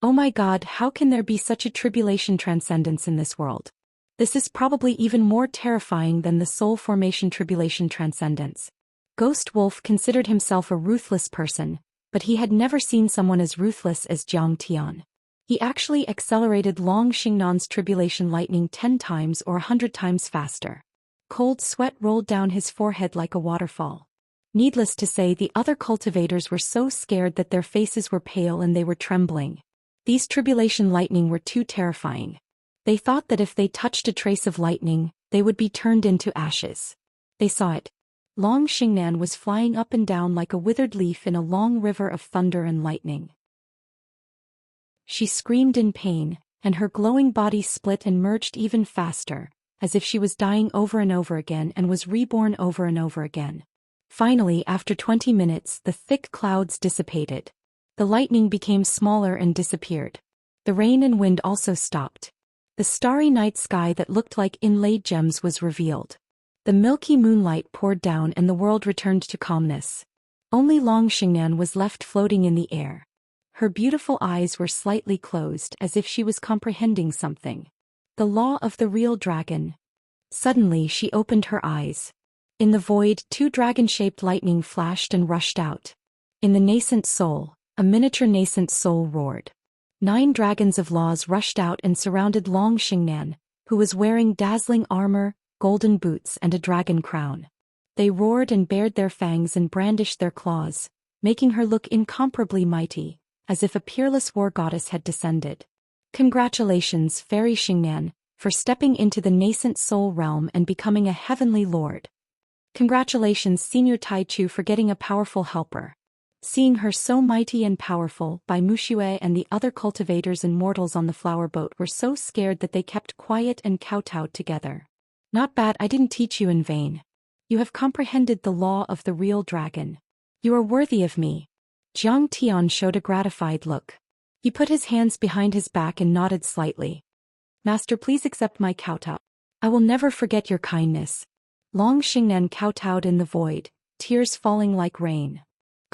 Oh my God, how can there be such a tribulation transcendence in this world? This is probably even more terrifying than the soul formation tribulation transcendence. Ghost Wolf considered himself a ruthless person, but he had never seen someone as ruthless as Xianxia. He actually accelerated Long Xingnan's tribulation lightning 10 times or 100 times faster. Cold sweat rolled down his forehead like a waterfall. Needless to say, the other cultivators were so scared that their faces were pale and they were trembling. These tribulation lightning were too terrifying. They thought that if they touched a trace of lightning, they would be turned into ashes. They saw it. Long Xingnan was flying up and down like a withered leaf in a long river of thunder and lightning. She screamed in pain, and her glowing body split and merged even faster, as if she was dying over and over again and was reborn over and over again. Finally, after 20 minutes, the thick clouds dissipated. The lightning became smaller and disappeared. The rain and wind also stopped. The starry night sky that looked like inlaid gems was revealed. The milky moonlight poured down and the world returned to calmness. Only Long Xingnan was left floating in the air. Her beautiful eyes were slightly closed as if she was comprehending something. The law of the real dragon. Suddenly she opened her eyes. In the void, 2 dragon-shaped lightning flashed and rushed out. In the nascent soul, a miniature nascent soul roared. 9 dragons of laws rushed out and surrounded Long Xingnan, who was wearing dazzling armor, golden boots and a dragon crown. They roared and bared their fangs and brandished their claws, making her look incomparably mighty, as if a peerless war goddess had descended. Congratulations, Fairy Xingnan, for stepping into the nascent soul realm and becoming a heavenly lord. Congratulations, Senior Tai Chu, for getting a powerful helper. Seeing her so mighty and powerful, Bai Muxue and the other cultivators and mortals on the flower boat were so scared that they kept quiet and kowtowed together. Not bad, I didn't teach you in vain. You have comprehended the law of the real dragon. You are worthy of me. Jiang Tian showed a gratified look. He put his hands behind his back and nodded slightly. Master, please accept my kowtow. I will never forget your kindness. Long Xingnan kowtowed in the void, tears falling like rain.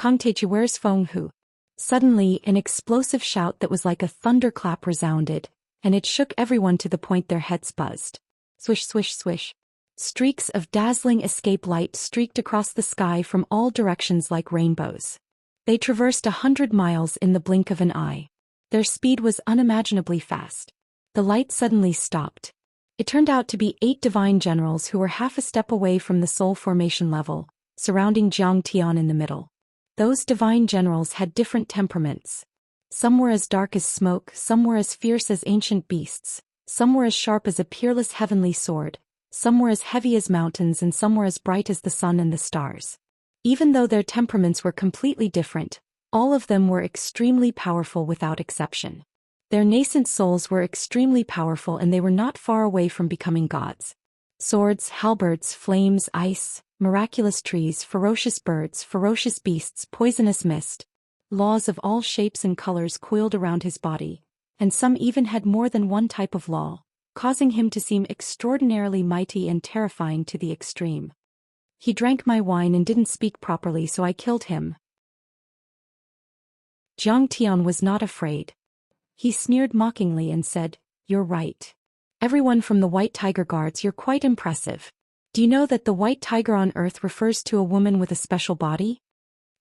Kangteichu, where's Feng Hu? Suddenly, an explosive shout that was like a thunderclap resounded, and it shook everyone to the point their heads buzzed. Swish, swish, swish. Streaks of dazzling escape light streaked across the sky from all directions like rainbows. They traversed 100 miles in the blink of an eye. Their speed was unimaginably fast. The light suddenly stopped. It turned out to be 8 divine generals who were half a step away from the soul formation level, surrounding Jiang Tian in the middle. Those divine generals had different temperaments. Some were as dark as smoke, some were as fierce as ancient beasts, some were as sharp as a peerless heavenly sword, some were as heavy as mountains, and some were as bright as the sun and the stars. Even though their temperaments were completely different, all of them were extremely powerful without exception. Their nascent souls were extremely powerful, and they were not far away from becoming gods. Swords, halberds, flames, ice, miraculous trees, ferocious birds, ferocious beasts, poisonous mist. Laws of all shapes and colors coiled around his body, and some even had more than one type of law, causing him to seem extraordinarily mighty and terrifying to the extreme. He drank my wine and didn't speak properly, so I killed him. Jiang Tian was not afraid. He sneered mockingly and said, "You're right. Everyone from the White Tiger Guards, you're quite impressive. Do you know that the White Tiger on Earth refers to a woman with a special body?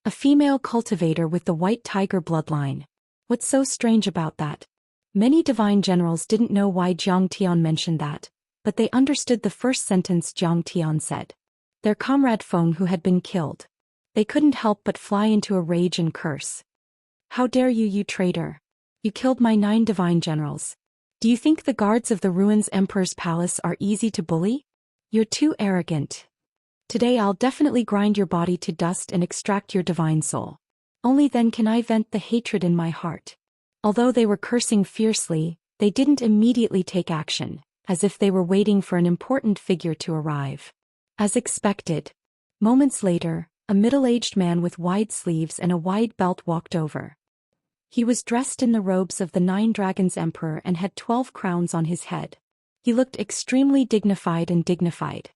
A female cultivator with the White Tiger bloodline. What's so strange about that?" Many divine generals didn't know why Jiang Tian mentioned that, but they understood the first sentence Jiang Tian said. Their comrade Feng Hu had been killed. They couldn't help but fly into a rage and curse. "How dare you, you traitor! You killed my 9 divine generals. Do you think the guards of the Ruins Emperor's palace are easy to bully? You're too arrogant. Today I'll definitely grind your body to dust and extract your divine soul. Only then can I vent the hatred in my heart." Although they were cursing fiercely, they didn't immediately take action, as if they were waiting for an important figure to arrive. As expected, moments later, a middle-aged man with wide sleeves and a wide belt walked over. He was dressed in the robes of the 9 Dragons Emperor and had 12 crowns on his head. He looked extremely dignified and dignified.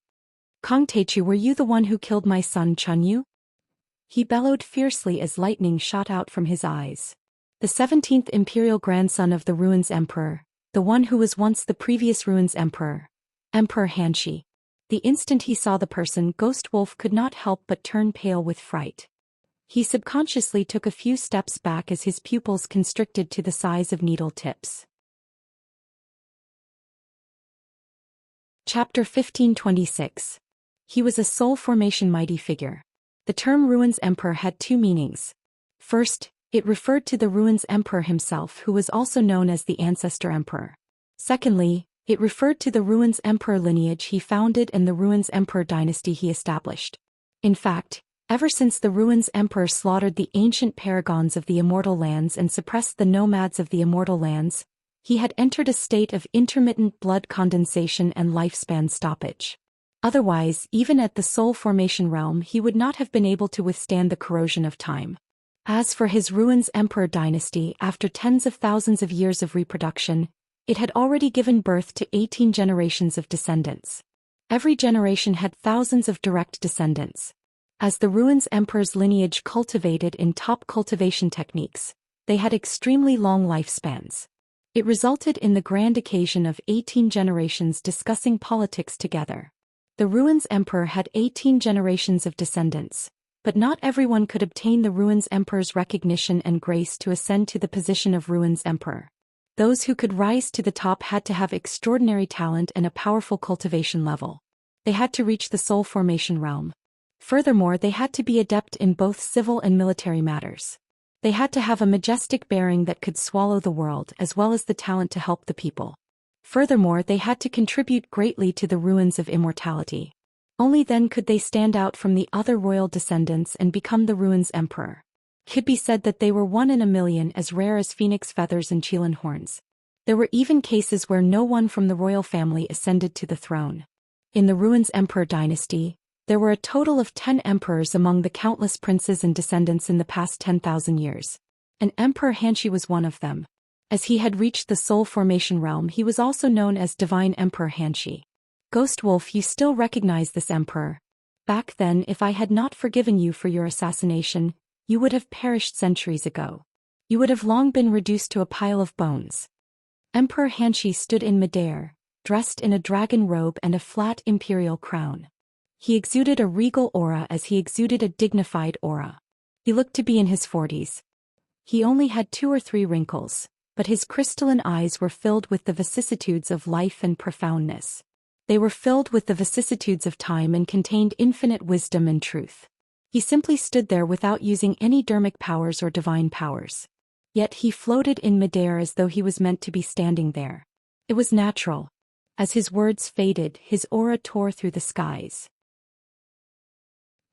"Kangteichu, were you the one who killed my son Chunyu?" He bellowed fiercely as lightning shot out from his eyes. The 17th imperial grandson of the Ruins Emperor, the one who was once the previous Ruins Emperor, Emperor Xianxia. The instant he saw the person, Ghost Wolf could not help but turn pale with fright. He subconsciously took a few steps back as his pupils constricted to the size of needle tips. Chapter 1526. He was a soul formation mighty figure. The term Ruins Emperor had 2 meanings. First, it referred to the Ruins Emperor himself, who was also known as the Ancestor Emperor. Secondly, it referred to the Ruins Emperor lineage he founded and the Ruins Emperor dynasty he established. In fact, ever since the Ruins Emperor slaughtered the ancient paragons of the Immortal Lands and suppressed the nomads of the Immortal Lands, he had entered a state of intermittent blood condensation and lifespan stoppage. Otherwise, even at the soul formation realm, he would not have been able to withstand the corrosion of time. As for his Ruins Emperor dynasty, after tens of thousands of years of reproduction, it had already given birth to 18 generations of descendants. Every generation had thousands of direct descendants. As the Ruins Emperor's lineage cultivated in top cultivation techniques, they had extremely long lifespans. It resulted in the grand occasion of 18 generations discussing politics together. The Ruins Emperor had 18 generations of descendants, but not everyone could obtain the Ruins Emperor's recognition and grace to ascend to the position of Ruins Emperor. Those who could rise to the top had to have extraordinary talent and a powerful cultivation level. They had to reach the soul formation realm. Furthermore, they had to be adept in both civil and military matters. They had to have a majestic bearing that could swallow the world, as well as the talent to help the people. Furthermore, they had to contribute greatly to the ruins of immortality. Only then could they stand out from the other royal descendants and become the Ruins Emperor. It could be said that they were 1 in a million, as rare as phoenix feathers and qilin horns. There were even cases where no one from the royal family ascended to the throne. In the Ruins Emperor dynasty, there were a total of 10 emperors among the countless princes and descendants in the past 10,000 years. And Emperor Xianxia was one of them. As he had reached the soul formation realm, he was also known as Divine Emperor Xianxia. Ghost Wolf, you still recognize this emperor. Back then, if I had not forgiven you for your assassination, you would have perished centuries ago. You would have long been reduced to a pile of bones. Emperor Hanshi stood in midair, dressed in a dragon robe and a flat imperial crown. He exuded a regal aura as he exuded a dignified aura. He looked to be in his 40s. He only had 2 or 3 wrinkles, but his crystalline eyes were filled with the vicissitudes of life and profoundness. They were filled with the vicissitudes of time and contained infinite wisdom and truth. He simply stood there without using any dermic powers or divine powers. Yet he floated in midair as though he was meant to be standing there. It was natural. As his words faded, his aura tore through the skies.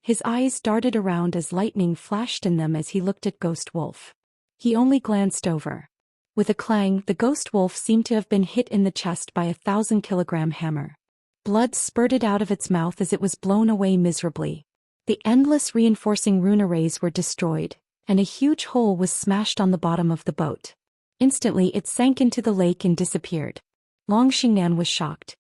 His eyes darted around as lightning flashed in them as he looked at Ghost Wolf. He only glanced over. With a clang, the Ghost Wolf seemed to have been hit in the chest by a 1,000-kilogram hammer. Blood spurted out of its mouth as it was blown away miserably. The endless reinforcing rune arrays were destroyed, and a huge hole was smashed on the bottom of the boat. Instantly it sank into the lake and disappeared. Xianxia was shocked.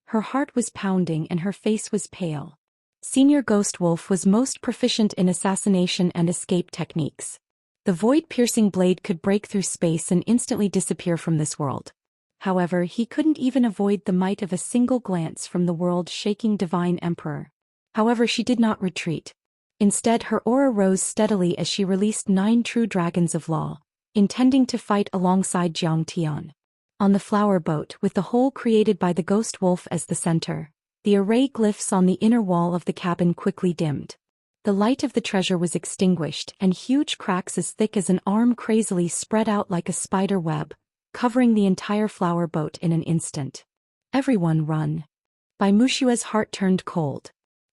Her heart was pounding and her face was pale. Senior Ghost Wolf was most proficient in assassination and escape techniques. The void-piercing blade could break through space and instantly disappear from this world. However, he couldn't even avoid the might of a single glance from the world-shaking Divine Emperor. However, she did not retreat. Instead, her aura rose steadily as she released 9 true dragons of law, intending to fight alongside Xianxia. On the flower boat, with the hole created by the Ghost Wolf as the center, the array glyphs on the inner wall of the cabin quickly dimmed. The light of the treasure was extinguished, and huge cracks as thick as an arm crazily spread out like a spider web, covering the entire flower boat in an instant. Everyone run. Bai Mushua's heart turned cold.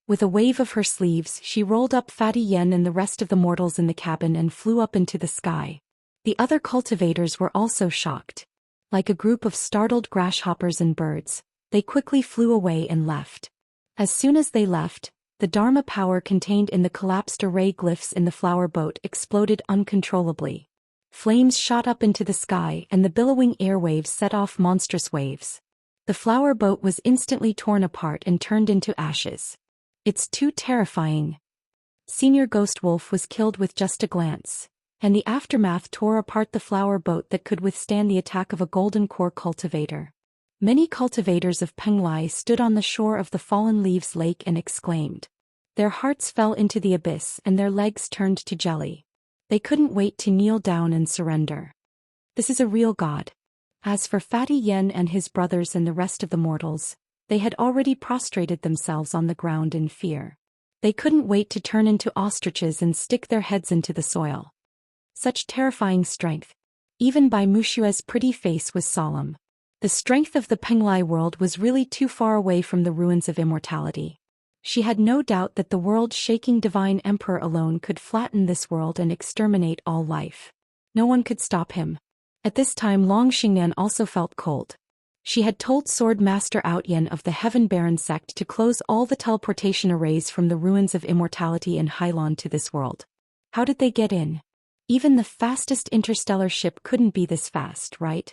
With a wave of her sleeves, she rolled up Fatty Yen and the rest of the mortals in the cabin and flew up into the sky. The other cultivators were also shocked. Like a group of startled grasshoppers and birds, they quickly flew away and left. As soon as they left, the Dharma power contained in the collapsed array glyphs in the flower boat exploded uncontrollably. Flames shot up into the sky and the billowing airwaves set off monstrous waves. The flower boat was instantly torn apart and turned into ashes. It's too terrifying. Senior Ghost Wolf was killed with just a glance, and the aftermath tore apart the flower boat that could withstand the attack of a golden core cultivator. Many cultivators of Penglai stood on the shore of the Fallen Leaves Lake and exclaimed. Their hearts fell into the abyss and their legs turned to jelly. They couldn't wait to kneel down and surrender. This is a real god. As for Fatty Yen and his brothers and the rest of the mortals, they had already prostrated themselves on the ground in fear. They couldn't wait to turn into ostriches and stick their heads into the soil. Such terrifying strength. Even Bai Mushua's pretty face was solemn. The strength of the Penglai world was really too far away from the ruins of immortality. She had no doubt that the world-shaking Divine Emperor alone could flatten this world and exterminate all life. No one could stop him. At this time Xianxia also felt cold. She had told Sword Master Outyen of the Heaven Baron sect to close all the teleportation arrays from the ruins of immortality in Hylon to this world. How did they get in? Even the fastest interstellar ship couldn't be this fast, right?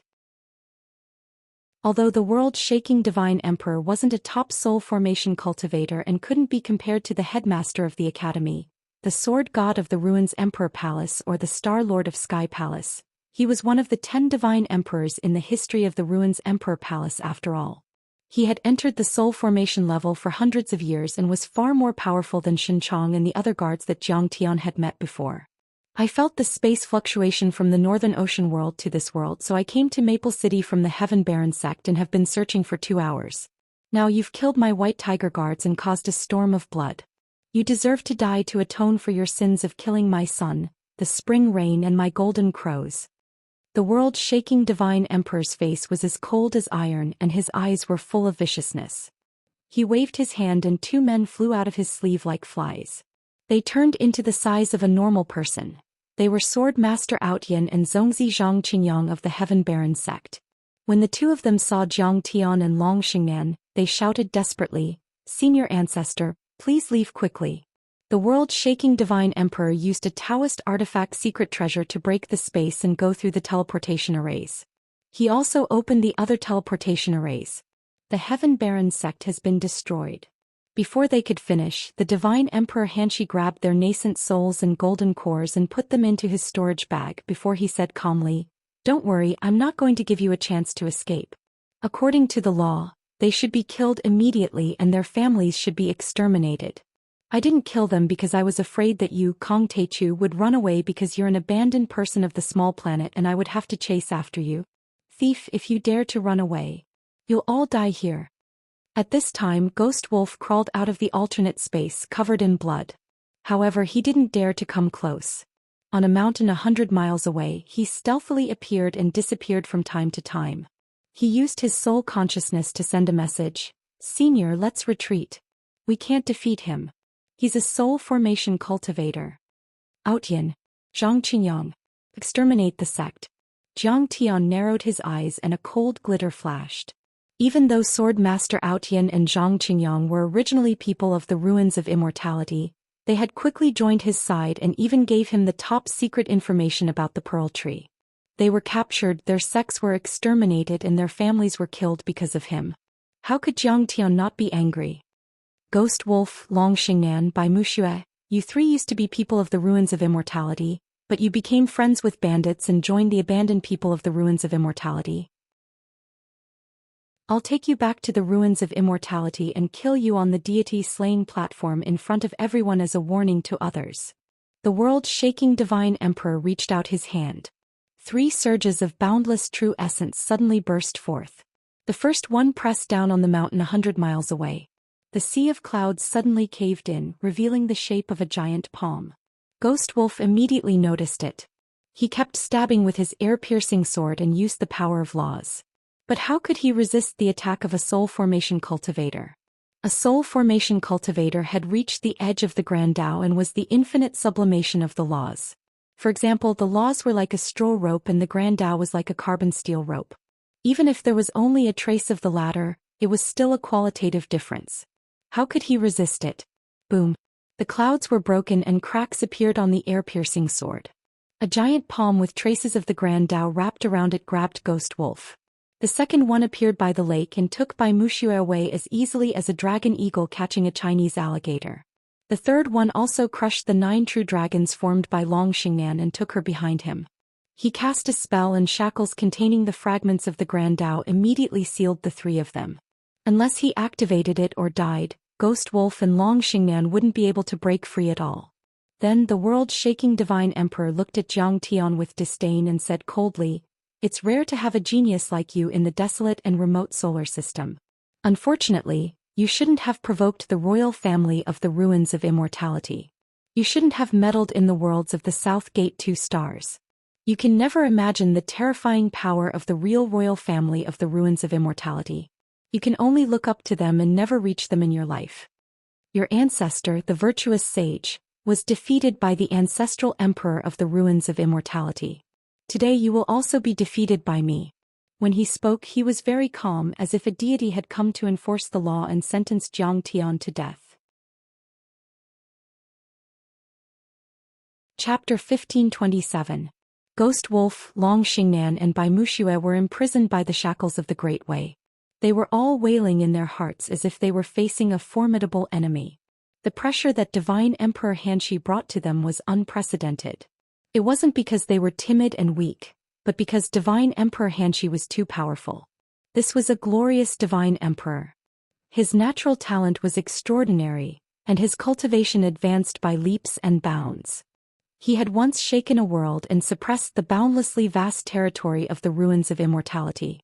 Although the world-shaking Divine Emperor wasn't a top soul formation cultivator and couldn't be compared to the headmaster of the academy, the sword god of the ruins Emperor Palace or the Star Lord of Sky Palace, he was one of the 10 divine emperors in the history of the ruins Emperor Palace after all. He had entered the soul formation level for hundreds of years and was far more powerful than Shinchong and the other guards that Jiang Tian had met before. I felt the space fluctuation from the Northern Ocean world to this world, so I came to Maple City from the Heaven Baron sect and have been searching for 2 hours. Now you've killed my white tiger guards and caused a storm of blood. You deserve to die to atone for your sins of killing my son, the spring rain and my golden crows. The world-shaking Divine Emperor's face was as cold as iron and his eyes were full of viciousness. He waved his hand and 2 men flew out of his sleeve like flies. They turned into the size of a normal person. They were Sword Master Outyen and Zhongzi Zhang Qinyang of the Heaven Baron sect. When the 2 of them saw Jiang Tian and Xianxia, they shouted desperately, "Senior Ancestor, please leave quickly." The world-shaking Divine Emperor used a Taoist artifact secret treasure to break the space and go through the teleportation arrays. He also opened the other teleportation arrays. The Heaven Baron sect has been destroyed. Before they could finish, the Divine Emperor Hanshi grabbed their nascent souls and golden cores and put them into his storage bag before he said calmly, "Don't worry, I'm not going to give you a chance to escape. According to the law, they should be killed immediately and their families should be exterminated. I didn't kill them because I was afraid that you, Kong Teichu, would run away because you're an abandoned person of the small planet and I would have to chase after you. Thief, if you dare to run away, you'll all die here." At this time, Ghost Wolf crawled out of the alternate space covered in blood. However, he didn't dare to come close. On a mountain 100 miles away, he stealthily appeared and disappeared from time to time. He used his soul consciousness to send a message. "Senior, let's retreat. We can't defeat him. He's a soul formation cultivator. Outyin, Zhang Qingyang. Exterminate the sect." Jiang Tian narrowed his eyes and a cold glitter flashed. Even though Sword Master Outyin and Zhang Qingyang were originally people of the ruins of immortality, they had quickly joined his side and even gave him the top secret information about the Pearl Tree. They were captured, their sects were exterminated and their families were killed because of him. How could Jiang Tian not be angry? Ghost Wolf, Long Xingnan, Bai Muxue, you three used to be people of the ruins of immortality, but you became friends with bandits and joined the abandoned people of the ruins of immortality. I'll take you back to the ruins of immortality and kill you on the deity-slaying platform in front of everyone as a warning to others. The world-shaking Divine Emperor reached out his hand. 3 surges of boundless true essence suddenly burst forth. The first one pressed down on the mountain 100 miles away. The sea of clouds suddenly caved in, revealing the shape of a giant palm. Ghost Wolf immediately noticed it. He kept stabbing with his ear-piercing sword and used the power of laws. But how could he resist the attack of a soul formation cultivator? A soul formation cultivator had reached the edge of the Grand Tao and was the infinite sublimation of the laws. For example, the laws were like a straw rope and the Grand Tao was like a carbon steel rope. Even if there was only a trace of the latter, it was still a qualitative difference. How could he resist it? Boom. The clouds were broken and cracks appeared on the air-piercing sword. A giant palm with traces of the Grand Tao wrapped around it grabbed Ghost Wolf. The second one appeared by the lake and took Bai Muxue away as easily as a dragon eagle catching a Chinese alligator. The third one also crushed the 9 true dragons formed by Long Xingnan and took her behind him. He cast a spell and shackles containing the fragments of the Grand Tao immediately sealed the 3 of them. Unless he activated it or died, Ghost Wolf and Long Xingnan wouldn't be able to break free at all. Then the world-shaking Divine Emperor looked at Jiang Tian with disdain and said coldly, "It's rare to have a genius like you in the desolate and remote solar system. Unfortunately, you shouldn't have provoked the royal family of the ruins of immortality. You shouldn't have meddled in the worlds of the South Gate 2 stars. You can never imagine the terrifying power of the real royal family of the ruins of immortality. You can only look up to them and never reach them in your life. Your ancestor, the virtuous sage, was defeated by the ancestral emperor of the ruins of immortality. Today you will also be defeated by me." When he spoke, he was very calm, as if a deity had come to enforce the law and sentenced Jiang Tian to death. Chapter 1527. Ghost Wolf, Long Xingnan and Bai Muxue were imprisoned by the shackles of the Great Way. They were all wailing in their hearts as if they were facing a formidable enemy. The pressure that Divine Emperor Hanshi brought to them was unprecedented. It wasn't because they were timid and weak, but because Divine Emperor Hanshi was too powerful. This was a glorious Divine Emperor. His natural talent was extraordinary, and his cultivation advanced by leaps and bounds. He had once shaken a world and suppressed the boundlessly vast territory of the ruins of immortality.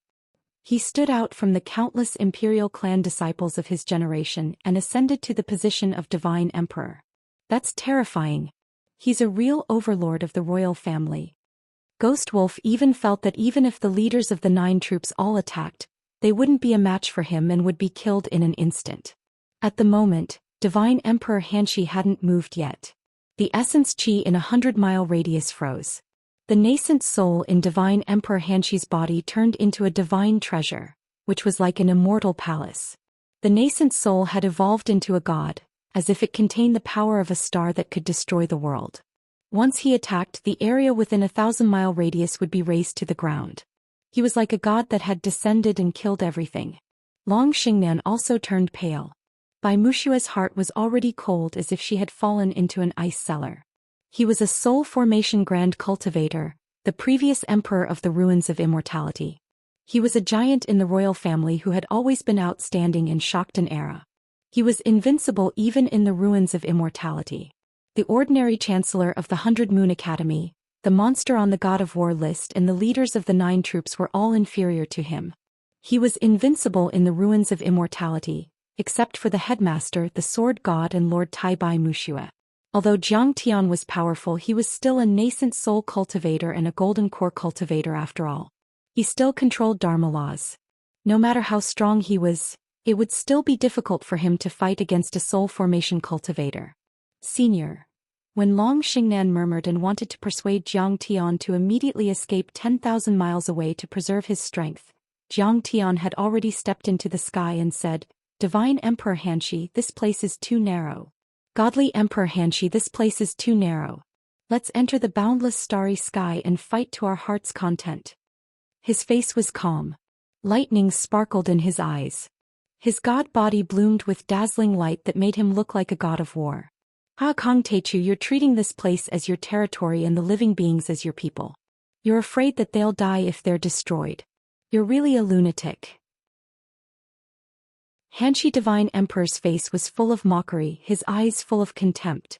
He stood out from the countless imperial clan disciples of his generation and ascended to the position of Divine Emperor. That's terrifying. He's a real overlord of the royal family. Ghost Wolf even felt that even if the leaders of the 9 troops all attacked, they wouldn't be a match for him and would be killed in an instant. At the moment, Divine Emperor Hanshi hadn't moved yet. The essence chi in 100-mile radius froze. The nascent soul in Divine Emperor Hanshi's body turned into a divine treasure, which was like an immortal palace. The nascent soul had evolved into a god, as if it contained the power of a star that could destroy the world. Once he attacked, the area within a 1,000-mile radius would be razed to the ground. He was like a god that had descended and killed everything. Long Xingnan also turned pale. Bai Mushua's heart was already cold as if she had fallen into an ice cellar. He was a soul formation grand cultivator, the previous emperor of the ruins of immortality. He was a giant in the royal family who had always been outstanding in Shaktan era. He was invincible even in the ruins of immortality. The ordinary chancellor of the 100 Moon Academy, the monster on the God of War list and the leaders of the 9 troops were all inferior to him. He was invincible in the ruins of immortality, except for the headmaster, the sword god and Lord Tai Bai Mushua. Although Jiang Tian was powerful, he was still a nascent soul cultivator and a golden core cultivator after all. He still controlled Dharma laws. No matter how strong he was, it would still be difficult for him to fight against a soul formation cultivator. Senior. When Long Xingnan murmured and wanted to persuade Jiang Tian to immediately escape 10,000 miles away to preserve his strength, Jiang Tian had already stepped into the sky and said, "Divine Emperor Hanshi, this place is too narrow. Godly Emperor Hanshi, this place is too narrow. Let's enter the boundless starry sky and fight to our heart's content." His face was calm. Lightning sparkled in his eyes. His god body bloomed with dazzling light that made him look like a god of war. "Ah, Kong Techu, you're treating this place as your territory and the living beings as your people. You're afraid that they'll die if they're destroyed. You're really a lunatic." Hanshi Divine Emperor's face was full of mockery, his eyes full of contempt.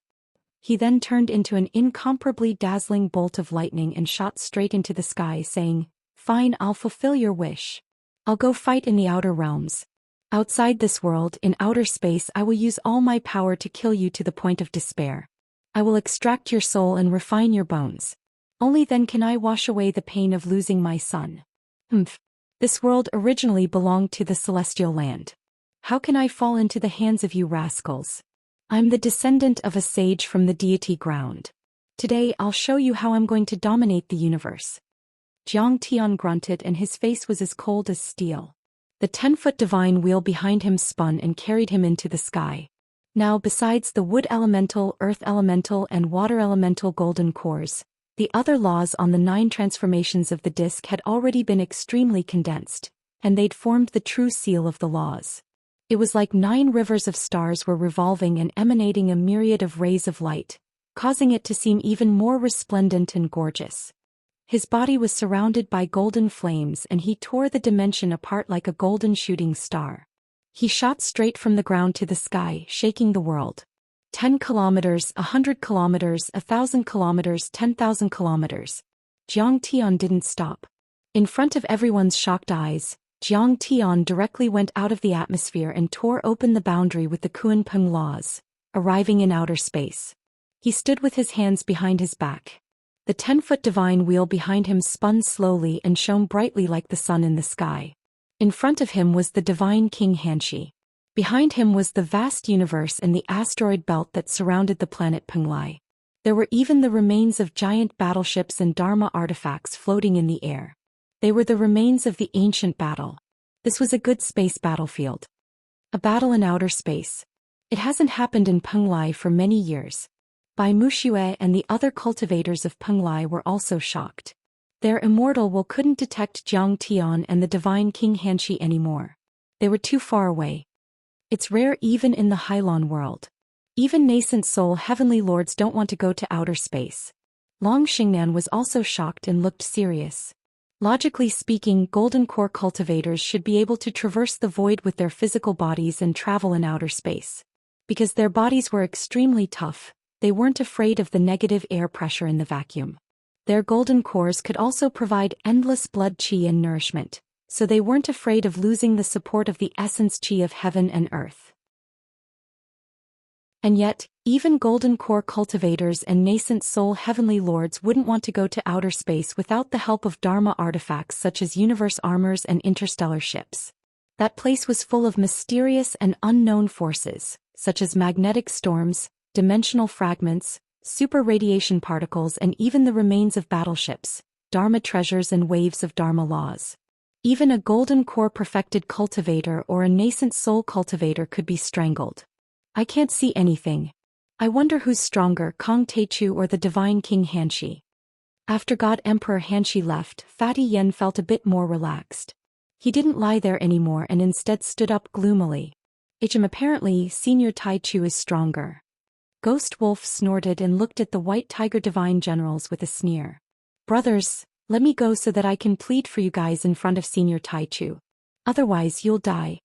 He then turned into an incomparably dazzling bolt of lightning and shot straight into the sky, saying, "Fine, I'll fulfill your wish. I'll go fight in the outer realms. Outside this world, in outer space, I will use all my power to kill you to the point of despair. I will extract your soul and refine your bones. Only then can I wash away the pain of losing my son. This world originally belonged to the celestial land. How can I fall into the hands of you rascals? I'm the descendant of a sage from the deity ground. Today I'll show you how I'm going to dominate the universe." Jiang Tian grunted and his face was as cold as steel. The 10-foot divine wheel behind him spun and carried him into the sky. Now, besides the wood elemental, earth elemental and water elemental golden cores, the other laws on the 9 transformations of the disk had already been extremely condensed, and they'd formed the true seal of the laws. It was like 9 rivers of stars were revolving and emanating a myriad of rays of light, causing it to seem even more resplendent and gorgeous. His body was surrounded by golden flames and he tore the dimension apart like a golden shooting star. He shot straight from the ground to the sky, shaking the world. 10 kilometers, 100 kilometers, 1,000 kilometers, 10,000 kilometers. Jiang Tian didn't stop. In front of everyone's shocked eyes, Jiang Tian directly went out of the atmosphere and tore open the boundary with the Kunpeng laws, arriving in outer space. He stood with his hands behind his back. The 10-foot divine wheel behind him spun slowly and shone brightly like the sun in the sky. In front of him was the divine King Hanshi. Behind him was the vast universe and the asteroid belt that surrounded the planet Penglai. There were even the remains of giant battleships and Dharma artifacts floating in the air. They were the remains of the ancient battle. This was a good space battlefield. A battle in outer space. It hasn't happened in Penglai for many years. Bai Mushue and the other cultivators of Penglai were also shocked. Their immortal will couldn't detect Jiang Tian and the divine King Hanshi anymore. They were too far away. It's rare even in the Hylon world. Even nascent soul heavenly lords don't want to go to outer space. Long Xingnan was also shocked and looked serious. Logically speaking, golden core cultivators should be able to traverse the void with their physical bodies and travel in outer space. Because their bodies were extremely tough, they weren't afraid of the negative air pressure in the vacuum. Their golden cores could also provide endless blood qi and nourishment, so they weren't afraid of losing the support of the essence qi of heaven and earth. And yet, even golden core cultivators and nascent soul heavenly lords wouldn't want to go to outer space without the help of Dharma artifacts such as universe armors and interstellar ships. That place was full of mysterious and unknown forces, such as magnetic storms, dimensional fragments, super radiation particles and even the remains of battleships, Dharma treasures and waves of Dharma laws. Even a golden core perfected cultivator or a nascent soul cultivator could be strangled. I can't see anything. I wonder who's stronger, Kong Techu or the divine King Hanshi. After God Emperor Hanshi left, Fatty Yen felt a bit more relaxed. He didn't lie there anymore and instead stood up gloomily. Apparently, Senior Taichu is stronger. Ghost Wolf snorted and looked at the White Tiger Divine Generals with a sneer. Brothers, let me go so that I can plead for you guys in front of Senior Taichu. Otherwise you'll die.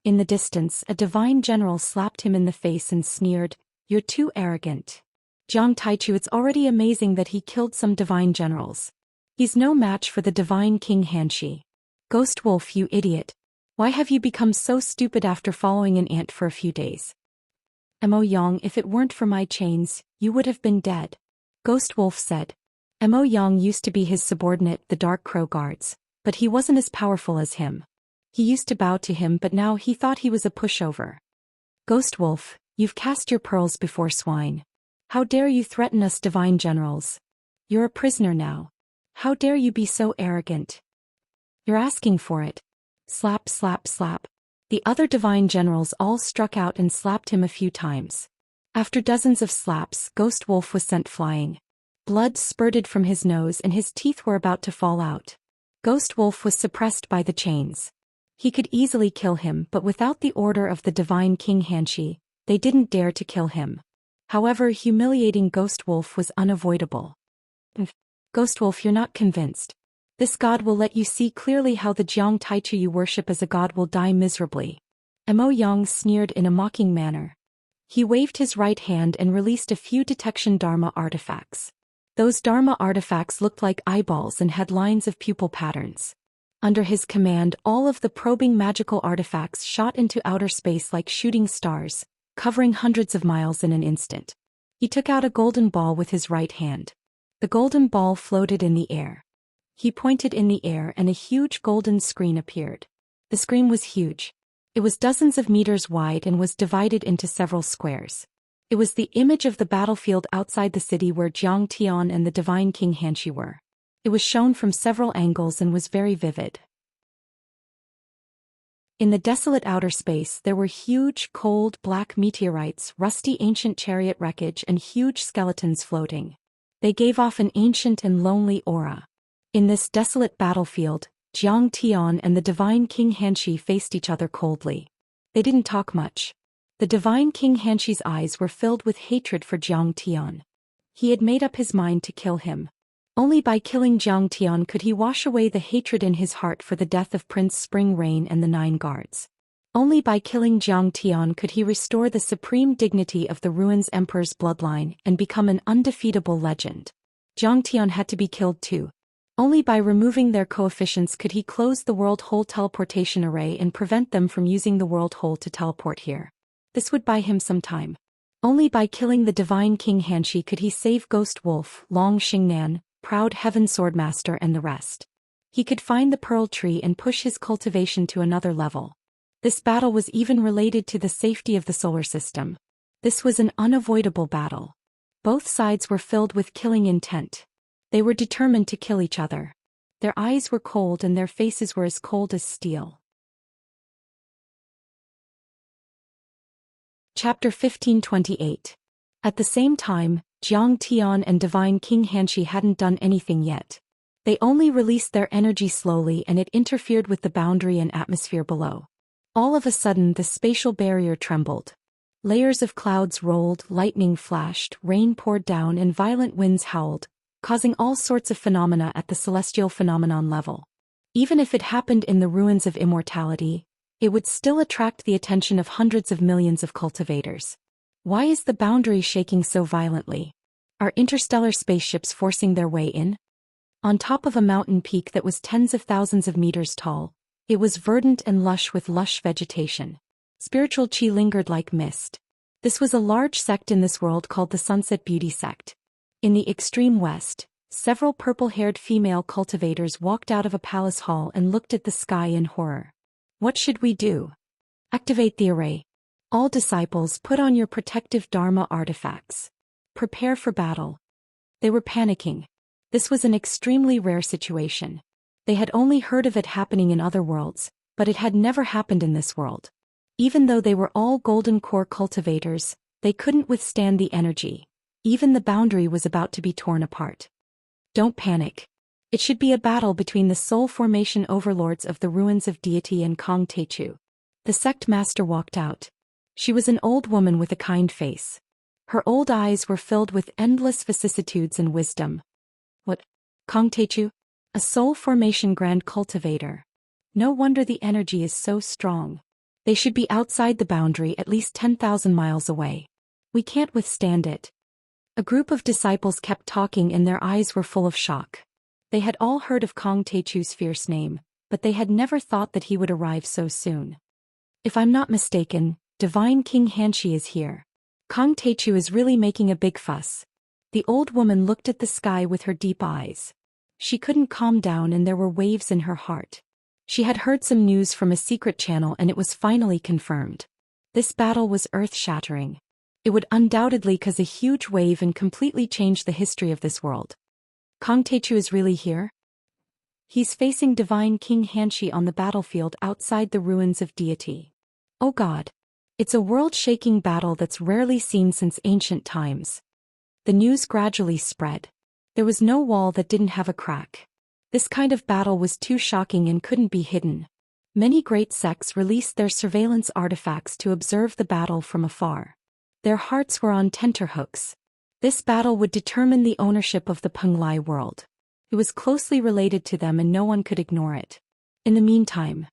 In the distance, a Divine General slapped him in the face and sneered, You're too arrogant. Jiang Taichu, it's already amazing that he killed some Divine Generals. He's no match for the Divine King Xianxia. Ghost Wolf, you idiot. Why have you become so stupid after following an ant for a few days? Mo Yang, if it weren't for my chains, you would have been dead. Ghost Wolf said. Mo Yang used to be his subordinate, the Dark Crow Guards, but he wasn't as powerful as him. He used to bow to him, but now he thought he was a pushover. Ghost Wolf, you've cast your pearls before swine. How dare you threaten us Divine Generals? You're a prisoner now. How dare you be so arrogant? You're asking for it. Slap, slap, slap. The other Divine Generals all struck out and slapped him a few times. After dozens of slaps, Ghost Wolf was sent flying. Blood spurted from his nose and his teeth were about to fall out. Ghost Wolf was suppressed by the chains. He could easily kill him, but without the order of the Divine King Xianxia, they didn't dare to kill him. However, humiliating Ghost Wolf was unavoidable. Ghost Wolf, you're not convinced. This god will let you see clearly how the Jiang Taichu you worship as a god will die miserably. Mo Yang sneered in a mocking manner. He waved his right hand and released a few detection Dharma artifacts. Those Dharma artifacts looked like eyeballs and had lines of pupil patterns. Under his command, all of the probing magical artifacts shot into outer space like shooting stars, covering hundreds of miles in an instant. He took out a golden ball with his right hand. The golden ball floated in the air. He pointed in the air and a huge golden screen appeared. The screen was huge. It was dozens of meters wide and was divided into several squares. It was the image of the battlefield outside the city where Jiang Tian and the Divine King Xianxia were. It was shown from several angles and was very vivid. In the desolate outer space there were huge, cold, black meteorites, rusty ancient chariot wreckage and huge skeletons floating. They gave off an ancient and lonely aura. In this desolate battlefield, Jiang Tian and the Divine King Xianxia faced each other coldly. They didn't talk much. The Divine King Xianxia's eyes were filled with hatred for Jiang Tian. He had made up his mind to kill him. Only by killing Jiang Tian could he wash away the hatred in his heart for the death of Prince Spring Rain and the 9 guards. Only by killing Jiang Tian could he restore the supreme dignity of the Ruins Emperor's bloodline and become an undefeatable legend. Jiang Tian had to be killed too. Only by removing their coefficients could he close the World Hole teleportation array and prevent them from using the World Hole to teleport here. This would buy him some time. Only by killing the Divine King Xianxia could he save Ghost Wolf, Long Xingnan, Proud Heaven Swordmaster and the rest. He could find the Pearl Tree and push his cultivation to another level. This battle was even related to the safety of the solar system. This was an unavoidable battle. Both sides were filled with killing intent. They were determined to kill each other. Their eyes were cold and their faces were as cold as steel. Chapter 1528. At the same time, Jiang Tian and Divine King Xianxia hadn't done anything yet. They only released their energy slowly and it interfered with the boundary and atmosphere below. All of a sudden the spatial barrier trembled. Layers of clouds rolled, lightning flashed, rain poured down and violent winds howled, causing all sorts of phenomena at the celestial phenomenon level. Even if it happened in the ruins of immortality, it would still attract the attention of hundreds of millions of cultivators. Why is the boundary shaking so violently? Are interstellar spaceships forcing their way in? On top of a mountain peak that was tens of thousands of meters tall, it was verdant and lush with lush vegetation. Spiritual chi lingered like mist. This was a large sect in this world called the Sunset Beauty Sect. In the extreme west, several purple-haired female cultivators walked out of a palace hall and looked at the sky in horror. What should we do? Activate the array. All disciples, put on your protective Dharma artifacts. Prepare for battle. They were panicking. This was an extremely rare situation. They had only heard of it happening in other worlds, but it had never happened in this world. Even though they were all golden core cultivators, they couldn't withstand the energy. Even the boundary was about to be torn apart. Don't panic. It should be a battle between the soul formation overlords of the ruins of deity and Kong Techu. The sect master walked out. She was an old woman with a kind face. Her old eyes were filled with endless vicissitudes and wisdom. What? Kong Techu? A soul formation grand cultivator. No wonder the energy is so strong. They should be outside the boundary at least 10,000 miles away. We can't withstand it. A group of disciples kept talking and their eyes were full of shock. They had all heard of Kong Techu's fierce name, but they had never thought that he would arrive so soon. If I'm not mistaken, Divine King Xianxia is here. Kong Techu is really making a big fuss. The old woman looked at the sky with her deep eyes. She couldn't calm down and there were waves in her heart. She had heard some news from a secret channel and it was finally confirmed. This battle was earth-shattering. It would undoubtedly cause a huge wave and completely change the history of this world. Kong Techu is really here? He's facing Divine King Xianxia on the battlefield outside the ruins of deity. Oh God! It's a world-shaking battle that's rarely seen since ancient times. The news gradually spread. There was no wall that didn't have a crack. This kind of battle was too shocking and couldn't be hidden. Many great sects released their surveillance artifacts to observe the battle from afar. Their hearts were on tenterhooks. This battle would determine the ownership of the Penglai world. It was closely related to them and no one could ignore it. In the meantime,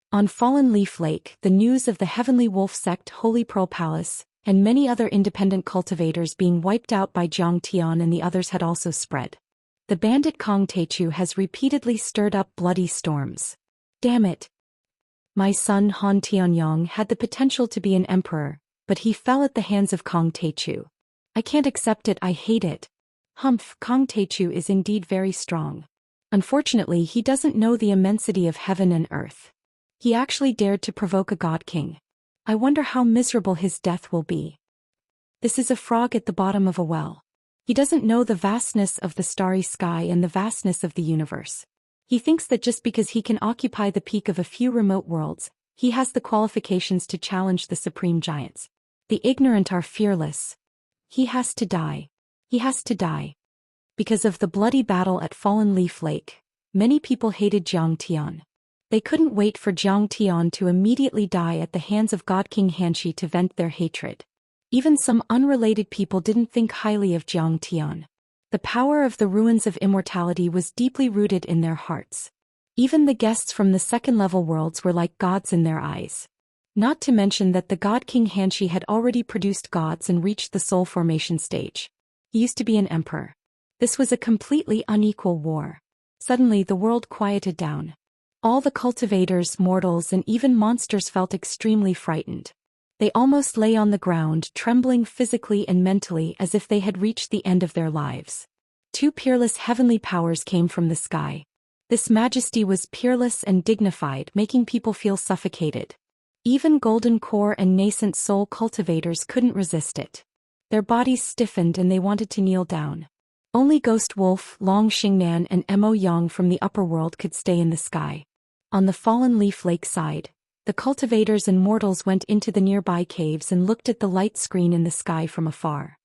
on Fallen Leaf Lake, the news of the Heavenly Wolf sect Holy Pearl Palace, and many other independent cultivators being wiped out by Zhou Xian and the others had also spread. The bandit Kong Techu has repeatedly stirred up bloody storms. Damn it! My son Han Tianyong had the potential to be an emperor, but he fell at the hands of Kong Techu. I can't accept it, I hate it. Humph, Kong Techu is indeed very strong. Unfortunately, he doesn't know the immensity of heaven and earth. He actually dared to provoke a god king. I wonder how miserable his death will be. This is a frog at the bottom of a well. He doesn't know the vastness of the starry sky and the vastness of the universe. He thinks that just because he can occupy the peak of a few remote worlds, he has the qualifications to challenge the supreme giants. The ignorant are fearless. He has to die. He has to die. Because of the bloody battle at Fallen Leaf Lake, many people hated Zhou Xian. They couldn't wait for Zhou Xian to immediately die at the hands of God King Xianxia to vent their hatred. Even some unrelated people didn't think highly of Zhou Xian. The power of the ruins of immortality was deeply rooted in their hearts. Even the guests from the second-level worlds were like gods in their eyes. Not to mention that the God King Xianxia had already produced gods and reached the soul formation stage. He used to be an emperor. This was a completely unequal war. Suddenly the world quieted down. All the cultivators, mortals and even monsters felt extremely frightened. They almost lay on the ground, trembling physically and mentally as if they had reached the end of their lives. Two peerless heavenly powers came from the sky. This majesty was peerless and dignified, making people feel suffocated. Even golden core and nascent soul cultivators couldn't resist it. Their bodies stiffened and they wanted to kneel down. Only Ghost Wolf, Long Xingnan and Mo Yang from the upper world could stay in the sky. On the Fallen Leaf Lake side, the cultivators and mortals went into the nearby caves and looked at the light screen in the sky from afar.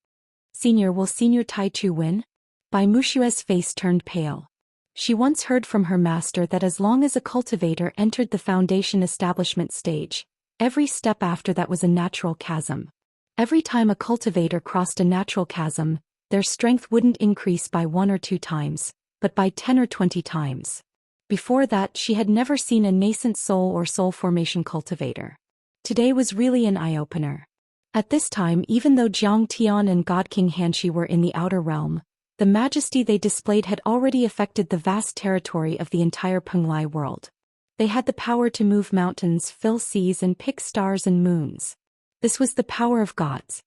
Will Senior Tai Chu win? Bai Mushue's face turned pale. She once heard from her master that as long as a cultivator entered the foundation establishment stage, every step after that was a natural chasm. Every time a cultivator crossed a natural chasm, their strength wouldn't increase by 1 or 2 times, but by 10 or 20 times. Before that, she had never seen a nascent soul or soul formation cultivator. Today was really an eye-opener. At this time, even though Zhou Xian and God King Xianxia were in the outer realm, the majesty they displayed had already affected the vast territory of the entire Penglai world. They had the power to move mountains, fill seas and pick stars and moons. This was the power of gods.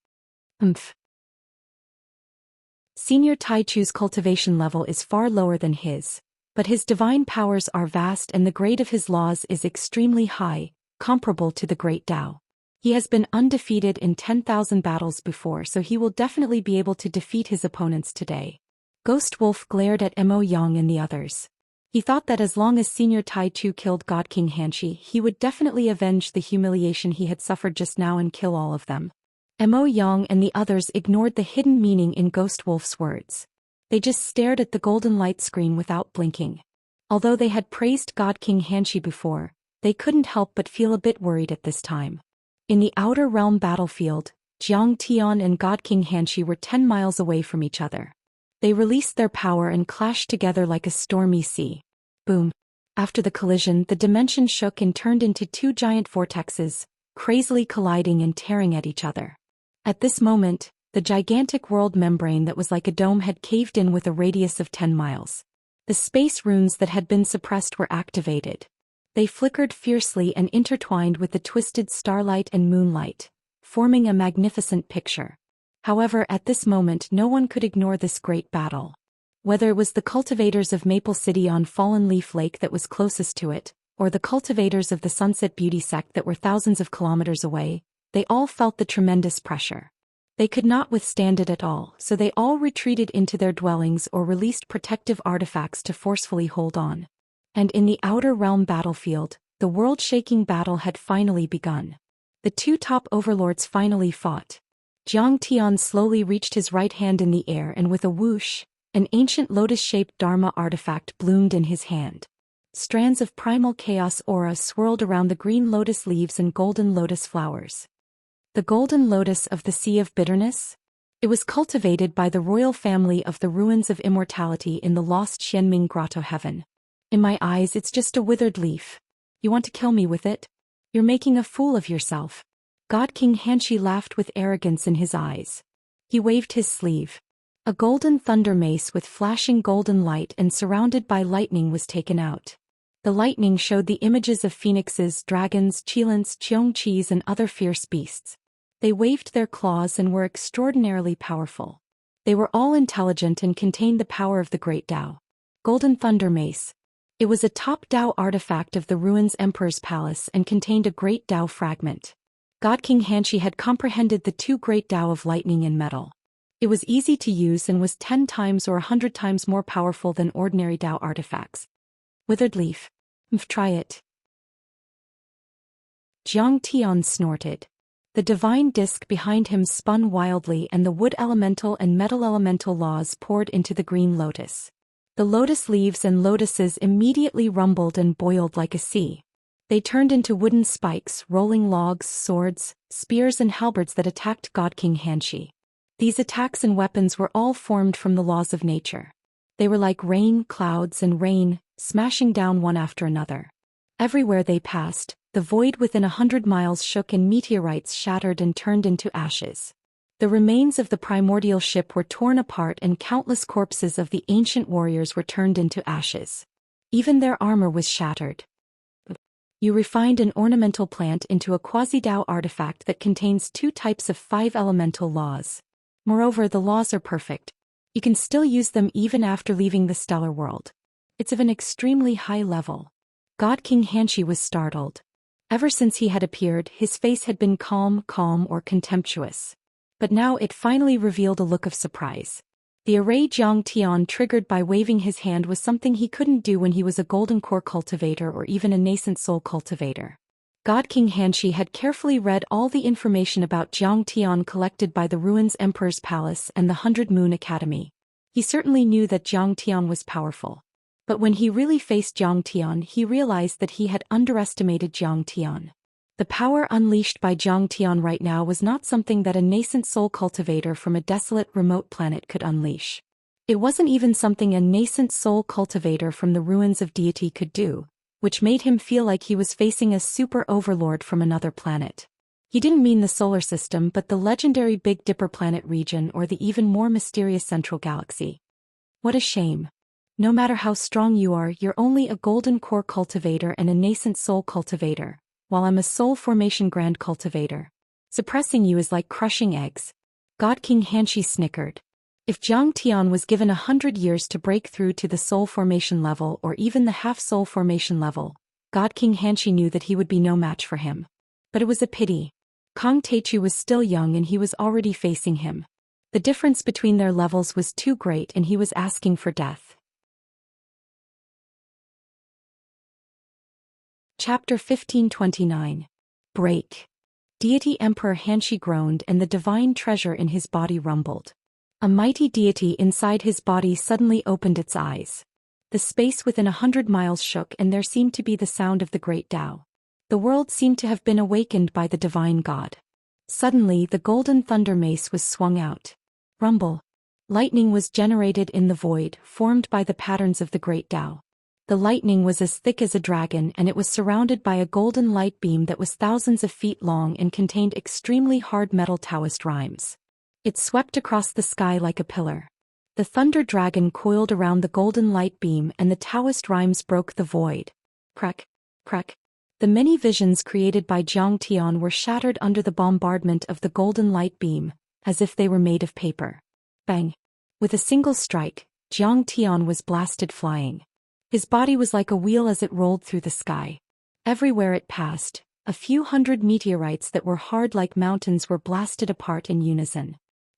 Senior Tai Chu's cultivation level is far lower than his, but his divine powers are vast and the grade of his laws is extremely high, comparable to the Great Tao. He has been undefeated in 10,000 battles before, so he will definitely be able to defeat his opponents today. Ghost Wolf glared at Mo Yang and the others. He thought that as long as Senior Tai Chu killed God King Xianxia, he would definitely avenge the humiliation he had suffered just now and kill all of them. Mo Yang and the others ignored the hidden meaning in Ghost Wolf's words. They just stared at the golden light screen without blinking. Although they had praised God King Xianxia before, they couldn't help but feel a bit worried at this time. In the Outer Realm battlefield, Zhang Tian and God King Xianxia were 10 miles away from each other. They released their power and clashed together like a stormy sea. Boom. After the collision, the dimension shook and turned into two giant vortexes, crazily colliding and tearing at each other. At this moment, the gigantic world membrane that was like a dome had caved in with a radius of 10 miles. The space runes that had been suppressed were activated. They flickered fiercely and intertwined with the twisted starlight and moonlight, forming a magnificent picture. However, at this moment no one could ignore this great battle. Whether it was the cultivators of Maple City on Fallen Leaf Lake that was closest to it, or the cultivators of the Sunset Beauty sect that were thousands of kilometers away, they all felt the tremendous pressure. They could not withstand it at all, so they all retreated into their dwellings or released protective artifacts to forcefully hold on. And in the Outer Realm battlefield, the world-shaking battle had finally begun. The two top overlords finally fought. Zhang Tian slowly reached his right hand in the air, and with a whoosh, an ancient lotus-shaped Dharma artifact bloomed in his hand. Strands of primal chaos aura swirled around the green lotus leaves and golden lotus flowers. The golden lotus of the Sea of Bitterness? It was cultivated by the royal family of the ruins of immortality in the lost Xianming Grotto heaven. In my eyes, it's just a withered leaf. You want to kill me with it? You're making a fool of yourself. God King Xianxia laughed with arrogance in his eyes. He waved his sleeve. A golden thunder mace with flashing golden light and surrounded by lightning was taken out. The lightning showed the images of phoenixes, dragons, qilins, qiongqis, and other fierce beasts. They waved their claws and were extraordinarily powerful. They were all intelligent and contained the power of the great Tao. Golden Thunder Mace. It was a top Tao artifact of the ruins Emperor's Palace and contained a great Tao fragment. God King Xianxia had comprehended the two great Tao of lightning and metal. It was easy to use and was 10 times or 100 times more powerful than ordinary Tao artifacts. Withered leaf. Try it. Zhang Tian snorted. The divine disk behind him spun wildly and the wood elemental and metal elemental laws poured into the green lotus. The lotus leaves and lotuses immediately rumbled and boiled like a sea. They turned into wooden spikes, rolling logs, swords, spears and halberds that attacked God King Xianxia. These attacks and weapons were all formed from the laws of nature. They were like rain, clouds and rain, smashing down one after another. Everywhere they passed, the void within 100 miles shook and meteorites shattered and turned into ashes. The remains of the primordial ship were torn apart and countless corpses of the ancient warriors were turned into ashes. Even their armor was shattered. You refined an ornamental plant into a quasi-Tao artifact that contains 2 types of 5 elemental laws. Moreover, the laws are perfect. You can still use them even after leaving the stellar world. It's of an extremely high level. God King Xianxia was startled. Ever since he had appeared, his face had been calm or contemptuous. But now it finally revealed a look of surprise. The array Zhang Tian triggered by waving his hand was something he couldn't do when he was a golden core cultivator or even a nascent soul cultivator. God King Xianxia had carefully read all the information about Zhang Tian collected by the Ruins Emperor's Palace and the 100 Moon Academy. He certainly knew that Zhang Tian was powerful. But when he really faced Zhang Tian, he realized that he had underestimated Zhang Tian. The power unleashed by Zhang Tian right now was not something that a nascent soul cultivator from a desolate remote planet could unleash. It wasn't even something a nascent soul cultivator from the ruins of deity could do, which made him feel like he was facing a super overlord from another planet. He didn't mean the solar system but the legendary Big Dipper planet region or the even more mysterious central galaxy. What a shame. No matter how strong you are, you're only a golden core cultivator and a nascent soul cultivator, while I'm a soul formation grand cultivator. Suppressing you is like crushing eggs. God King Xianxia snickered. If Zhang Tian was given 100 years to break through to the soul formation level or even the half soul formation level, God King Xianxia knew that he would be no match for him. But it was a pity. Kong Teichu was still young and he was already facing him. The difference between their levels was too great and he was asking for death. Chapter 1529. Break. Deity Emperor Xianxia groaned and the divine treasure in his body rumbled. A mighty deity inside his body suddenly opened its eyes. The space within 100 miles shook and there seemed to be the sound of the great Tao. The world seemed to have been awakened by the divine God. Suddenly the golden thunder mace was swung out. Rumble. Lightning was generated in the void, formed by the patterns of the great Tao. The lightning was as thick as a dragon and it was surrounded by a golden light beam that was thousands of feet long and contained extremely hard metal Taoist rhymes. It swept across the sky like a pillar. The thunder dragon coiled around the golden light beam and the Taoist rhymes broke the void. Crack, crack. The many visions created by Xianxia were shattered under the bombardment of the golden light beam, as if they were made of paper. Bang! With a single strike, Xianxia was blasted flying. His body was like a wheel as it rolled through the sky. Everywhere it passed, a few hundred meteorites that were hard like mountains were blasted apart in unison.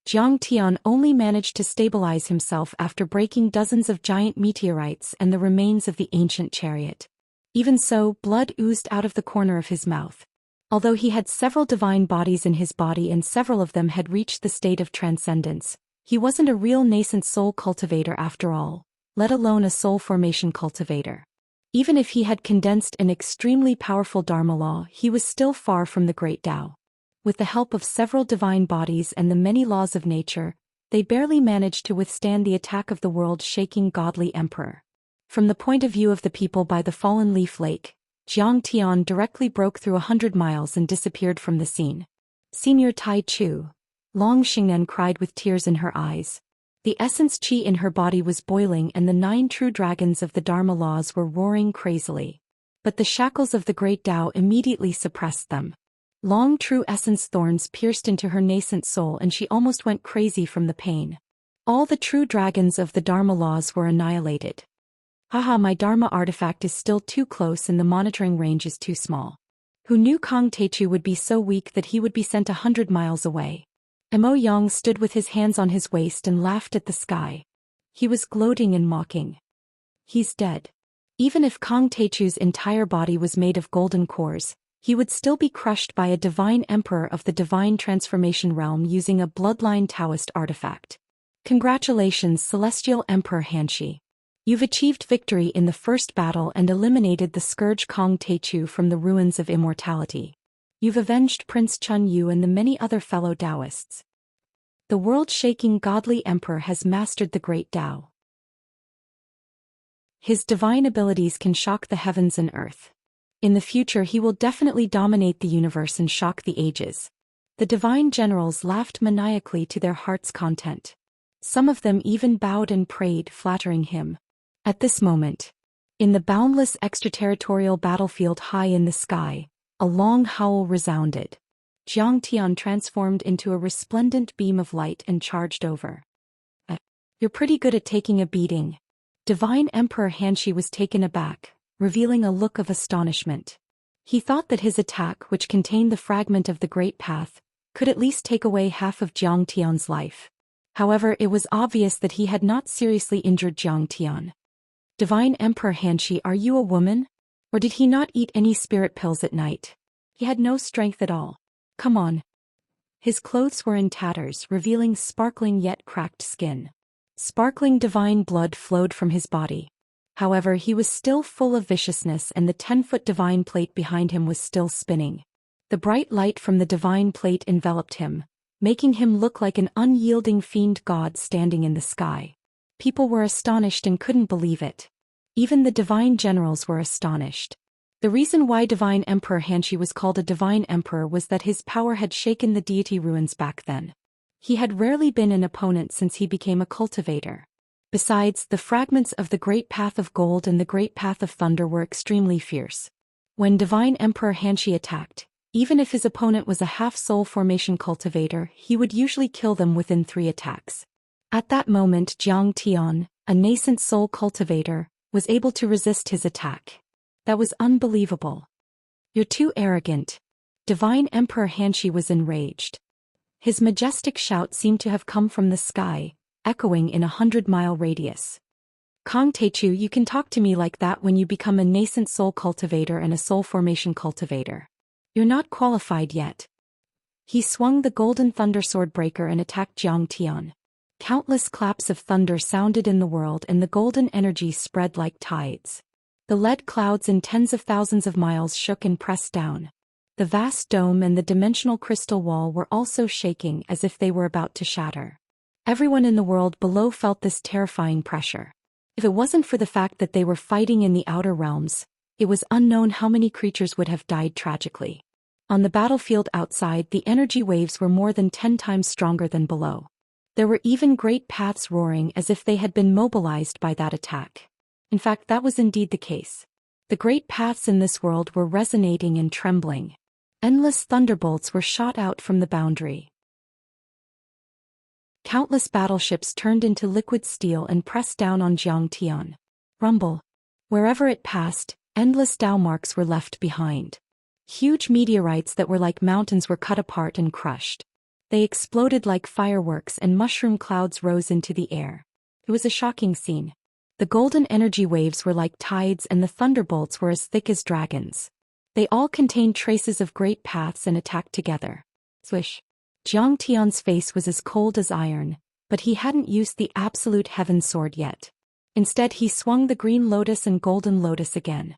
Xianxia only managed to stabilize himself after breaking dozens of giant meteorites and the remains of the ancient chariot. Even so, blood oozed out of the corner of his mouth. Although he had several divine bodies in his body and several of them had reached the state of transcendence, he wasn't a real nascent soul cultivator after all, let alone a soul formation cultivator. Even if he had condensed an extremely powerful Dharma law, he was still far from the great Tao. With the help of several divine bodies and the many laws of nature, they barely managed to withstand the attack of the world-shaking godly emperor. From the point of view of the people by the fallen leaf lake, Xianxia directly broke through 100 miles and disappeared from the scene. Senior Tai Chu, Long Xingnan cried with tears in her eyes. The essence chi in her body was boiling and the 9 true dragons of the Dharma laws were roaring crazily. But the shackles of the great Tao immediately suppressed them. Long true essence thorns pierced into her nascent soul and she almost went crazy from the pain. All the true dragons of the Dharma laws were annihilated. Haha, my Dharma artifact is still too close and the monitoring range is too small. Who knew Kong Techu would be so weak that he would be sent 100 miles away? Mo Yang stood with his hands on his waist and laughed at the sky. He was gloating and mocking. He's dead. Even if Kong Techu's entire body was made of golden cores, he would still be crushed by a divine emperor of the divine transformation realm using a bloodline Taoist artifact. Congratulations, Celestial Emperor Hanshi. You've achieved victory in the first battle and eliminated the scourge Kong Techu from the ruins of immortality. You've avenged Prince Chun Yu and the many other fellow Taoists. The world-shaking godly emperor has mastered the great Tao. His divine abilities can shock the heavens and earth. In the future he will definitely dominate the universe and shock the ages. The divine generals laughed maniacally to their heart's content. Some of them even bowed and prayed, flattering him. At this moment, in the boundless extraterritorial battlefield high in the sky, a long howl resounded. Xianxia transformed into a resplendent beam of light and charged over. You're pretty good at taking a beating. Divine Emperor Hanshi was taken aback, revealing a look of astonishment. He thought that his attack, which contained the fragment of the Great Path, could at least take away half of Xianxia's life. However, it was obvious that he had not seriously injured Xianxia. Divine Emperor Hanshi, are you a woman? Or did he not eat any spirit pills at night? He had no strength at all. Come on. His clothes were in tatters, revealing sparkling yet cracked skin. Sparkling divine blood flowed from his body. However, he was still full of viciousness and the 10-foot divine plate behind him was still spinning. The bright light from the divine plate enveloped him, making him look like an unyielding fiend god standing in the sky. People were astonished and couldn't believe it. Even the divine generals were astonished. The reason why Divine Emperor Hanshi was called a divine emperor was that his power had shaken the deity ruins back then. He had rarely been an opponent since he became a cultivator. Besides, the fragments of the Great Path of Gold and the Great Path of Thunder were extremely fierce. When Divine Emperor Hanshi attacked, even if his opponent was a half-soul formation cultivator, he would usually kill them within 3 attacks. At that moment Xianxia, a nascent soul cultivator, was able to resist his attack. That was unbelievable. You're too arrogant. Divine Emperor Hanshi was enraged. His majestic shout seemed to have come from the sky, echoing in a 100-mile radius. Kong Techu, you can talk to me like that when you become a nascent soul cultivator and a soul formation cultivator. You're not qualified yet. He swung the golden thunder sword breaker and attacked Xianxia. Countless claps of thunder sounded in the world and the golden energy spread like tides. The lead clouds in tens of thousands of miles shook and pressed down. The vast dome and the dimensional crystal wall were also shaking as if they were about to shatter. Everyone in the world below felt this terrifying pressure. If it wasn't for the fact that they were fighting in the outer realms, it was unknown how many creatures would have died tragically. On the battlefield outside, the energy waves were more than 10 times stronger than below. There were even great paths roaring as if they had been mobilized by that attack. In fact, that was indeed the case. The great paths in this world were resonating and trembling. Endless thunderbolts were shot out from the boundary. Countless battleships turned into liquid steel and pressed down on Xianxia. Rumble. Wherever it passed, endless Dao marks were left behind. Huge meteorites that were like mountains were cut apart and crushed. They exploded like fireworks and mushroom clouds rose into the air. It was a shocking scene. The golden energy waves were like tides and the thunderbolts were as thick as dragons. They all contained traces of great paths and attacked together. Swish. Jiang Tian's face was as cold as iron, but he hadn't used the absolute heaven sword yet. Instead he swung the green lotus and golden lotus again.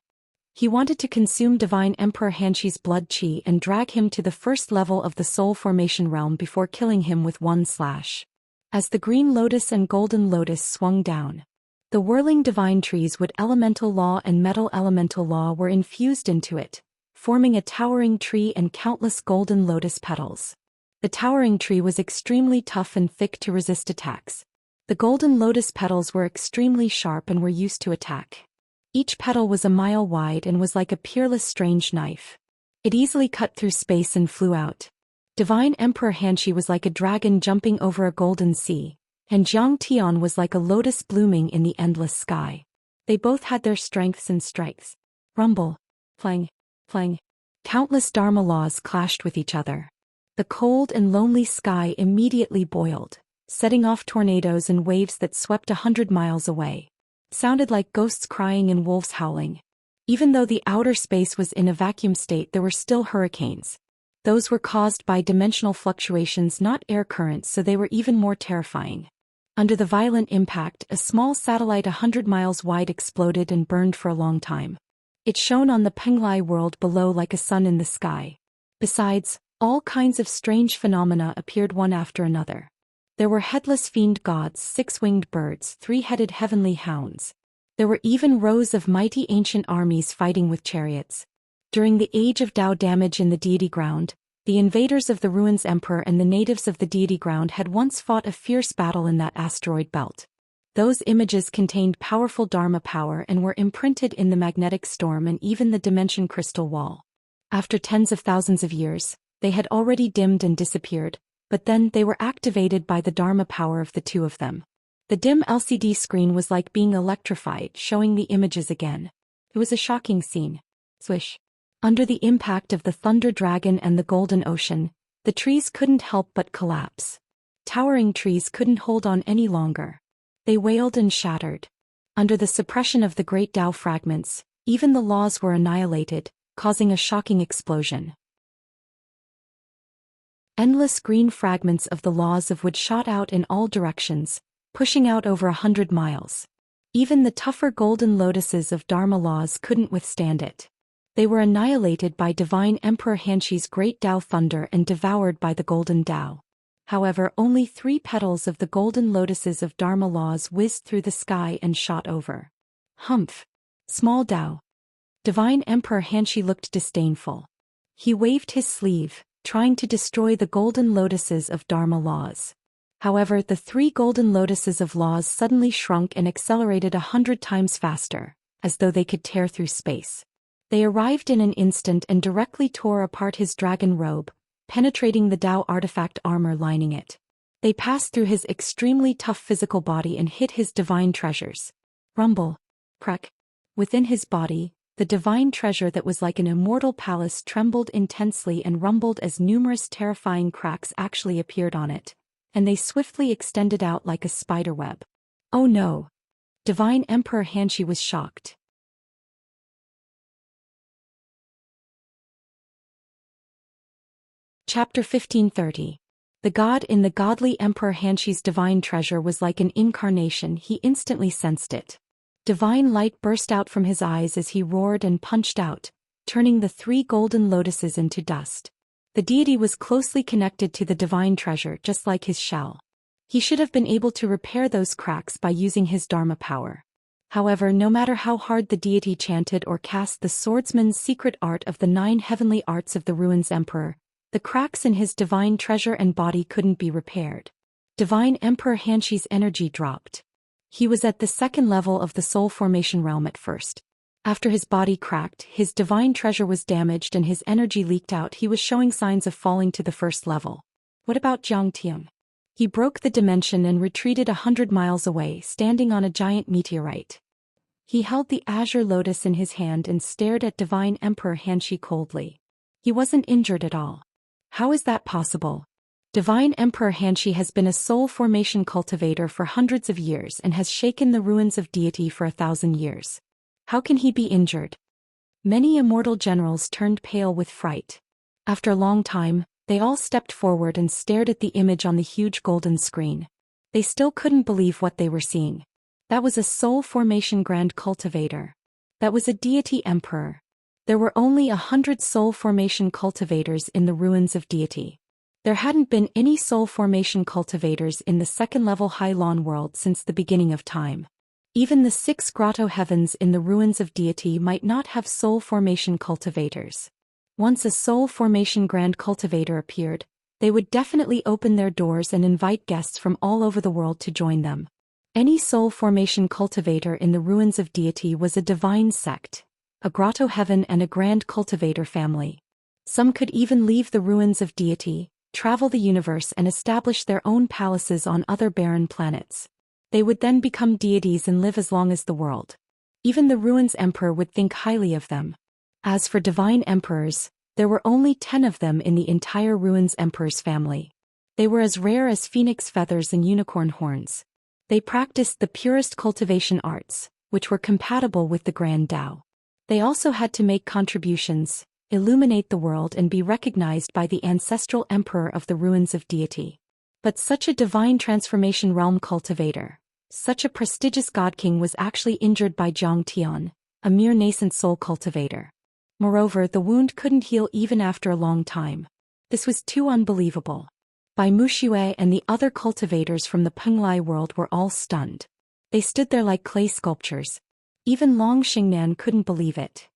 He wanted to consume Divine Emperor Hanxi's blood qi and drag him to the first level of the soul formation realm before killing him with one slash. As the green lotus and golden lotus swung down, the whirling divine trees with elemental law and metal elemental law were infused into it, forming a towering tree and countless golden lotus petals. The towering tree was extremely tough and thick to resist attacks. The golden lotus petals were extremely sharp and were used to attack. Each petal was a mile wide and was like a peerless strange knife. It easily cut through space and flew out. Divine Emperor Hanxi was like a dragon jumping over a golden sea, and Jiang Tian was like a lotus blooming in the endless sky. They both had their strengths and strikes. Rumble. Clang. Clang. Countless Dharma laws clashed with each other. The cold and lonely sky immediately boiled, setting off tornadoes and waves that swept 100 miles away. Sounded like ghosts crying and wolves howling. Even though the outer space was in a vacuum state, there were still hurricanes. Those were caused by dimensional fluctuations, not air currents, so they were even more terrifying. Under the violent impact, a small satellite 100 miles wide exploded and burned for a long time. It shone on the Penglai world below like a sun in the sky. Besides, all kinds of strange phenomena appeared one after another. There were headless fiend gods, 6-winged birds, 3-headed heavenly hounds. There were even rows of mighty ancient armies fighting with chariots. During the age of Tao damage in the deity ground, the invaders of the ruins emperor and the natives of the deity ground had once fought a fierce battle in that asteroid belt. Those images contained powerful Dharma power and were imprinted in the magnetic storm and even the dimension crystal wall. After tens of thousands of years, they had already dimmed and disappeared, but then they were activated by the Dharma power of the two of them. The dim LCD screen was like being electrified, showing the images again. It was a shocking scene. Swish. Under the impact of the thunder dragon and the golden ocean, the trees couldn't help but collapse. Towering trees couldn't hold on any longer. They wailed and shattered. Under the suppression of the great Tao fragments, even the laws were annihilated, causing a shocking explosion. Endless green fragments of the laws of wood shot out in all directions, pushing out over 100 miles. Even the tougher golden lotuses of Dharma laws couldn't withstand it. They were annihilated by Divine Emperor Hanxi's great Tao thunder and devoured by the golden Tao. However, only 3 petals of the golden lotuses of Dharma laws whizzed through the sky and shot over. Humph! Small Tao. Divine Emperor Hanxi looked disdainful. He waved his sleeve, trying to destroy the golden lotuses of Dharma laws. However, the 3 golden lotuses of laws suddenly shrunk and accelerated 100 times faster, as though they could tear through space. They arrived in an instant and directly tore apart his dragon robe, penetrating the Tao artifact armor lining it. They passed through his extremely tough physical body and hit his divine treasures. Rumble. Crack. Within his body, the divine treasure that was like an immortal palace trembled intensely and rumbled as numerous terrifying cracks actually appeared on it, and they swiftly extended out like a spider web. Oh no! Divine Emperor Hanxi was shocked. Chapter 1530. The god in the godly Emperor Hanxi's divine treasure was like an incarnation. He instantly sensed it. Divine light burst out from his eyes as he roared and punched out, turning the 3 golden lotuses into dust. The deity was closely connected to the divine treasure, just like his shell. He should have been able to repair those cracks by using his Dharma power. However, no matter how hard the deity chanted or cast the swordsman's secret art of the 9 heavenly arts of the ruins emperor, the cracks in his divine treasure and body couldn't be repaired. Divine Emperor Hanxi's energy dropped. He was at the 2nd level of the soul formation realm at first. After his body cracked, his divine treasure was damaged and his energy leaked out. He was showing signs of falling to the 1st level. What about Zhang Tian? He broke the dimension and retreated 100 miles away, standing on a giant meteorite. He held the azure lotus in his hand and stared at Divine Emperor Hanxi coldly. He wasn't injured at all. How is that possible? Divine Emperor Hanxi has been a soul formation cultivator for hundreds of years and has shaken the ruins of deity for 1,000 years. How can he be injured? Many immortal generals turned pale with fright. After a long time, they all stepped forward and stared at the image on the huge golden screen. They still couldn't believe what they were seeing. That was a soul formation grand cultivator. That was a deity emperor. There were only 100 soul formation cultivators in the ruins of deity. There hadn't been any soul formation cultivators in the 2nd level Hylon world since the beginning of time. Even the 6 grotto heavens in the ruins of deity might not have soul formation cultivators. Once a soul formation grand cultivator appeared, they would definitely open their doors and invite guests from all over the world to join them. Any soul formation cultivator in the ruins of deity was a divine sect, a grotto heaven and a grand cultivator family. Some could even leave the ruins of deity, travel the universe and establish their own palaces on other barren planets. They would then become deities and live as long as the world. Even the ruins emperor would think highly of them. As for divine emperors, there were only 10 of them in the entire ruins emperor's family. They were as rare as phoenix feathers and unicorn horns. They practiced the purest cultivation arts, which were compatible with the Grand Tao. They also had to make contributions, illuminate the world and be recognized by the ancestral emperor of the ruins of deity. But such a divine transformation realm cultivator, such a prestigious god king was actually injured by Zhang Tian, a mere nascent soul cultivator. Moreover, the wound couldn't heal even after a long time. This was too unbelievable. Bai Muxue and the other cultivators from the Penglai world were all stunned. They stood there like clay sculptures. Even Long Xingnan couldn't believe it.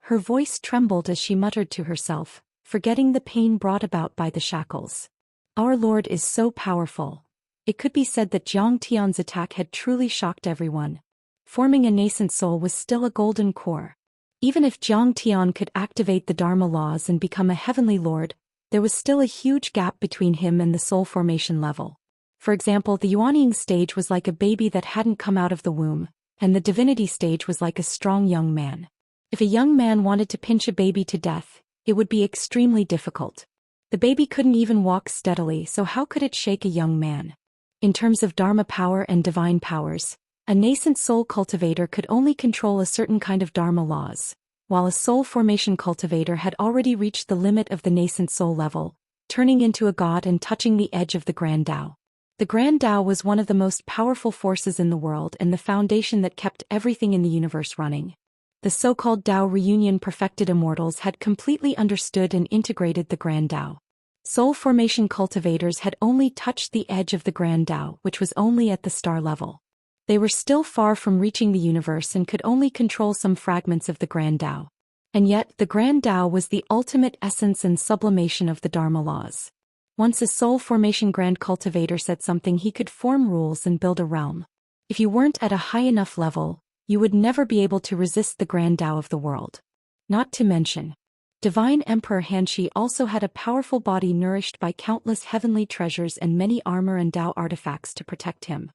Her voice trembled as she muttered to herself, forgetting the pain brought about by the shackles. Our Lord is so powerful. It could be said that Zhang Tian's attack had truly shocked everyone. Forming a nascent soul was still a golden core. Even if Zhang Tian could activate the Dharma laws and become a heavenly lord, there was still a huge gap between him and the soul formation level. For example, the Yuanying stage was like a baby that hadn't come out of the womb, and the divinity stage was like a strong young man. If a young man wanted to pinch a baby to death, it would be extremely difficult. The baby couldn't even walk steadily, so how could it shake a young man? In terms of Dharma power and divine powers, a nascent soul cultivator could only control a certain kind of Dharma laws, while a soul formation cultivator had already reached the limit of the nascent soul level, turning into a god and touching the edge of the Grand Tao. The Grand Tao was one of the most powerful forces in the world and the foundation that kept everything in the universe running. The so-called Tao reunion perfected immortals had completely understood and integrated the Grand Tao. Soul formation cultivators had only touched the edge of the Grand Tao, which was only at the star level. They were still far from reaching the universe and could only control some fragments of the Grand Tao. And yet, the Grand Tao was the ultimate essence and sublimation of the Dharma laws. Once a soul formation grand cultivator said something, he could form rules and build a realm. If you weren't at a high enough level, you would never be able to resist the Grand Tao of the world. Not to mention, Divine Emperor Hanxi also had a powerful body nourished by countless heavenly treasures and many armor and Tao artifacts to protect him.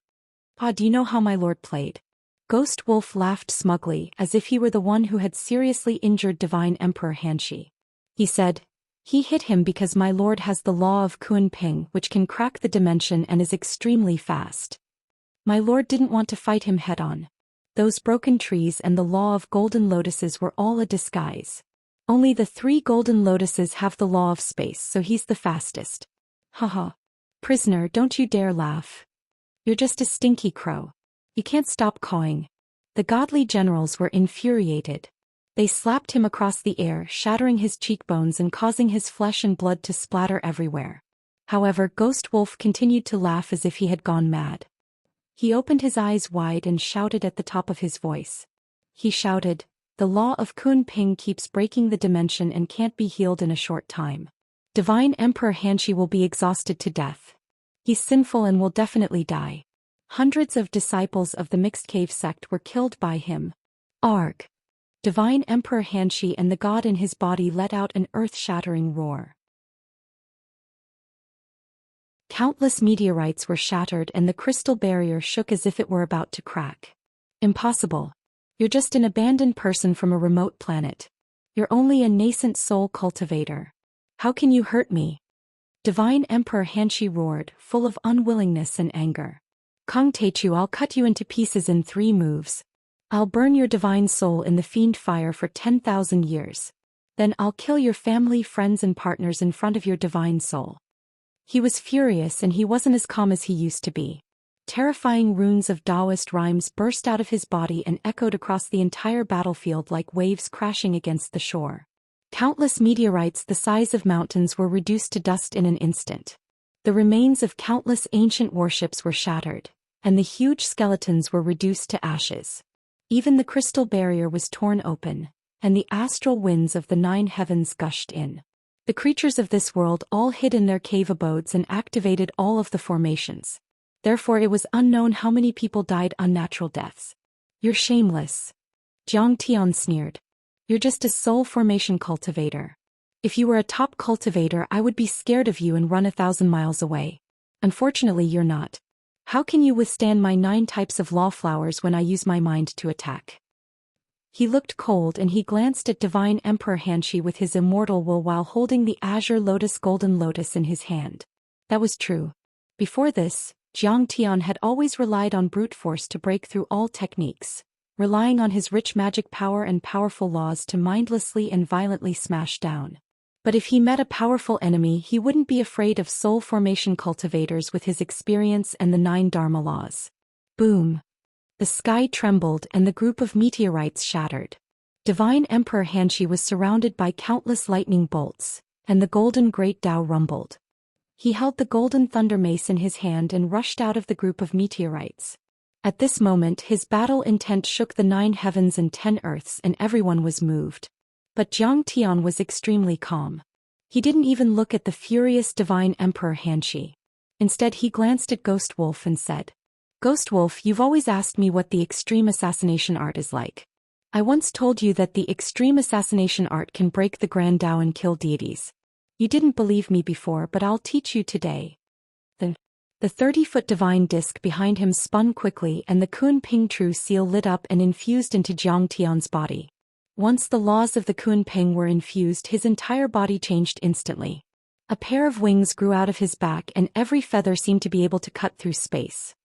"Ah, do you know how my lord played?" Ghost Wolf laughed smugly, as if he were the one who had seriously injured Divine Emperor Hanxi. He said, "He hit him because my lord has the law of Kunping, which can crack the dimension and is extremely fast. My lord didn't want to fight him head-on. Those broken trees and the law of golden lotuses were all a disguise. Only the 3 golden lotuses have the law of space, so he's the fastest. Haha. Prisoner, don't you dare laugh. You're just a stinky crow. You can't stop cawing. The godly generals were infuriated. They slapped him across the air, shattering his cheekbones and causing his flesh and blood to splatter everywhere. However, Ghost Wolf continued to laugh as if he had gone mad. He opened his eyes wide and shouted at the top of his voice. He shouted, "The law of Kun Ping keeps breaking the dimension and can't be healed in a short time. Divine Emperor Xianxia will be exhausted to death. He's sinful and will definitely die." Hundreds of disciples of the Mixed Cave sect were killed by him. Arg! Divine Emperor Xianxia and the god in his body let out an earth-shattering roar. Countless meteorites were shattered and the crystal barrier shook as if it were about to crack. Impossible. You're just an abandoned person from a remote planet. You're only a nascent soul cultivator. How can you hurt me? Divine Emperor Xianxia roared, full of unwillingness and anger. Kung Teichu, I'll cut you into pieces in 3 moves. I'll burn your divine soul in the fiend fire for 10,000 years. Then I'll kill your family, friends and partners in front of your divine soul. He was furious and he wasn't as calm as he used to be. Terrifying runes of Taoist rhymes burst out of his body and echoed across the entire battlefield like waves crashing against the shore. Countless meteorites the size of mountains were reduced to dust in an instant. The remains of countless ancient warships were shattered, and the huge skeletons were reduced to ashes. Even the crystal barrier was torn open, and the astral winds of the 9 heavens gushed in. The creatures of this world all hid in their cave abodes and activated all of the formations. Therefore it was unknown how many people died unnatural deaths. You're shameless. Jiang Tian sneered. You're just a soul formation cultivator. If you were a top cultivator, I would be scared of you and run 1,000 miles away. Unfortunately, you're not. How can you withstand my 9 types of law flowers when I use my mind to attack? He looked cold and he glanced at Divine Emperor Xianxia with his immortal will while holding the azure lotus golden lotus in his hand. That was true. Before this, Jiang Tian had always relied on brute force to break through all techniques, relying on his rich magic power and powerful laws to mindlessly and violently smash down. But if he met a powerful enemy, he wouldn't be afraid of soul formation cultivators with his experience and the 9 Dharma laws. Boom! The sky trembled and the group of meteorites shattered. Divine Emperor Xianxia was surrounded by countless lightning bolts, and the golden great Tao rumbled. He held the golden thunder mace in his hand and rushed out of the group of meteorites. At this moment his battle intent shook the 9 heavens and 10 earths and everyone was moved. But Jiang Tian was extremely calm. He didn't even look at the furious Divine Emperor Xianxia. Instead he glanced at Ghost Wolf and said, "Ghost Wolf, you've always asked me what the extreme assassination art is like. I once told you that the extreme assassination art can break the Grand Tao and kill deities. You didn't believe me before, but I'll teach you today." The 30-foot divine disc behind him spun quickly and the Kun Ping True Seal lit up and infused into Jiang Tian's body. Once the laws of the Kun Ping were infused, his entire body changed instantly. A pair of wings grew out of his back and every feather seemed to be able to cut through space.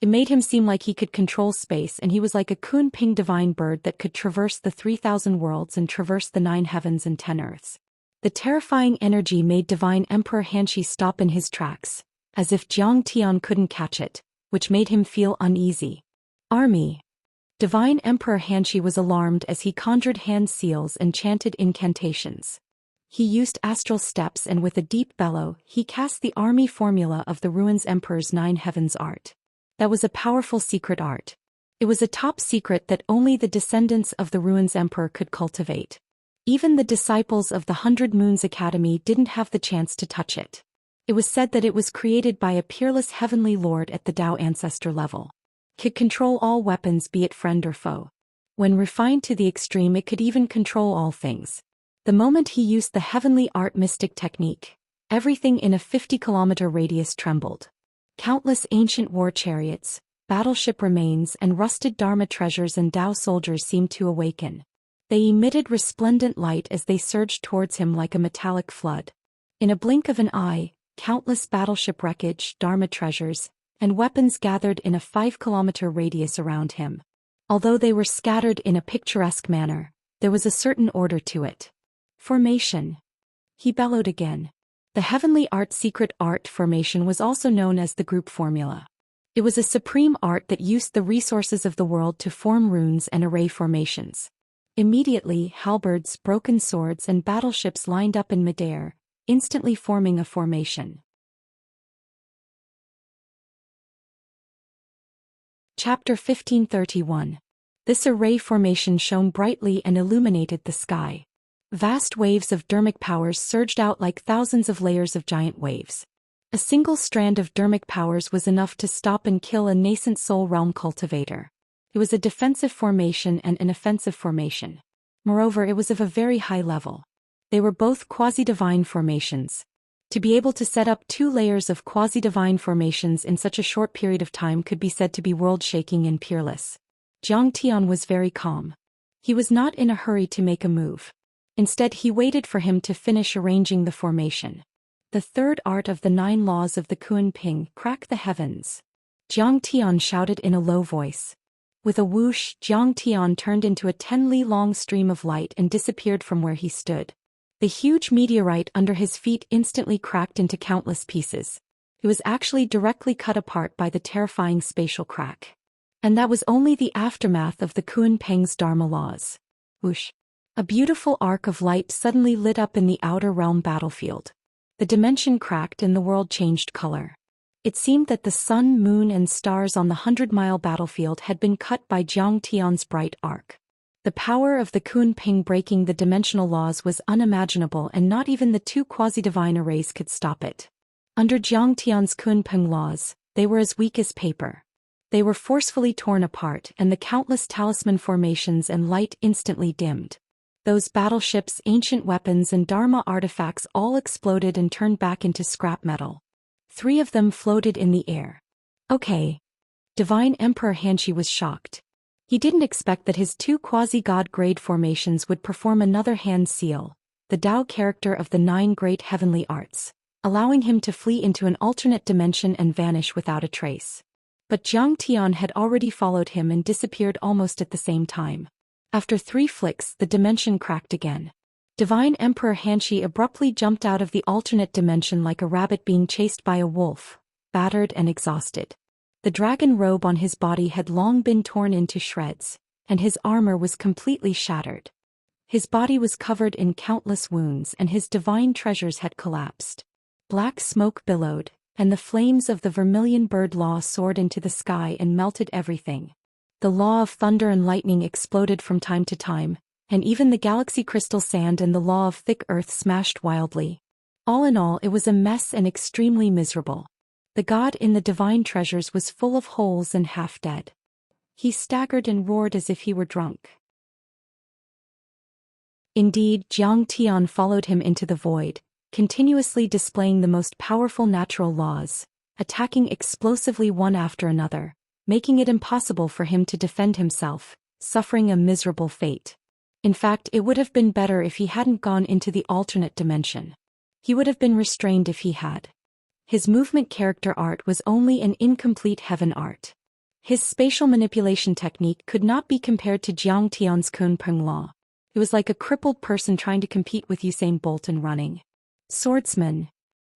It made him seem like he could control space and he was like a Kun Ping divine bird that could traverse the 3,000 worlds and traverse the 9 heavens and 10 earths. The terrifying energy made Divine Emperor Xianxia stop in his tracks, as if Jiang Tian couldn't catch it, which made him feel uneasy. Army. Divine Emperor Xianxia was alarmed as he conjured hand seals and chanted incantations. He used astral steps and with a deep bellow, he cast the army formula of the Ruins Emperor's 9 heavens art. That was a powerful secret art. It was a top secret that only the descendants of the Ruins Emperor could cultivate. Even the disciples of the 100 Moons Academy didn't have the chance to touch it. It was said that it was created by a peerless heavenly lord at the Tao ancestor level. It could control all weapons, be it friend or foe. When refined to the extreme, it could even control all things. The moment he used the heavenly art mystic technique, everything in a 50-kilometer radius trembled. Countless ancient war chariots, battleship remains and rusted Dharma treasures and Tao soldiers seemed to awaken. They emitted resplendent light as they surged towards him like a metallic flood. In a blink of an eye, countless battleship wreckage, Dharma treasures, and weapons gathered in a 5-kilometer radius around him. Although they were scattered in a picturesque manner, There was a certain order to it. Formation. He bellowed again. The heavenly art secret art formation was also known as the group formula. It was a supreme art that used the resources of the world to form runes and array formations. Immediately, halberds, broken swords and battleships lined up in midair, instantly forming a formation. Chapter 1531. This array formation shone brightly and illuminated the sky. Vast waves of dermic powers surged out like thousands of layers of giant waves. A single strand of dermic powers was enough to stop and kill a nascent soul realm cultivator. It was a defensive formation and an offensive formation. Moreover, it was of a very high level. They were both quasi-divine formations. To be able to set up 2 layers of quasi-divine formations in such a short period of time could be said to be world-shaking and peerless. Zhang Tian was very calm. He was not in a hurry to make a move. Instead, he waited for him to finish arranging the formation. The third art of the 9 laws of the Kuan Ping, crack the heavens. Zhang Tian shouted in a low voice. With a whoosh, Zhang Tian turned into a 10-li-long stream of light and disappeared from where he stood. The huge meteorite under his feet instantly cracked into countless pieces. It was actually directly cut apart by the terrifying spatial crack. And that was only the aftermath of the Kuan Ping's Dharma laws. Whoosh. A beautiful arc of light suddenly lit up in the outer realm battlefield. The dimension cracked and the world changed color. It seemed that the sun, moon and stars on the 100-mile battlefield had been cut by Zhang Tian's bright arc. The power of the Kuan Ping breaking the dimensional laws was unimaginable, and not even the 2 quasi-divine arrays could stop it. Under Zhang Tian's Kuan Ping laws, they were as weak as paper. They were forcefully torn apart, and the countless talisman formations and light instantly dimmed. Those battleships, ancient weapons and Dharma artifacts all exploded and turned back into scrap metal. 3 of them floated in the air. Okay. Divine Emperor Xianxia was shocked. He didn't expect that his 2 quasi-god grade formations would perform another hand seal, the Tao character of the 9 great heavenly arts, allowing him to flee into an alternate dimension and vanish without a trace. But Zhang Tian had already followed him and disappeared almost at the same time. After 3 flicks, the dimension cracked again. Divine Emperor Xianxia abruptly jumped out of the alternate dimension like a rabbit being chased by a wolf, battered and exhausted. The dragon robe on his body had long been torn into shreds, and his armor was completely shattered. His body was covered in countless wounds and his divine treasures had collapsed. Black smoke billowed, and the flames of the vermilion bird law soared into the sky and melted everything. The law of thunder and lightning exploded from time to time, and even the galaxy crystal sand and the law of thick earth smashed wildly. All in all, it was a mess and extremely miserable. The god in the divine treasures was full of holes and half dead. He staggered and roared as if he were drunk. Indeed, Zhang Tian followed him into the void, continuously displaying the most powerful natural laws, attacking explosively one after another, making it impossible for him to defend himself, suffering a miserable fate. In fact, it would have been better if he hadn't gone into the alternate dimension. He would have been restrained if he had. His movement character art was only an incomplete heaven art. His spatial manipulation technique could not be compared to Zhang Tian's Kuan Ping law. It was like a crippled person trying to compete with Usain Bolt in running. Swordsman.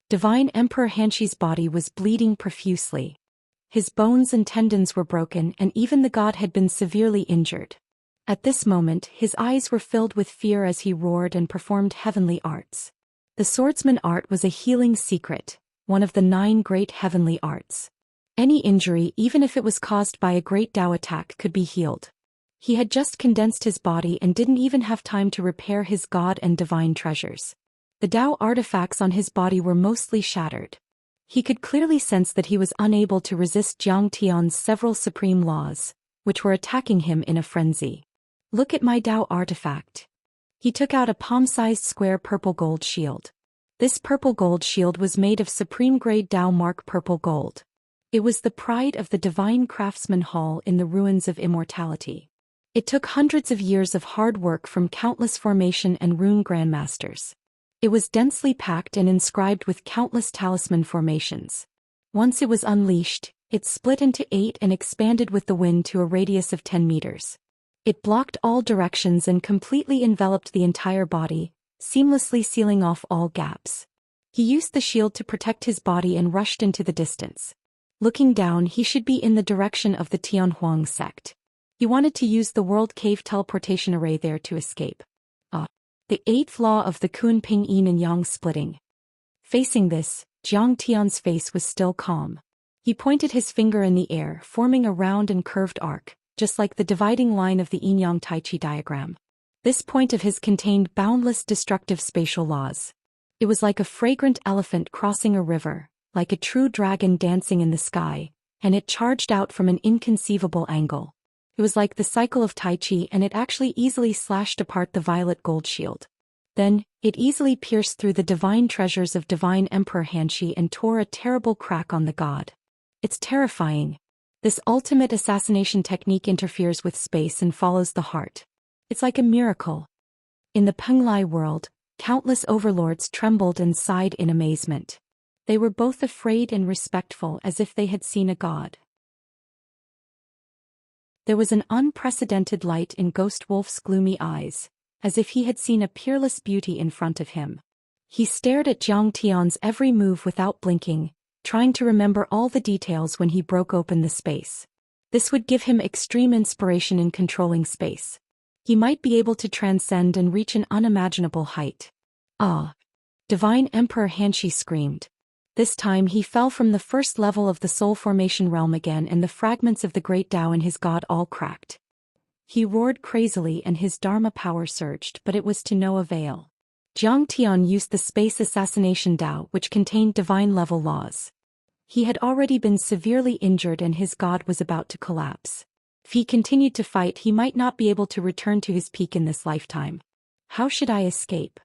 Divine Emperor Xianxia's body was bleeding profusely. His bones and tendons were broken, and even the god had been severely injured. At this moment, his eyes were filled with fear as he roared and performed heavenly arts. The swordsman art was a healing secret, one of the 9 great heavenly arts. Any injury, even if it was caused by a great Tao attack, could be healed. He had just condensed his body and didn't even have time to repair his god and divine treasures. The Tao artifacts on his body were mostly shattered. He could clearly sense that he was unable to resist Zhang Tian's several supreme laws, which were attacking him in a frenzy. Look at my Tao artifact. He took out a palm-sized square purple gold shield. This purple gold shield was made of supreme grade Tao mark purple gold. It was the pride of the divine craftsman hall in the ruins of immortality. It took hundreds of years of hard work from countless formation and rune grandmasters. It was densely packed and inscribed with countless talisman formations. Once it was unleashed, it split into 8 and expanded with the wind to a radius of 10 meters. It blocked all directions and completely enveloped the entire body, seamlessly sealing off all gaps. He used the shield to protect his body and rushed into the distance. Looking down, he should be in the direction of the Tianhuang sect. He wanted to use the World Cave teleportation array there to escape. The eighth law of the Kunping Yin and Yang splitting. Facing this, Jiang Tian's face was still calm. He pointed his finger in the air, forming a round and curved arc, just like the dividing line of the yin-yang tai chi diagram. This point of his contained boundless destructive spatial laws. It was like a fragrant elephant crossing a river, like a true dragon dancing in the sky, and it charged out from an inconceivable angle. It was like the cycle of Tai Chi, and it actually easily slashed apart the violet gold shield. Then, it easily pierced through the divine treasures of Divine Emperor Hanshi and tore a terrible crack on the god. It's terrifying. This ultimate assassination technique interferes with space and follows the heart. It's like a miracle. In the Penglai world, countless overlords trembled and sighed in amazement. They were both afraid and respectful, as if they had seen a god. There was an unprecedented light in Ghost Wolf's gloomy eyes, as if he had seen a peerless beauty in front of him. He stared at Jiang Tian's every move without blinking, trying to remember all the details when he broke open the space. This would give him extreme inspiration in controlling space. He might be able to transcend and reach an unimaginable height. Ah! Divine Emperor Hanshi screamed. This time he fell from the first level of the soul formation realm again, and the fragments of the great Tao in his god all cracked. He roared crazily and his Dharma power surged, but it was to no avail. Jiang Tian used the space assassination Tao, which contained divine-level laws. He had already been severely injured and his god was about to collapse. If he continued to fight, he might not be able to return to his peak in this lifetime. How should I escape?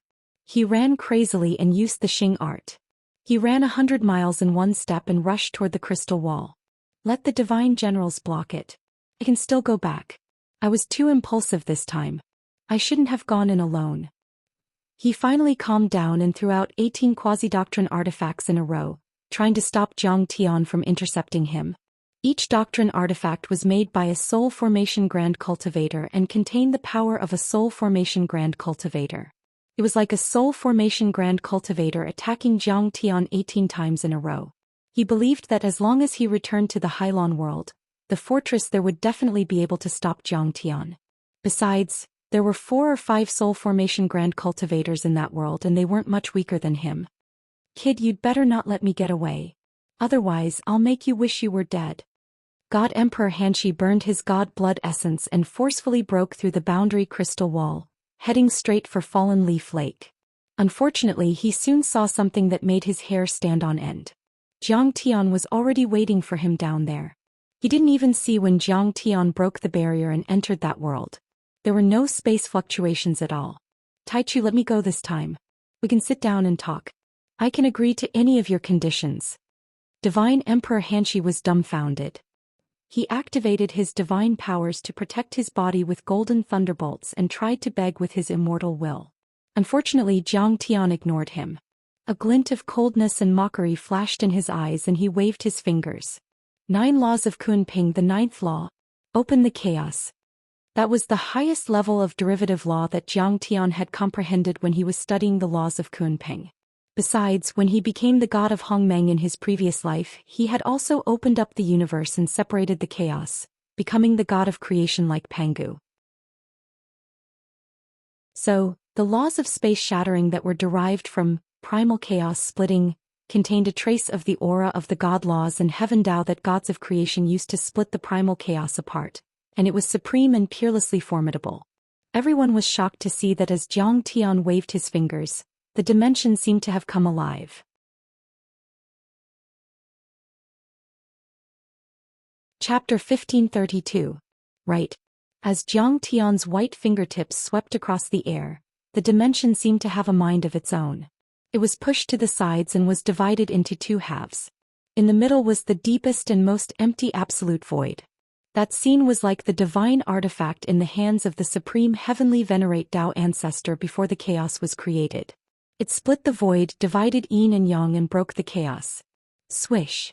He ran crazily and used the Xing art. He ran 100 miles in one step and rushed toward the crystal wall. Let the divine generals block it. I can still go back. I was too impulsive this time. I shouldn't have gone in alone. He finally calmed down and threw out 18 quasi-doctrine artifacts in a row, trying to stop Jiang Tian from intercepting him. Each doctrine artifact was made by a soul formation grand cultivator and contained the power of a soul formation grand cultivator. It was like a soul formation grand cultivator attacking Jiang Tian 18 times in a row. He believed that as long as he returned to the Hylon world, the fortress there would definitely be able to stop Jiang Tian. Besides, there were 4 or 5 soul formation grand cultivators in that world and they weren't much weaker than him. Kid, you'd better not let me get away. Otherwise, I'll make you wish you were dead. God Emperor Hanshi burned his god blood essence and forcefully broke through the boundary crystal wall, heading straight for Fallen Leaf Lake. Unfortunately, he soon saw something that made his hair stand on end. Jiang Tian was already waiting for him down there. He didn't even see when Jiang Tian broke the barrier and entered that world. There were no space fluctuations at all. Taichu, let me go this time. We can sit down and talk. I can agree to any of your conditions. Divine Emperor Hanshi was dumbfounded. He activated his divine powers to protect his body with golden thunderbolts and tried to beg with his immortal will. Unfortunately, Jiang Tian ignored him. A glint of coldness and mockery flashed in his eyes and he waved his fingers. 9 laws of Kunping. The 9th law. Open the chaos. That was the highest level of derivative law that Jiang Tian had comprehended when he was studying the laws of Kunping. Besides, when he became the god of Hongmeng in his previous life, he had also opened up the universe and separated the chaos, becoming the god of creation like Pangu. So, the laws of space shattering that were derived from primal chaos splitting contained a trace of the aura of the god laws and heaven Tao that gods of creation used to split the primal chaos apart, and it was supreme and peerlessly formidable. Everyone was shocked to see that as Jiang Tian waved his fingers, the dimension seemed to have come alive. Chapter 1532. Right. As Jiang Tian's white fingertips swept across the air, the dimension seemed to have a mind of its own. It was pushed to the sides and was divided into 2 halves. In the middle was the deepest and most empty absolute void. That scene was like the divine artifact in the hands of the supreme heavenly venerate Tao ancestor before the chaos was created. It split the void, divided yin and yang and broke the chaos. Swish.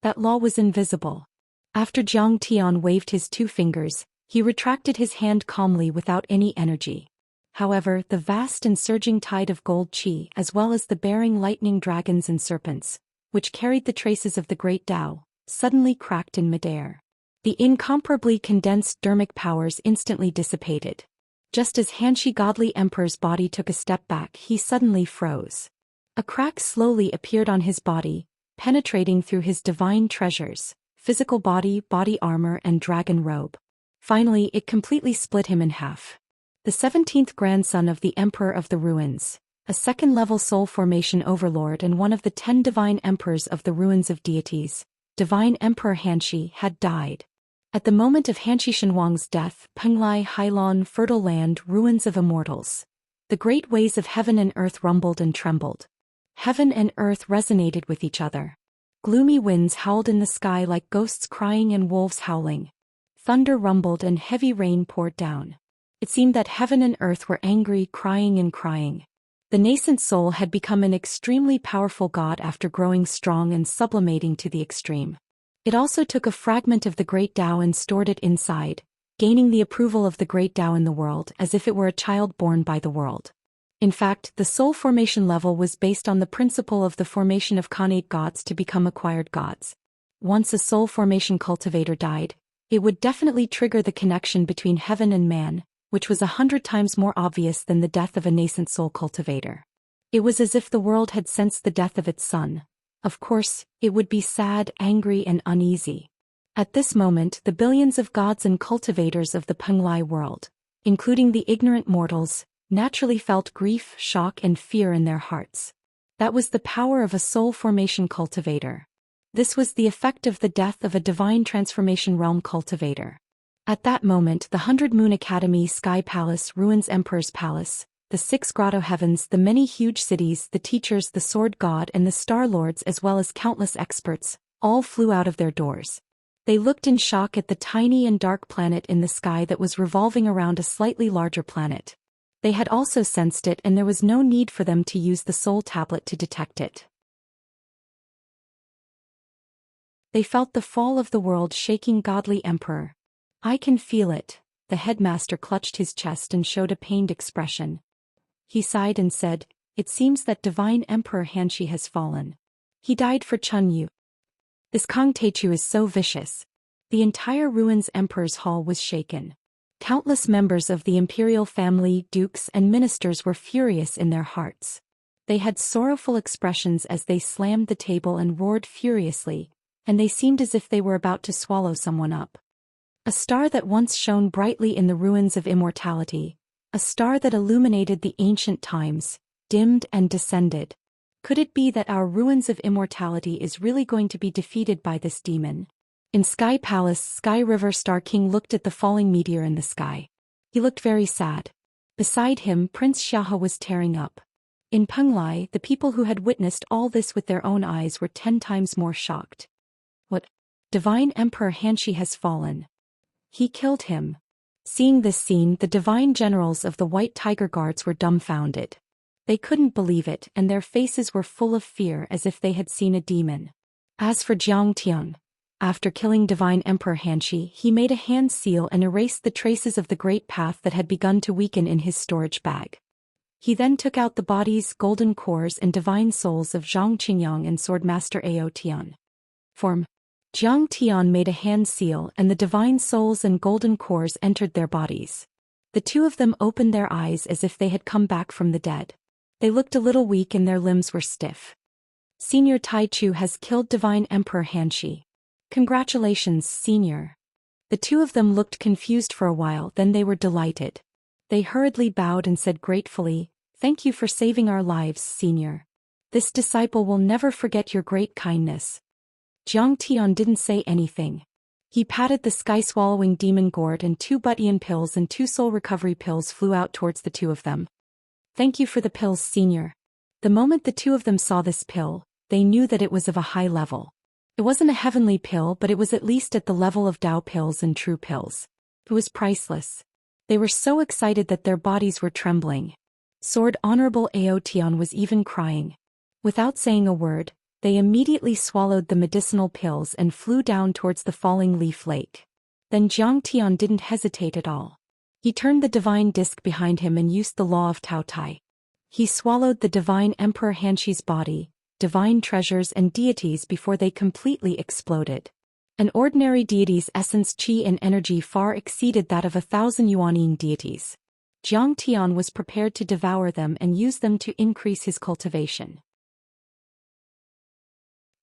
That law was invisible. After Jiang Tian waved his 2 fingers, He retracted his hand calmly without any energy. However, the vast and surging tide of gold qi as well as the bearing lightning dragons and serpents, which carried the traces of the great Tao, suddenly cracked in midair. The incomparably condensed dermic powers instantly dissipated. Just as Xianxia godly emperor's body took a step back, he suddenly froze. A crack slowly appeared on his body, penetrating through his divine treasures, physical body, body armor and dragon robe. Finally, it completely split him in half. The 17th grandson of the Emperor of the Ruins, a second-level soul formation overlord and one of the 10 divine emperors of the ruins of deities, Divine Emperor Xianxia had died. At the moment of Xianxia Shenhuang's death, Penglai, Hailon, fertile land, ruins of immortals. The great ways of heaven and earth rumbled and trembled. Heaven and earth resonated with each other. Gloomy winds howled in the sky like ghosts crying and wolves howling. Thunder rumbled and heavy rain poured down. It seemed that heaven and earth were angry, crying and crying. The nascent soul had become an extremely powerful god after growing strong and sublimating to the extreme. It also took a fragment of the great Tao and stored it inside, gaining the approval of the great Tao in the world as if it were a child born by the world. In fact, the soul formation level was based on the principle of the formation of Khanate gods to become acquired gods. Once a soul formation cultivator died, it would definitely trigger the connection between heaven and man, which was 100 times more obvious than the death of a nascent soul cultivator. It was as if the world had sensed the death of its son. Of course, it would be sad, angry and uneasy. At this moment, the billions of gods and cultivators of the Penglai world, including the ignorant mortals, naturally felt grief, shock and fear in their hearts. That was the power of a soul formation cultivator. This was the effect of the death of a divine transformation realm cultivator. At that moment, the 100 Moon Academy, Sky Palace, Ruins Emperor's Palace, the 6 Grotto Heavens, the many huge cities, the teachers, the Sword God and the Star Lords as well as countless experts, all flew out of their doors. They looked in shock at the tiny and dark planet in the sky that was revolving around a slightly larger planet. They had also sensed it and there was no need for them to use the soul tablet to detect it. They felt the fall of the world shaking godly emperor. I can feel it. The headmaster clutched his chest and showed a pained expression. He sighed and said, it seems that divine emperor Xianxia has fallen. He died for Chun Yu. This Kong Teichu is so vicious. The entire ruins emperor's hall was shaken. Countless members of the imperial family, dukes and ministers were furious in their hearts. They had sorrowful expressions as they slammed the table and roared furiously, and they seemed as if they were about to swallow someone up. A star that once shone brightly in the ruins of immortality, a star that illuminated the ancient times, dimmed and descended. Could it be that our ruins of immortality is really going to be defeated by this demon? In Sky Palace, Sky River Star King looked at the falling meteor in the sky. He looked very sad. Beside him, Prince Xiahe was tearing up. In Penglai, the people who had witnessed all this with their own eyes were 10 times more shocked. What? Divine Emperor Xianxia has fallen. He killed him. Seeing this scene, the divine generals of the White Tiger Guards were dumbfounded. They couldn't believe it and their faces were full of fear as if they had seen a demon. As for Jiang Tian, after killing divine Emperor Xianxia, he made a hand seal and erased the traces of the great path that had begun to weaken in his storage bag. He then took out the bodies, golden cores and divine souls of Zhang Qingyang and Swordmaster Ao Tian. Form. Jiang Tian made a hand seal and the divine souls and golden cores entered their bodies. The two of them opened their eyes as if they had come back from the dead. They looked a little weak and their limbs were stiff. Senior Tai Chu has killed divine Emperor Xianxia. Congratulations, Senior. The two of them looked confused for a while, then they were delighted. They hurriedly bowed and said gratefully, thank you for saving our lives, Senior. This disciple will never forget your great kindness. Jiang Tian didn't say anything. He patted the sky-swallowing demon gourd and 2 Butian pills and 2 soul recovery pills flew out towards the two of them. Thank you for the pills, Senior. The moment the two of them saw this pill, they knew that it was of a high level. It wasn't a heavenly pill, but it was at least at the level of Tao pills and true pills. It was priceless. They were so excited that their bodies were trembling. Sword Honorable Ao Tian was even crying. Without saying a word, they immediately swallowed the medicinal pills and flew down towards the falling leaf lake. Then Jiang Tian didn't hesitate at all. He turned the divine disc behind him and used the law of Tao Tai. He swallowed the divine Emperor Hanxi's body, divine treasures and deities before they completely exploded. An ordinary deity's essence, qi and energy far exceeded that of 1,000 Yuanyin deities. Jiang Tian was prepared to devour them and use them to increase his cultivation.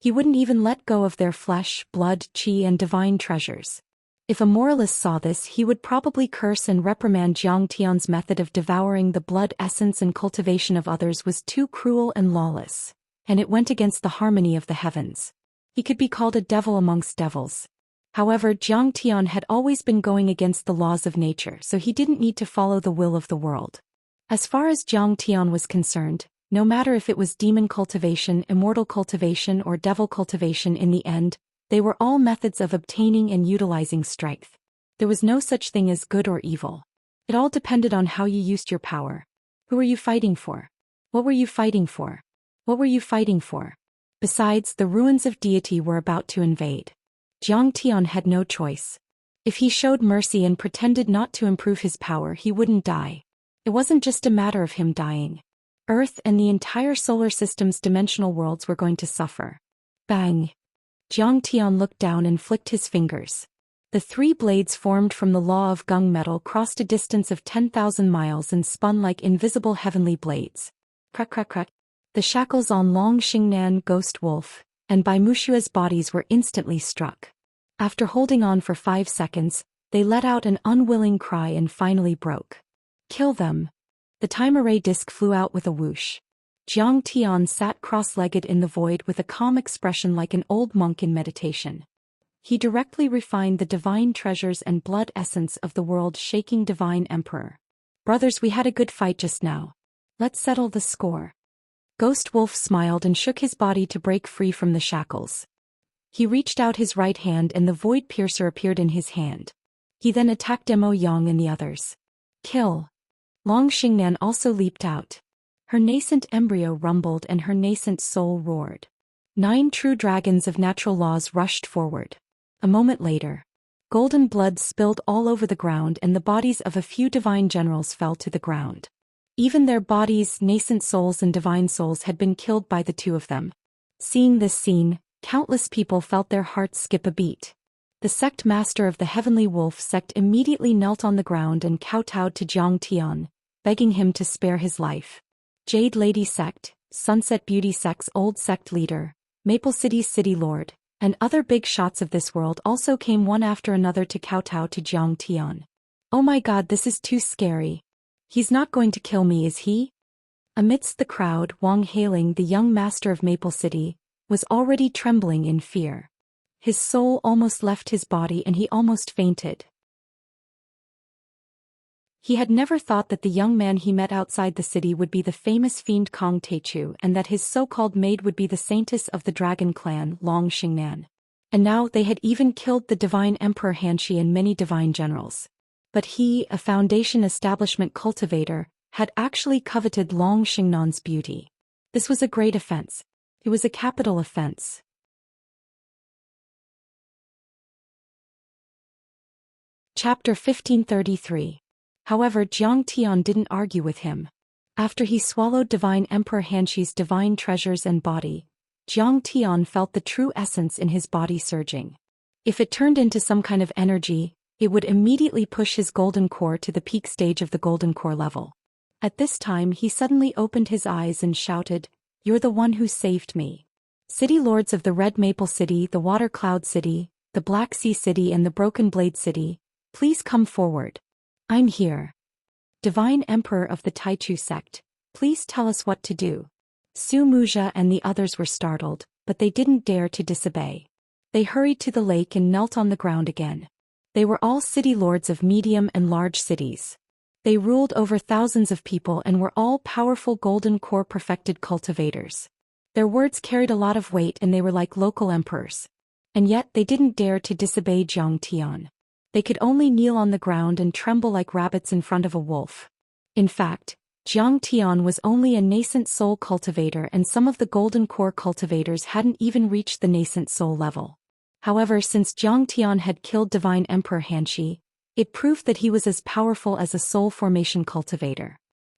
He wouldn't even let go of their flesh, blood, qi and divine treasures. If a moralist saw this, he would probably curse and reprimand Jiang Tian's method of devouring the blood essence and cultivation of others was too cruel and lawless, and it went against the harmony of the heavens. He could be called a devil amongst devils. However, Jiang Tian had always been going against the laws of nature, so he didn't need to follow the will of the world. As far as Jiang Tian was concerned, no matter if it was demon cultivation, immortal cultivation or devil cultivation, in the end, they were all methods of obtaining and utilizing strength. There was no such thing as good or evil. It all depended on how you used your power. Who were you fighting for? What were you fighting for? What were you fighting for? Besides, the ruins of deity were about to invade. Jiang Tian had no choice. If he showed mercy and pretended not to improve his power, he wouldn't die. It wasn't just a matter of him dying. Earth and the entire solar system's dimensional worlds were going to suffer. Bang! Jiang Tian looked down and flicked his fingers. The 3 blades formed from the law of gung metal crossed a distance of 10,000 miles and spun like invisible heavenly blades. Crack crack crack. The shackles on Long Xingnan, Ghost Wolf, and Bai Mushua's bodies were instantly struck. After holding on for 5 seconds, they let out an unwilling cry and finally broke. Kill them. The time array disc flew out with a whoosh. Jiang Tian sat cross-legged in the void with a calm expression like an old monk in meditation. He directly refined the divine treasures and blood essence of the world-shaking divine emperor. Brothers, we had a good fight just now. Let's settle the score. Ghost Wolf smiled and shook his body to break free from the shackles. He reached out his right hand and the void piercer appeared in his hand. He then attacked Demo Yang and the others. Kill. Long Xingnan also leaped out. Her nascent embryo rumbled and her nascent soul roared. 9 true dragons of natural laws rushed forward. A moment later, golden blood spilled all over the ground and the bodies of a few divine generals fell to the ground. Even their bodies, nascent souls and divine souls had been killed by the 2 of them. Seeing this scene, countless people felt their hearts skip a beat. The sect master of the Heavenly Wolf sect immediately knelt on the ground and kowtowed to Jiang Tian, begging him to spare his life. Jade Lady Sect, Sunset Beauty Sect's old sect leader, Maple City's city lord, and other big shots of this world also came one after another to kowtow to Jiang Tian. Oh my god, this is too scary. He's not going to kill me, is he? Amidst the crowd, Wang Hailing, the young master of Maple City, was already trembling in fear. His soul almost left his body and he almost fainted. He had never thought that the young man he met outside the city would be the famous fiend Kong Teichu and that his so-called maid would be the saintess of the dragon clan, Long Xingnan. And now they had even killed the divine Emperor Hanxi and many divine generals. But he, a Foundation establishment cultivator, had actually coveted Long Xingnan's beauty. This was a great offense. It was a capital offense. Chapter 1533. However, Jiang Tian didn't argue with him. After he swallowed divine Emperor Hanxi's divine treasures and body, Jiang Tian felt the true essence in his body surging. If it turned into some kind of energy, it would immediately push his golden core to the peak stage of the golden core level. At this time he suddenly opened his eyes and shouted, "You're the one who saved me. City lords of the Red Maple City, the Water Cloud City, the Black Sea City and the Broken Blade City, please come forward. I'm here. Divine Emperor of the Taichu sect, please tell us what to do." Su Muzha and the others were startled, but they didn't dare to disobey. They hurried to the lake and knelt on the ground again. They were all city lords of medium and large cities. They ruled over thousands of people and were all powerful golden core perfected cultivators. Their words carried a lot of weight and they were like local emperors. And yet they didn't dare to disobey Jiang Tian. They could only kneel on the ground and tremble like rabbits in front of a wolf. In fact, Jiang Tian was only a nascent soul cultivator and some of the golden core cultivators hadn't even reached the nascent soul level. However, since Zhang Tian had killed Divine Emperor Hanxi, it proved that he was as powerful as a soul formation cultivator.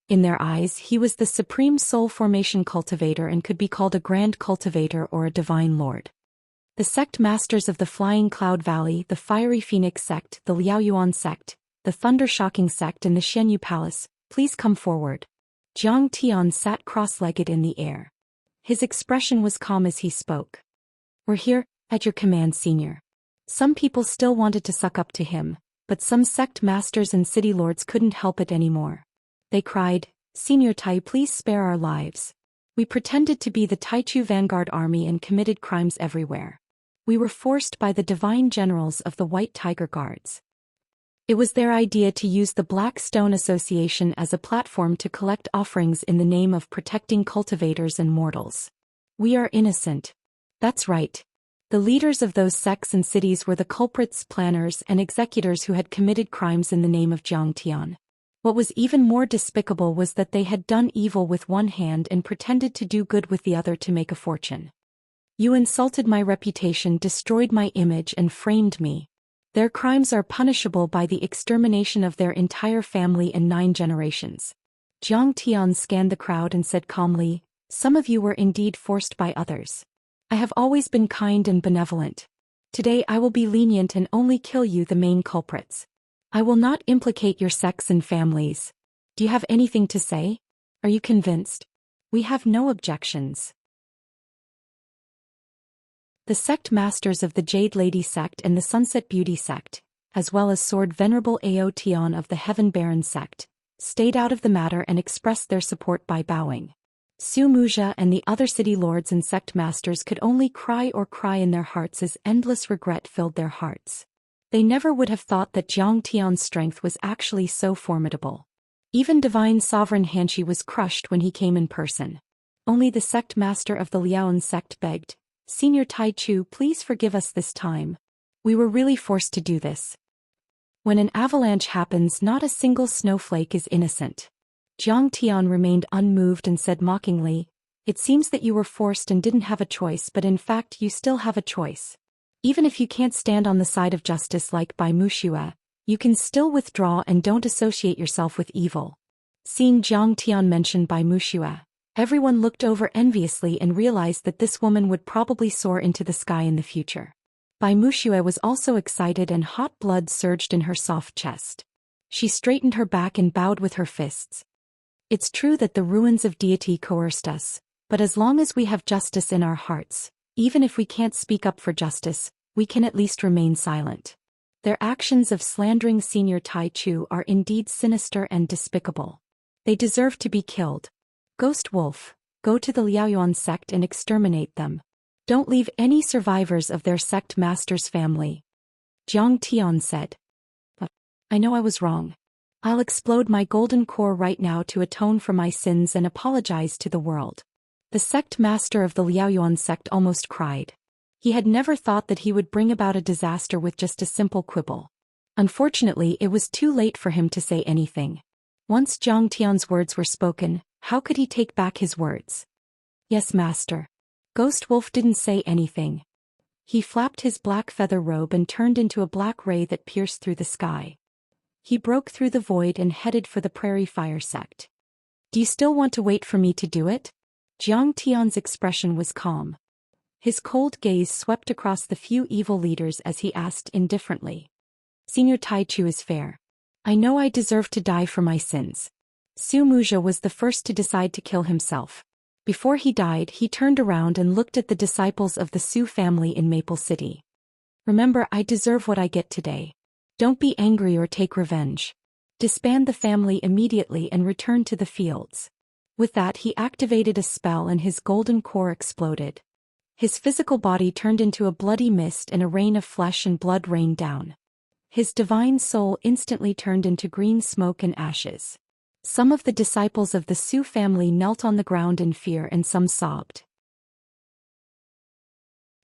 In their eyes, he was the supreme soul formation cultivator and could be called a grand cultivator or a divine lord. The sect masters of the Flying Cloud Valley, the Fiery Phoenix sect, the Liaoyuan sect, the Thunder Shocking sect and the Xianyu Palace, please come forward. Zhang Tian sat cross-legged in the air. His expression was calm as he spoke. We're here, at your command, Senior. Some people still wanted to suck up to him, but some sect masters and city lords couldn't help it anymore. They cried, Senior Tai, please spare our lives. We pretended to be the Taichu Vanguard Army and committed crimes everywhere. We were forced by the divine generals of the White Tiger Guards. It was their idea to use the Black Stone Association as a platform to collect offerings in the name of protecting cultivators and mortals. We are innocent. That's right. The leaders of those sects and cities were the culprits, planners, and executors who had committed crimes in the name of Zhang Tian. What was even more despicable was that they had done evil with one hand and pretended to do good with the other to make a fortune. You insulted my reputation, destroyed my image, and framed me. Their crimes are punishable by the extermination of their entire family and 9 generations. Zhang Tian scanned the crowd and said calmly, Some of you were indeed forced by others. I have always been kind and benevolent. Today I will be lenient and only kill you, the main culprits. I will not implicate your sects and families. Do you have anything to say? Are you convinced? We have no objections. The sect masters of the Jade Lady sect and the Sunset Beauty sect, as well as Sword Venerable Ao Tian of the Heaven Baron sect, stayed out of the matter and expressed their support by bowing. Su Muzha and the other city lords and sect masters could only cry in their hearts as endless regret filled their hearts. They never would have thought that Zhang Tian's strength was actually so formidable. Even Divine Sovereign Hanxi was crushed when he came in person. Only the sect master of the Liaoan sect begged, Senior Tai Chu, please forgive us this time. We were really forced to do this. When an avalanche happens, not a single snowflake is innocent. Zhang Tian remained unmoved and said mockingly, It seems that you were forced and didn't have a choice, but in fact you still have a choice. Even if you can't stand on the side of justice like Bai Muxia, you can still withdraw and don't associate yourself with evil. Seeing Zhang Tian mention Bai Muxia, everyone looked over enviously and realized that this woman would probably soar into the sky in the future. Bai Muxia was also excited and hot blood surged in her soft chest. She straightened her back and bowed with her fists. It's true that the ruins of deity coerced us, but as long as we have justice in our hearts, even if we can't speak up for justice, we can at least remain silent. Their actions of slandering Senior Tai Chu are indeed sinister and despicable. They deserve to be killed. Ghost Wolf, go to the Liaoyuan sect and exterminate them. Don't leave any survivors of their sect master's family. Zhang Tian said. But I know I was wrong. I'll explode my golden core right now to atone for my sins and apologize to the world. The sect master of the Liaoyuan sect almost cried. He had never thought that he would bring about a disaster with just a simple quibble. Unfortunately, it was too late for him to say anything. Once Zhang Tian's words were spoken, how could he take back his words? Yes, master. Ghost Wolf didn't say anything. He flapped his black feather robe and turned into a black ray that pierced through the sky. He broke through the void and headed for the Prairie Fire sect. Do you still want to wait for me to do it? Zhang Tian's expression was calm. His cold gaze swept across the few evil leaders as he asked indifferently. Senior Tai Chu is fair. I know I deserve to die for my sins. Su Muzha was the first to decide to kill himself. Before he died, he turned around and looked at the disciples of the Su family in Maple City. Remember, I deserve what I get today. Don't be angry or take revenge. Disband the family immediately and return to the fields. With that, he activated a spell and his golden core exploded. His physical body turned into a bloody mist and a rain of flesh and blood rained down. His divine soul instantly turned into green smoke and ashes. Some of the disciples of the Su family knelt on the ground in fear and some sobbed.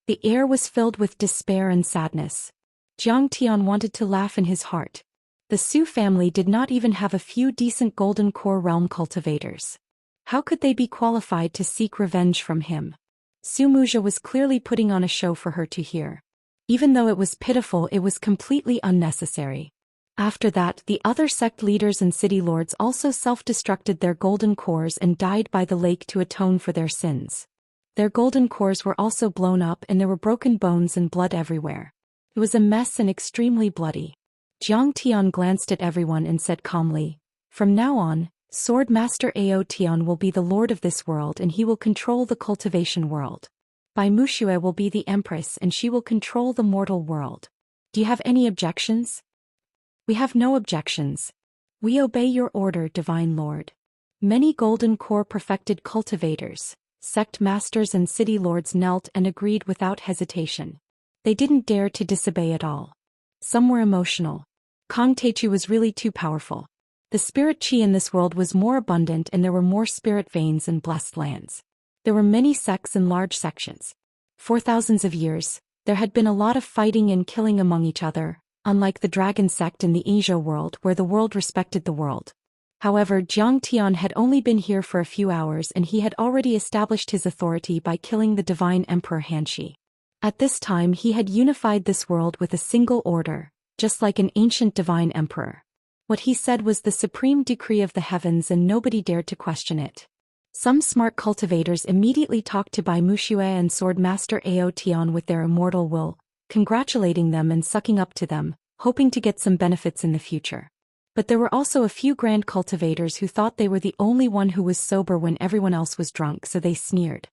The air was filled with despair and sadness. Zhang Tian wanted to laugh in his heart. The Su family did not even have a few decent golden core realm cultivators. How could they be qualified to seek revenge from him? Su Muzha was clearly putting on a show for her to hear. Even though it was pitiful, it was completely unnecessary. After that, the other sect leaders and city lords also self-destructed their golden cores and died by the lake to atone for their sins. Their golden cores were also blown up and there were broken bones and blood everywhere. It was a mess and extremely bloody. Jiang Tian glanced at everyone and said calmly, "From now on, Sword Master Ao Tian will be the lord of this world and he will control the cultivation world. Bai Muxue will be the empress and she will control the mortal world. Do you have any objections?" "We have no objections. We obey your order, Divine Lord." Many golden core perfected cultivators, sect masters and city lords knelt and agreed without hesitation. They didn't dare to disobey at all. Some were emotional. Kong Teichu was really too powerful. The spirit chi in this world was more abundant and there were more spirit veins and blessed lands. There were many sects and large sections. For thousands of years, there had been a lot of fighting and killing among each other, unlike the dragon sect in the Asia world where the world respected the world. However, Jiang Tian had only been here for a few hours and he had already established his authority by killing the divine emperor Xianxia. At this time he had unified this world with a single order, just like an ancient divine emperor. What he said was the supreme decree of the heavens and nobody dared to question it. Some smart cultivators immediately talked to Bai Muxue and Sword Master Ao Tian with their immortal will, congratulating them and sucking up to them, hoping to get some benefits in the future. But there were also a few grand cultivators who thought they were the only one who was sober when everyone else was drunk, so they sneered.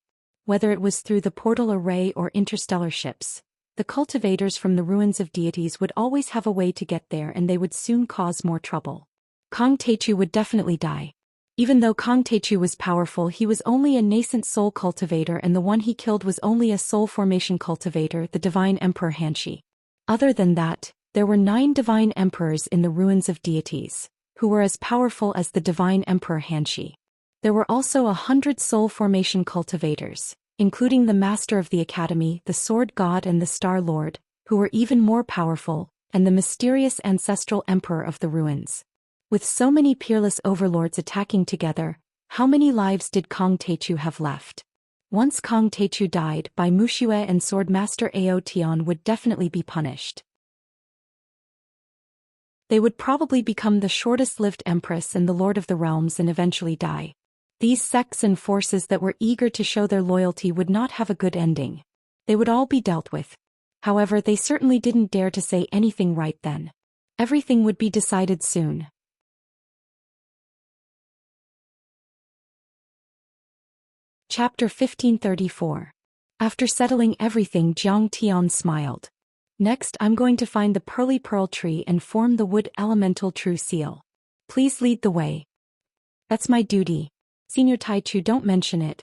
Whether it was through the portal array or interstellar ships, the cultivators from the ruins of deities would always have a way to get there and they would soon cause more trouble. Kong Teichu would definitely die. Even though Kong Teichu was powerful, he was only a nascent soul cultivator and the one he killed was only a soul formation cultivator, the divine emperor Xianxia. Other than that, there were 9 divine emperors in the ruins of deities, who were as powerful as the divine emperor Xianxia. There were also 100 soul formation cultivators, including the master of the academy, the sword god and the star lord, who were even more powerful, and the mysterious ancestral emperor of the ruins. With so many peerless overlords attacking together, how many lives did Kong Teichu have left? Once Kong Teichu died, Bai Muxue and Sword Master Ao Tian would definitely be punished. They would probably become the shortest-lived empress and the lord of the realms and eventually die. These sects and forces that were eager to show their loyalty would not have a good ending. They would all be dealt with. However, they certainly didn't dare to say anything right then. Everything would be decided soon. Chapter 1534. After settling everything, Jiang Tian smiled. "Next, I'm going to find the pearly pearl tree and form the wood elemental true seal. Please lead the way." "That's my duty. Senior Taichu, don't mention it."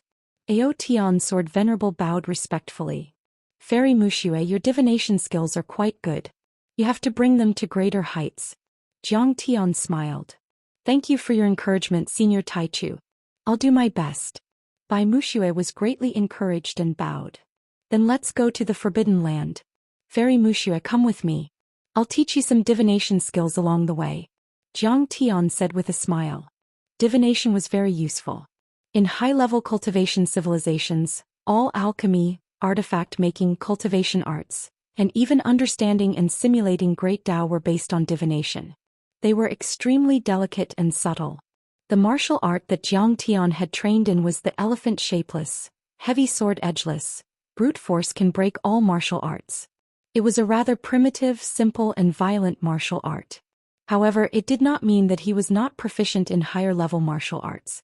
Ao Tian's sword venerable bowed respectfully. "Fairy Muxue, your divination skills are quite good. You have to bring them to greater heights." Jiang Tian smiled. "Thank you for your encouragement, Senior Taichu. I'll do my best." Bai Muxue was greatly encouraged and bowed. "Then let's go to the Forbidden Land. Fairy Muxue, come with me. I'll teach you some divination skills along the way." Jiang Tian said with a smile. Divination was very useful. In high-level cultivation civilizations, all alchemy, artifact-making, cultivation arts, and even understanding and simulating great Tao were based on divination. They were extremely delicate and subtle. The martial art that Jiang Tian had trained in was the elephant shapeless, heavy sword edgeless, brute force can break all martial arts. It was a rather primitive, simple and violent martial art. However, it did not mean that he was not proficient in higher-level martial arts.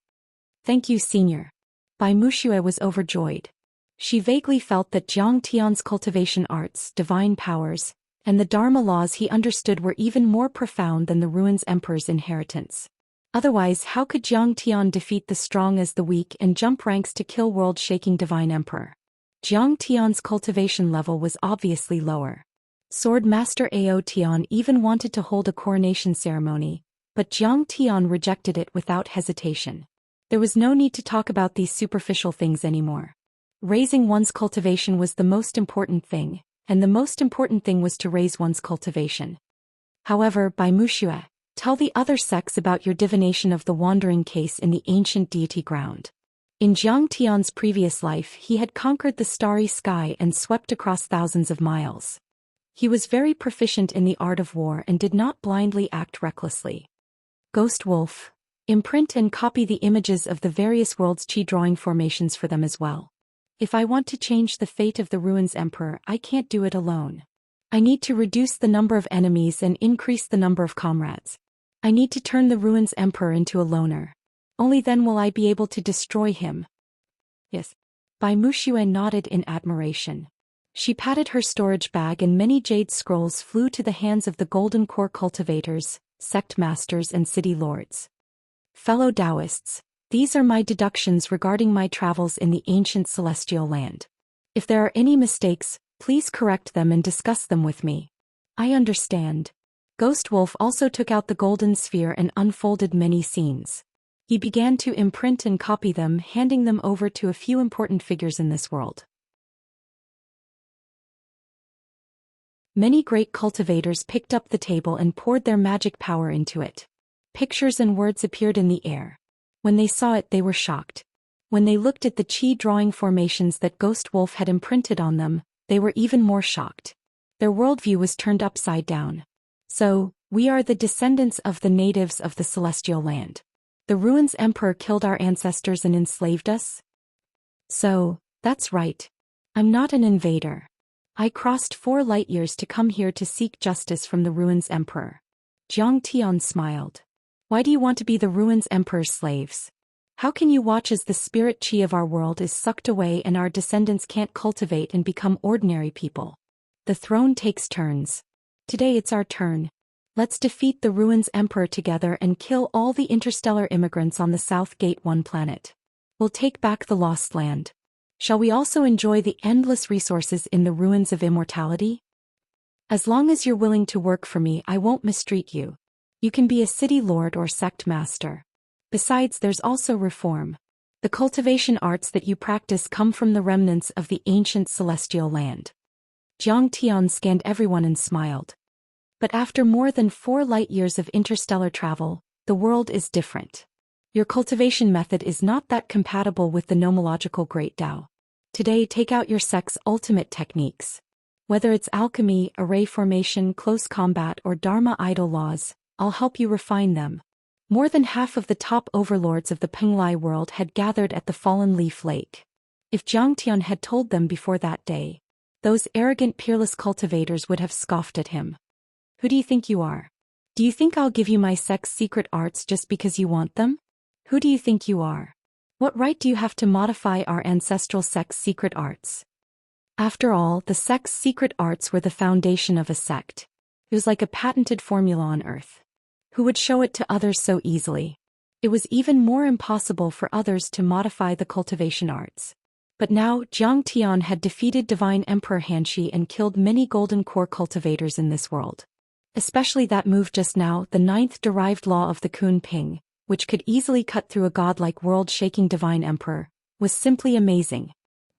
"Thank you, Senior." Bai Muxue was overjoyed. She vaguely felt that Jiang Tian's cultivation arts, divine powers, and the Dharma laws he understood were even more profound than the Ruins Emperor's inheritance. Otherwise, how could Jiang Tian defeat the strong as the weak and jump ranks to kill world-shaking divine emperor? Jiang Tian's cultivation level was obviously lower. Sword Master Ao Tian even wanted to hold a coronation ceremony, but Jiang Tian rejected it without hesitation. There was no need to talk about these superficial things anymore. Raising one's cultivation was the most important thing, and the most important thing was to raise one's cultivation. However, Bai Muxue, tell the other sects about your divination of the wandering case in the ancient deity ground. In Jiang Tian's previous life, he had conquered the starry sky and swept across thousands of miles. He was very proficient in the art of war and did not blindly act recklessly. Ghost Wolf. Imprint and copy the images of the various worlds' chi drawing formations for them as well. If I want to change the fate of the Ruins Emperor, I can't do it alone. I need to reduce the number of enemies and increase the number of comrades. I need to turn the Ruins Emperor into a loner. Only then will I be able to destroy him. Yes. Bai Muxue nodded in admiration. She patted her storage bag and many jade scrolls flew to the hands of the Golden Core cultivators, sect masters and city lords. Fellow Taoists, these are my deductions regarding my travels in the ancient celestial land. If there are any mistakes, please correct them and discuss them with me. I understand. Ghost Wolf also took out the golden sphere and unfolded many scenes. He began to imprint and copy them, handing them over to a few important figures in this world. Many great cultivators picked up the table and poured their magic power into it. Pictures and words appeared in the air. When they saw it, they were shocked. When they looked at the chi drawing formations that Ghost Wolf had imprinted on them, they were even more shocked. Their worldview was turned upside down. So, we are the descendants of the natives of the celestial land. The Ruins Emperor killed our ancestors and enslaved us? So, that's right. I'm not an invader. I crossed 4 light years to come here to seek justice from the Ruins Emperor. Jiang Tian smiled. Why do you want to be the Ruins Emperor's slaves? How can you watch as the spirit chi of our world is sucked away and our descendants can't cultivate and become ordinary people? The throne takes turns. Today it's our turn. Let's defeat the Ruins Emperor together and kill all the interstellar immigrants on the South Gate 1 planet. We'll take back the lost land. Shall we also enjoy the endless resources in the ruins of immortality? As long as you're willing to work for me, I won't mistreat you. You can be a city lord or sect master. Besides, there's also reform. The cultivation arts that you practice come from the remnants of the ancient celestial land. Jiang Tian scanned everyone and smiled. But after more than 4 light years of interstellar travel, the world is different. Your cultivation method is not that compatible with the nomological Great Tao. Today, take out your sect's ultimate techniques. Whether it's alchemy, array formation, close combat, or Dharma idol laws, I'll help you refine them. More than half of the top overlords of the Penglai world had gathered at the Fallen Leaf Lake. If Jiang Tian had told them before that day, those arrogant peerless cultivators would have scoffed at him. Who do you think you are? Do you think I'll give you my sect's secret arts just because you want them? Who do you think you are? What right do you have to modify our ancestral sect's secret arts? After all, the sect's secret arts were the foundation of a sect. It was like a patented formula on Earth. Who would show it to others so easily? It was even more impossible for others to modify the cultivation arts. But now, Jiang Tian had defeated Divine Emperor Hanxi and killed many Golden Core cultivators in this world. Especially that move just now, the 9th derived law of the Kun Ping, which could easily cut through a godlike world-shaking Divine Emperor, was simply amazing.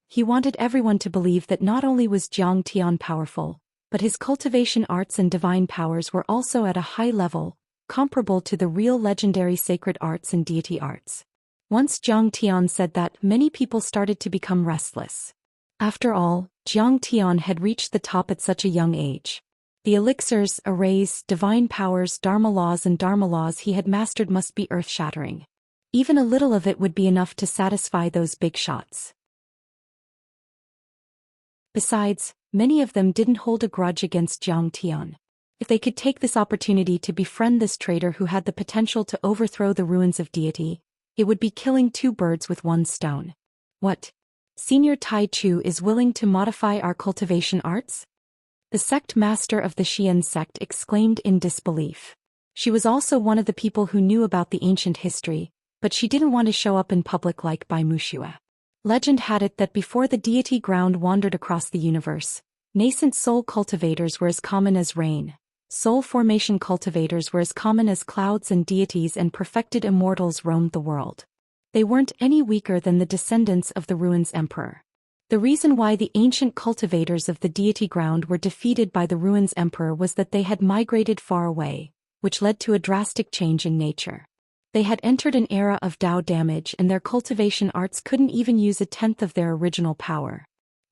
He wanted everyone to believe that not only was Jiang Tian powerful, but his cultivation arts and divine powers were also at a high level, comparable to the real legendary sacred arts and deity arts. Once Jiang Tian said that, many people started to become restless. After all, Jiang Tian had reached the top at such a young age. The elixirs, arrays, divine powers, dharma laws and dharma laws he had mastered must be earth-shattering. Even a little of it would be enough to satisfy those big shots. Besides, many of them didn't hold a grudge against Jiang Tian. If they could take this opportunity to befriend this traitor who had the potential to overthrow the ruins of deity, it would be killing 2 birds with 1 stone. What? Senior Tai Chu is willing to modify our cultivation arts? The sect master of the Xian sect exclaimed in disbelief. She was also one of the people who knew about the ancient history, but she didn't want to show up in public like Bai Muxue. Legend had it that before the deity ground wandered across the universe, nascent soul cultivators were as common as rain. Soul formation cultivators were as common as clouds, and deities and perfected immortals roamed the world. They weren't any weaker than the descendants of the Ruins Emperor. The reason why the ancient cultivators of the deity ground were defeated by the Ruins Emperor was that they had migrated far away, which led to a drastic change in nature. They had entered an era of Tao damage and their cultivation arts couldn't even use 1/10 of their original power.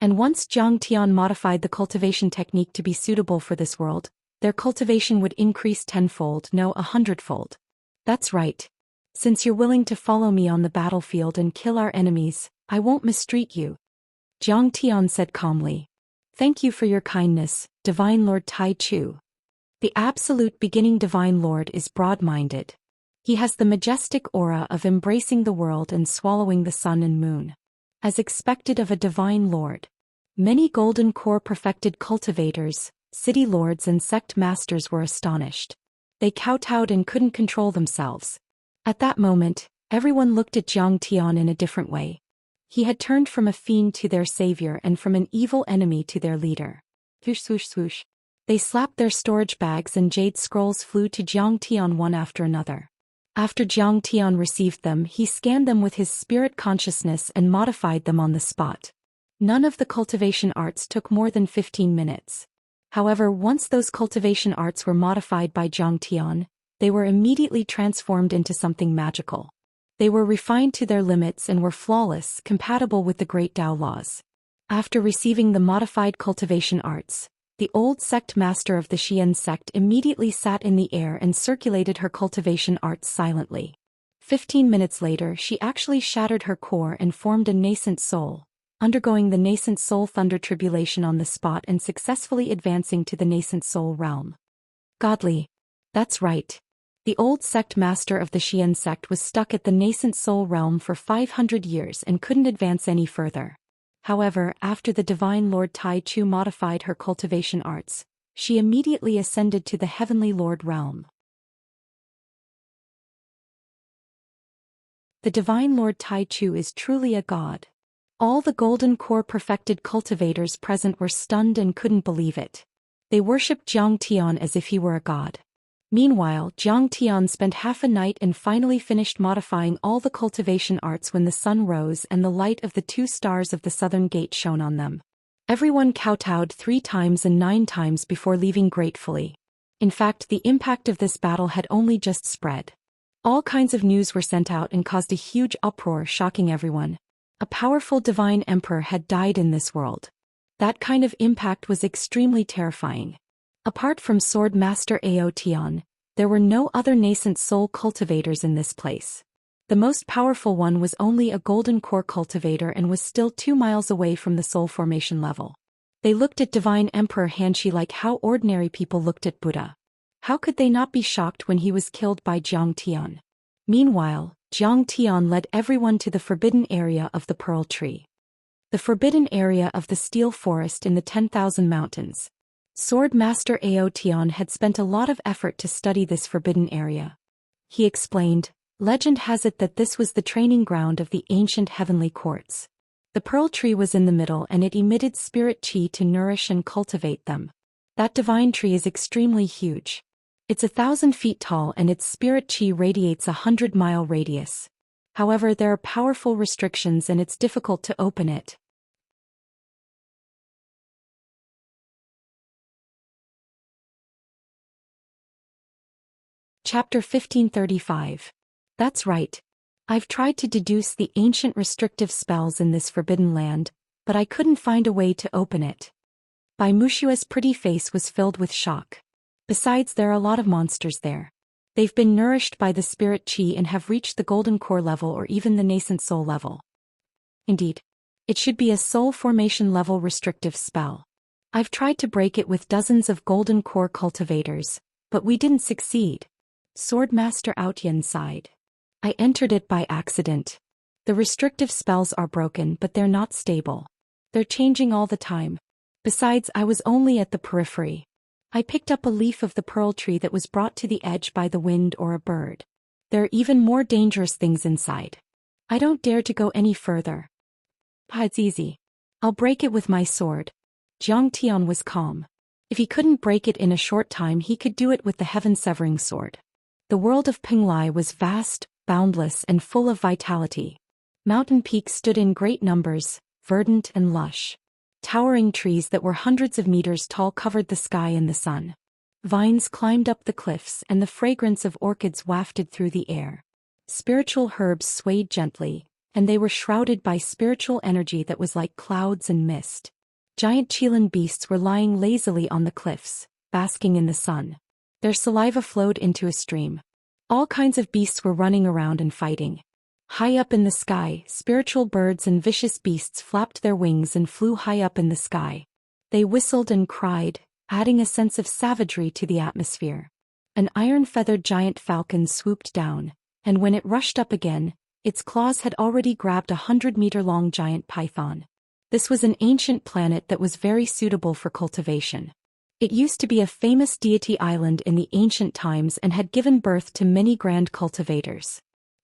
And once Zhang Tian modified the cultivation technique to be suitable for this world, their cultivation would increase tenfold, no, 100-fold. That's right. Since you're willing to follow me on the battlefield and kill our enemies, I won't mistreat you. Zhang Tian said calmly. Thank you for your kindness, Divine Lord Tai Chu. The absolute beginning Divine Lord is broad-minded. He has the majestic aura of embracing the world and swallowing the sun and moon. As expected of a Divine Lord, many golden core perfected cultivators, city lords and sect masters were astonished. They kowtowed and couldn't control themselves. At that moment, everyone looked at Zhang Tian in a different way. He had turned from a fiend to their savior and from an evil enemy to their leader. Swoosh swoosh swoosh. They slapped their storage bags and jade scrolls flew to Zhang Tian one after another. After Zhang Tian received them, he scanned them with his spirit consciousness and modified them on the spot. None of the cultivation arts took more than 15 minutes. However, once those cultivation arts were modified by Zhang Tian, they were immediately transformed into something magical. They were refined to their limits and were flawless, compatible with the great Tao laws. After receiving the modified cultivation arts, the old sect master of the Xian sect immediately sat in the air and circulated her cultivation arts silently. 15 minutes later, she actually shattered her core and formed a nascent soul, undergoing the nascent soul thunder tribulation on the spot and successfully advancing to the nascent soul realm. Godly. That's right. The old sect master of the Xian sect was stuck at the nascent soul realm for 500 years and couldn't advance any further. However, after the Divine Lord Tai Chu modified her cultivation arts, she immediately ascended to the Heavenly Lord realm. The Divine Lord Tai Chu is truly a god. All the golden core perfected cultivators present were stunned and couldn't believe it. They worshipped Zhang Tian as if he were a god. Meanwhile, Zhang Tian spent half a night and finally finished modifying all the cultivation arts when the sun rose and the light of the 2 stars of the southern gate shone on them. Everyone kowtowed 3 times and 9 times before leaving gratefully. In fact, the impact of this battle had only just spread. All kinds of news were sent out and caused a huge uproar, shocking everyone. A powerful divine emperor had died in this world. That kind of impact was extremely terrifying. Apart from Sword Master Ao Tian, there were no other nascent soul cultivators in this place. The most powerful one was only a golden core cultivator and was still 2 miles away from the soul formation level. They looked at Divine Emperor Hanshi like how ordinary people looked at Buddha. How could they not be shocked when he was killed by Zhang Tian? Meanwhile, Zhang Tian led everyone to the forbidden area of the Pearl Tree. The forbidden area of the Steel Forest in the 10,000 Mountains. Sword Master Ao Tian had spent a lot of effort to study this forbidden area. He explained, legend has it that this was the training ground of the ancient heavenly courts. The pearl tree was in the middle and it emitted spirit chi to nourish and cultivate them. That divine tree is extremely huge. It's 1,000 feet tall and its spirit chi radiates a 100-mile radius. However, there are powerful restrictions and it's difficult to open it. Chapter 1535. That's right. I've tried to deduce the ancient restrictive spells in this forbidden land, but I couldn't find a way to open it. Bai Mushua's pretty face was filled with shock. Besides, there are a lot of monsters there. They've been nourished by the spirit chi and have reached the golden core level or even the nascent soul level. Indeed, it should be a soul formation level restrictive spell. I've tried to break it with dozens of golden core cultivators, but we didn't succeed. Swordmaster Outyan sighed. I entered it by accident. The restrictive spells are broken, but they're not stable. They're changing all the time. Besides, I was only at the periphery. I picked up a leaf of the pearl tree that was brought to the edge by the wind or a bird. There are even more dangerous things inside. I don't dare to go any further. It's easy. I'll break it with my sword. Zhang Tian was calm. If he couldn't break it in a short time, he could do it with the heaven-severing sword. The world of Pinglai was vast, boundless, and full of vitality. Mountain peaks stood in great numbers, verdant and lush. Towering trees that were hundreds of meters tall covered the sky and the sun. Vines climbed up the cliffs and the fragrance of orchids wafted through the air. Spiritual herbs swayed gently, and they were shrouded by spiritual energy that was like clouds and mist. Giant Qilin beasts were lying lazily on the cliffs, basking in the sun. Their saliva flowed into a stream. All kinds of beasts were running around and fighting. High up in the sky, spiritual birds and vicious beasts flapped their wings and flew high up in the sky. They whistled and cried, adding a sense of savagery to the atmosphere. An iron-feathered giant falcon swooped down, and when it rushed up again, its claws had already grabbed a 100-meter-long giant python. This was an ancient planet that was very suitable for cultivation. It used to be a famous deity island in the ancient times and had given birth to many grand cultivators.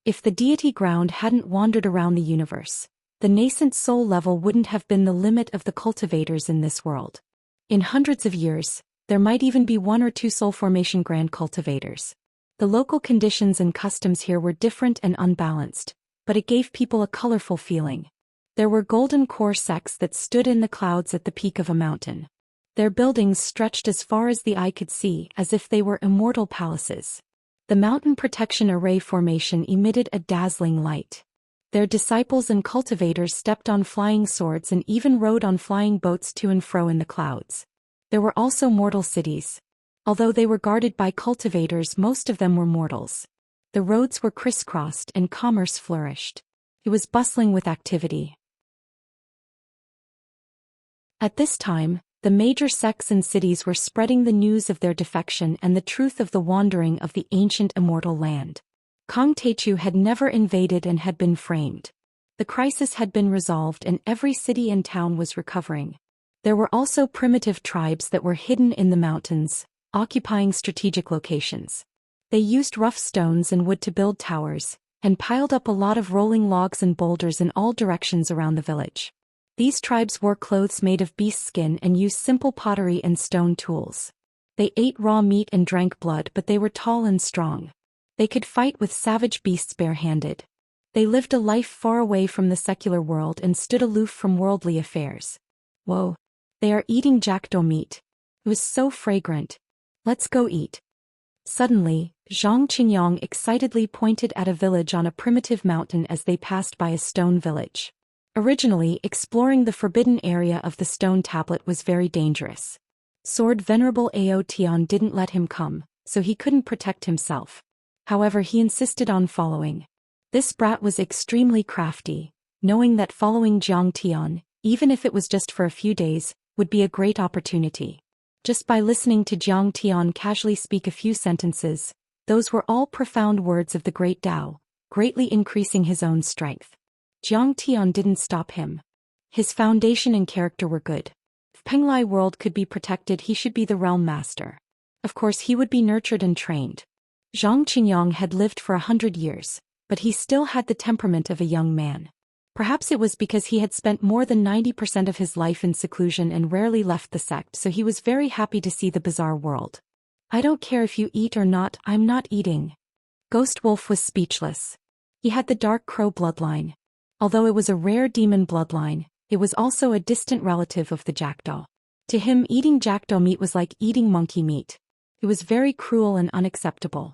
If the deity ground hadn't wandered around the universe, the nascent soul level wouldn't have been the limit of the cultivators in this world. In hundreds of years, there might even be 1 or 2 soul formation grand cultivators. The local conditions and customs here were different and unbalanced, but it gave people a colorful feeling. There were golden core sects that stood in the clouds at the peak of a mountain. Their buildings stretched as far as the eye could see, as if they were immortal palaces. The mountain protection array formation emitted a dazzling light. Their disciples and cultivators stepped on flying swords and even rode on flying boats to and fro in the clouds. There were also mortal cities. Although they were guarded by cultivators, most of them were mortals. The roads were crisscrossed and commerce flourished. It was bustling with activity. At this time, the major sects and cities were spreading the news of their defection and the truth of the wandering of the ancient immortal land. Kong Techu had never invaded and had been framed. The crisis had been resolved and every city and town was recovering. There were also primitive tribes that were hidden in the mountains, occupying strategic locations. They used rough stones and wood to build towers, and piled up a lot of rolling logs and boulders in all directions around the village. These tribes wore clothes made of beast skin and used simple pottery and stone tools. They ate raw meat and drank blood, but they were tall and strong. They could fight with savage beasts barehanded. They lived a life far away from the secular world and stood aloof from worldly affairs. Whoa! They are eating jackdaw meat. It was so fragrant. Let's go eat. Suddenly, Zhang Qingyang excitedly pointed at a village on a primitive mountain as they passed by a stone village. Originally, exploring the forbidden area of the stone tablet was very dangerous. Sword Venerable Ao Tian didn't let him come, so he couldn't protect himself. However, he insisted on following. This brat was extremely crafty, knowing that following Jiang Tian, even if it was just for a few days, would be a great opportunity. Just by listening to Jiang Tian casually speak a few sentences, those were all profound words of the great Tao, greatly increasing his own strength. Jiang Tian didn't stop him. His foundation and character were good. If Penglai world could be protected, he should be the realm master. Of course, he would be nurtured and trained. Zhang Qingyang had lived for 100 years, but he still had the temperament of a young man. Perhaps it was because he had spent more than 90% of his life in seclusion and rarely left the sect, so he was very happy to see the bizarre world. I don't care if you eat or not, I'm not eating. Ghost Wolf was speechless. He had the dark crow bloodline. Although it was a rare demon bloodline, it was also a distant relative of the jackdaw. To him, eating jackdaw meat was like eating monkey meat. It was very cruel and unacceptable.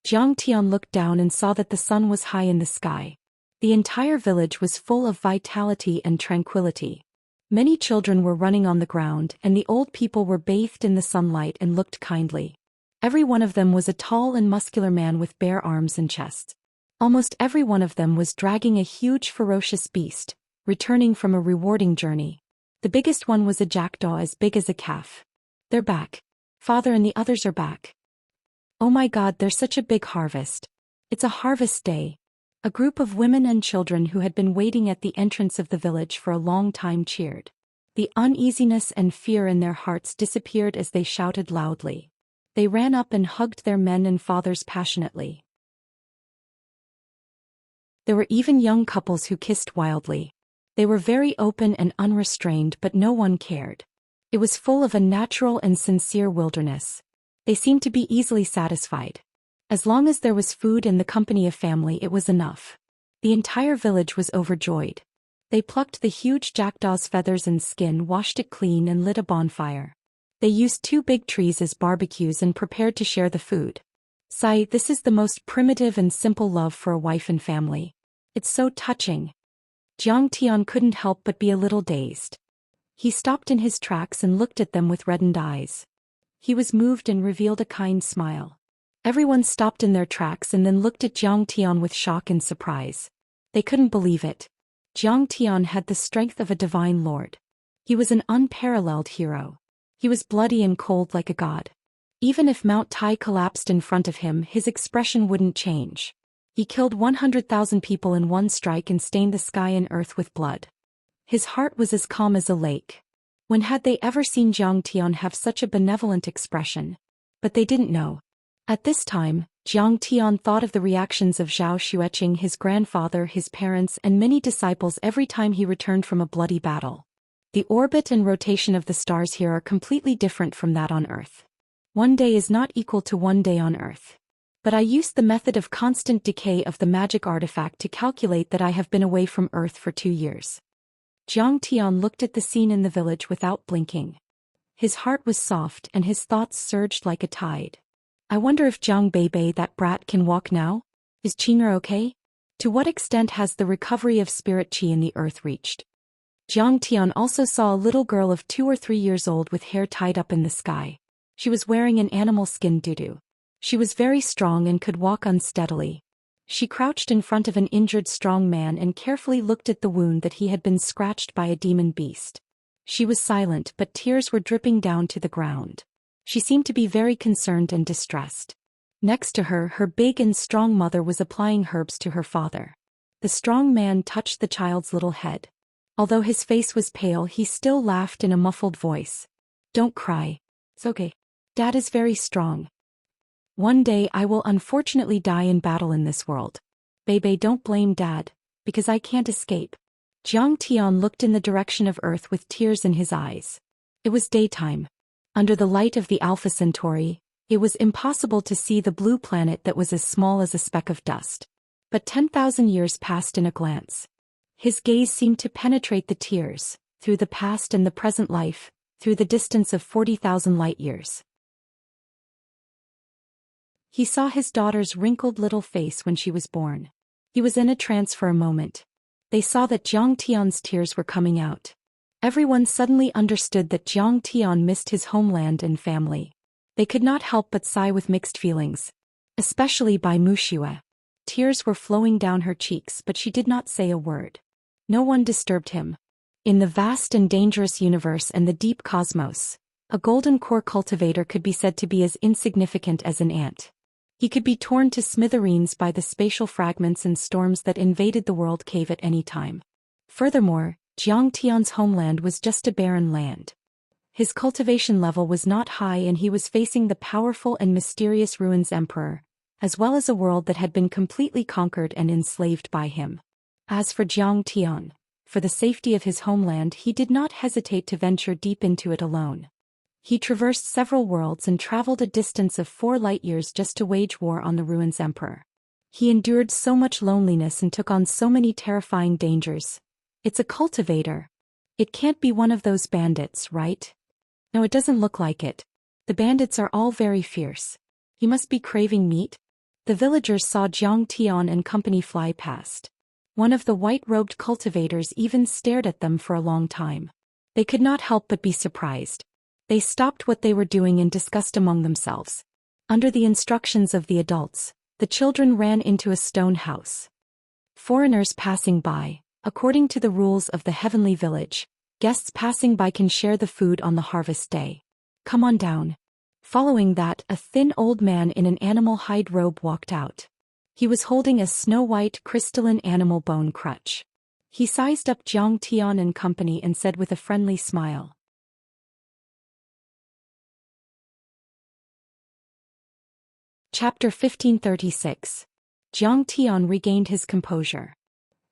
Jiang Tian looked down and saw that the sun was high in the sky. The entire village was full of vitality and tranquility. Many children were running on the ground, and the old people were bathed in the sunlight and looked kindly. Every one of them was a tall and muscular man with bare arms and chests. Almost every one of them was dragging a huge ferocious beast, returning from a rewarding journey. The biggest one was a jackdaw as big as a calf. They're back. Father and the others are back. Oh my God, there's such a big harvest. It's a harvest day. A group of women and children who had been waiting at the entrance of the village for a long time cheered. The uneasiness and fear in their hearts disappeared as they shouted loudly. They ran up and hugged their men and fathers passionately. There were even young couples who kissed wildly. They were very open and unrestrained, but no one cared. It was full of a natural and sincere wilderness. They seemed to be easily satisfied. As long as there was food and the company of family, it was enough. The entire village was overjoyed. They plucked the huge jackdaw's feathers and skin, washed it clean, and lit a bonfire. They used 2 big trees as barbecues and prepared to share the food. This is the most primitive and simple love for a wife and family. It's so touching. Jiang Tian couldn't help but be a little dazed. He stopped in his tracks and looked at them with reddened eyes. He was moved and revealed a kind smile. Everyone stopped in their tracks and then looked at Jiang Tian with shock and surprise. They couldn't believe it. Jiang Tian had the strength of a divine lord. He was an unparalleled hero. He was bloody and cold like a god. Even if Mount Tai collapsed in front of him, his expression wouldn't change. He killed 100,000 people in one strike and stained the sky and earth with blood. His heart was as calm as a lake. When had they ever seen Jiang Tian have such a benevolent expression? But they didn't know. At this time, Jiang Tian thought of the reactions of Zhou Xian, his grandfather, his parents, and many disciples every time he returned from a bloody battle. The orbit and rotation of the stars here are completely different from that on Earth. One day is not equal to one day on Earth. But I used the method of constant decay of the magic artifact to calculate that I have been away from Earth for 2 years. Jiang Tian looked at the scene in the village without blinking. His heart was soft and his thoughts surged like a tide. I wonder if Jiang Beibei, that brat, can walk now? Is Qing'er okay? To what extent has the recovery of spirit qi in the earth reached? Jiang Tian also saw a little girl of 2 or 3 years old with hair tied up in the sky. She was wearing an animal skin tutu. She was very strong and could walk unsteadily. She crouched in front of an injured strong man and carefully looked at the wound that he had been scratched by a demon beast. She was silent, but tears were dripping down to the ground. She seemed to be very concerned and distressed. Next to her, her big and strong mother was applying herbs to her father. The strong man touched the child's little head. Although his face was pale, he still laughed in a muffled voice. "Don't cry. It's okay. Dad is very strong. One day I will unfortunately die in battle in this world. Beibei, don't blame Dad, because I can't escape." Jiang Tian looked in the direction of Earth with tears in his eyes. It was daytime. Under the light of the Alpha Centauri, it was impossible to see the blue planet that was as small as a speck of dust. But 10,000 years passed in a glance. His gaze seemed to penetrate the tears, through the past and the present life, through the distance of 40,000 light-years. He saw his daughter's wrinkled little face when she was born. He was in a trance for a moment. They saw that Jiang Tian's tears were coming out. Everyone suddenly understood that Jiang Tian missed his homeland and family. They could not help but sigh with mixed feelings. Especially by Wuxia. Tears were flowing down her cheeks, but she did not say a word. No one disturbed him. In the vast and dangerous universe and the deep cosmos, a golden core cultivator could be said to be as insignificant as an ant. He could be torn to smithereens by the spatial fragments and storms that invaded the world cave at any time. Furthermore, Jiang Tian's homeland was just a barren land. His cultivation level was not high and he was facing the powerful and mysterious Ruins Emperor, as well as a world that had been completely conquered and enslaved by him. As for Jiang Tian, for the safety of his homeland he did not hesitate to venture deep into it alone. He traversed several worlds and traveled a distance of 4 light-years just to wage war on the Ruins Emperor. He endured so much loneliness and took on so many terrifying dangers. It's a cultivator. It can't be one of those bandits, right? No, it doesn't look like it. The bandits are all very fierce. He must be craving meat. The villagers saw Jiang Tian and company fly past. One of the white-robed cultivators even stared at them for a long time. They could not help but be surprised. They stopped what they were doing and discussed among themselves. Under the instructions of the adults, the children ran into a stone house. Foreigners passing by, according to the rules of the heavenly village, guests passing by can share the food on the harvest day. Come on down. Following that, a thin old man in an animal hide robe walked out. He was holding a snow-white crystalline animal bone crutch. He sized up Jiang Tian and company and said with a friendly smile. Chapter 1536. Jiang Tian regained his composure.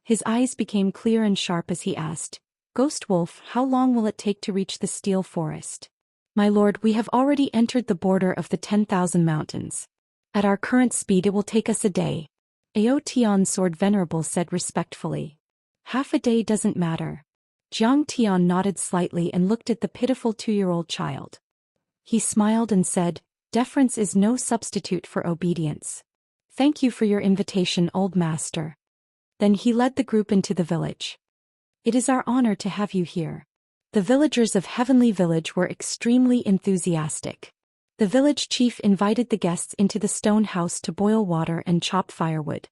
His eyes became clear and sharp as he asked, "Ghost Wolf, how long will it take to reach the Steel Forest?" "My lord, we have already entered the border of the 10,000 mountains. At our current speed it will take us a day," Ao Tian Sword Venerable said respectfully. "Half a day doesn't matter." Jiang Tian nodded slightly and looked at the pitiful 2-year-old child. He smiled and said, "Deference is no substitute for obedience. Thank you for your invitation, old master." Then he led the group into the village. It is our honor to have you here. The villagers of Heavenly Village were extremely enthusiastic. The village chief invited the guests into the stone house to boil water and chop firewood.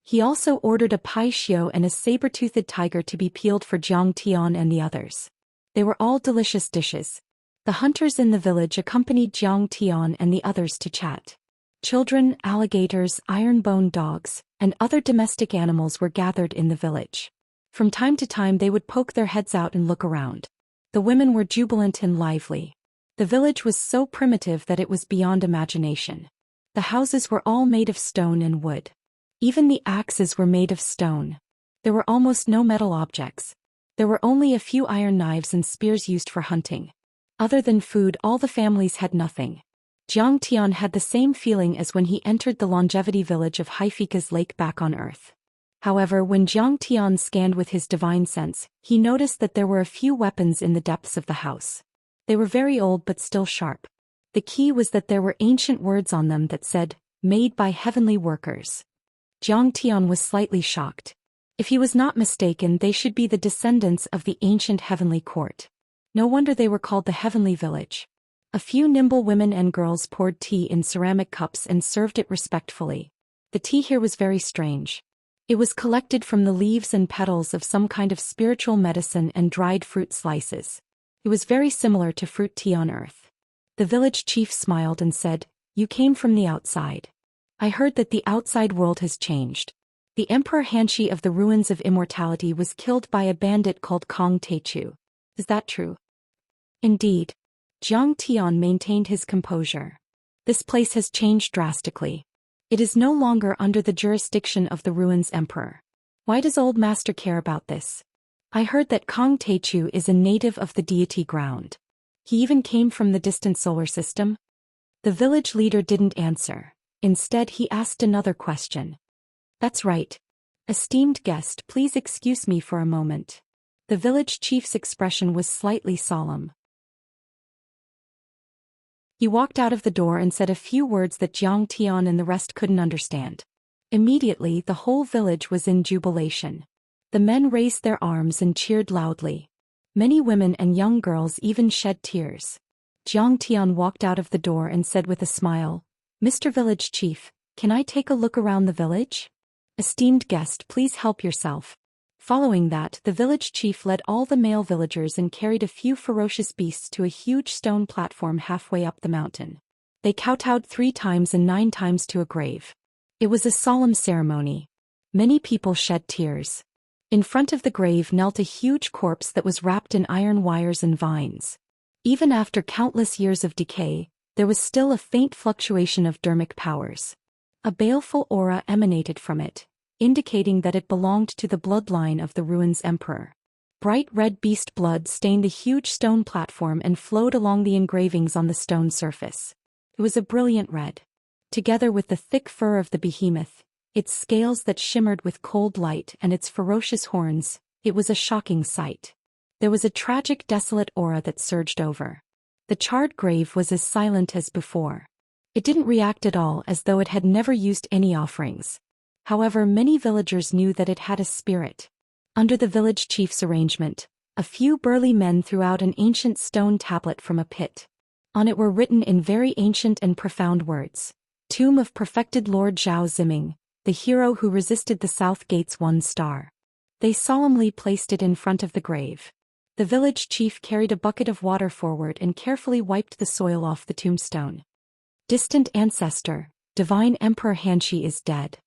He also ordered a pai xiu and a saber-toothed tiger to be peeled for Jiang Tian and the others. They were all delicious dishes. The hunters in the village accompanied Jiang Tian and the others to chat. Children, alligators, iron-boned dogs, and other domestic animals were gathered in the village. From time to time they would poke their heads out and look around. The women were jubilant and lively. The village was so primitive that it was beyond imagination. The houses were all made of stone and wood. Even the axes were made of stone. There were almost no metal objects. There were only a few iron knives and spears used for hunting. Other than food, all the families had nothing. Jiang Tian had the same feeling as when he entered the longevity village of Haifika's lake back on Earth. However, when Jiang Tian scanned with his divine sense, he noticed that there were a few weapons in the depths of the house. They were very old but still sharp. The key was that there were ancient words on them that said, "Made by heavenly workers." Jiang Tian was slightly shocked. If he was not mistaken, they should be the descendants of the ancient heavenly court. No wonder they were called the Heavenly Village. A few nimble women and girls poured tea in ceramic cups and served it respectfully. The tea here was very strange. It was collected from the leaves and petals of some kind of spiritual medicine and dried fruit slices. It was very similar to fruit tea on Earth. The village chief smiled and said, "You came from the outside. I heard that the outside world has changed. The Emperor Xianxia of the Ruins of Immortality was killed by a bandit called Kong Teichu. Is that true?" "Indeed." Jiang Tian maintained his composure. "This place has changed drastically. It is no longer under the jurisdiction of the Ruins Emperor. Why does Old Master care about this? I heard that Kong Teichu is a native of the deity ground. He even came from the distant solar system?" The village leader didn't answer. Instead, he asked another question. "That's right. Esteemed guest, please excuse me for a moment." The village chief's expression was slightly solemn. He walked out of the door and said a few words that Jiang Tian and the rest couldn't understand. Immediately, the whole village was in jubilation. The men raised their arms and cheered loudly. Many women and young girls even shed tears. Jiang Tian walked out of the door and said with a smile, "Mr. Village Chief, can I take a look around the village?" "Esteemed guest, please help yourself." Following that, the village chief led all the male villagers and carried a few ferocious beasts to a huge stone platform halfway up the mountain. They kowtowed 3 times and 9 times to a grave. It was a solemn ceremony. Many people shed tears. In front of the grave knelt a huge corpse that was wrapped in iron wires and vines. Even after countless years of decay, there was still a faint fluctuation of dermic powers. A baleful aura emanated from it, indicating that it belonged to the bloodline of the Ruins Emperor. Bright red beast blood stained the huge stone platform and flowed along the engravings on the stone surface. It was a brilliant red. Together with the thick fur of the behemoth, its scales that shimmered with cold light and its ferocious horns, it was a shocking sight. There was a tragic, desolate aura that surged over. The charred grave was as silent as before. It didn't react at all, as though it had never used any offerings. However, many villagers knew that it had a spirit. Under the village chief's arrangement, a few burly men threw out an ancient stone tablet from a pit. On it were written in very ancient and profound words, "Tomb of perfected Lord Zhou Ziming, the hero who resisted the South Gate's 1 star." They solemnly placed it in front of the grave. The village chief carried a bucket of water forward and carefully wiped the soil off the tombstone. "Distant ancestor, divine Emperor Xianxia is dead.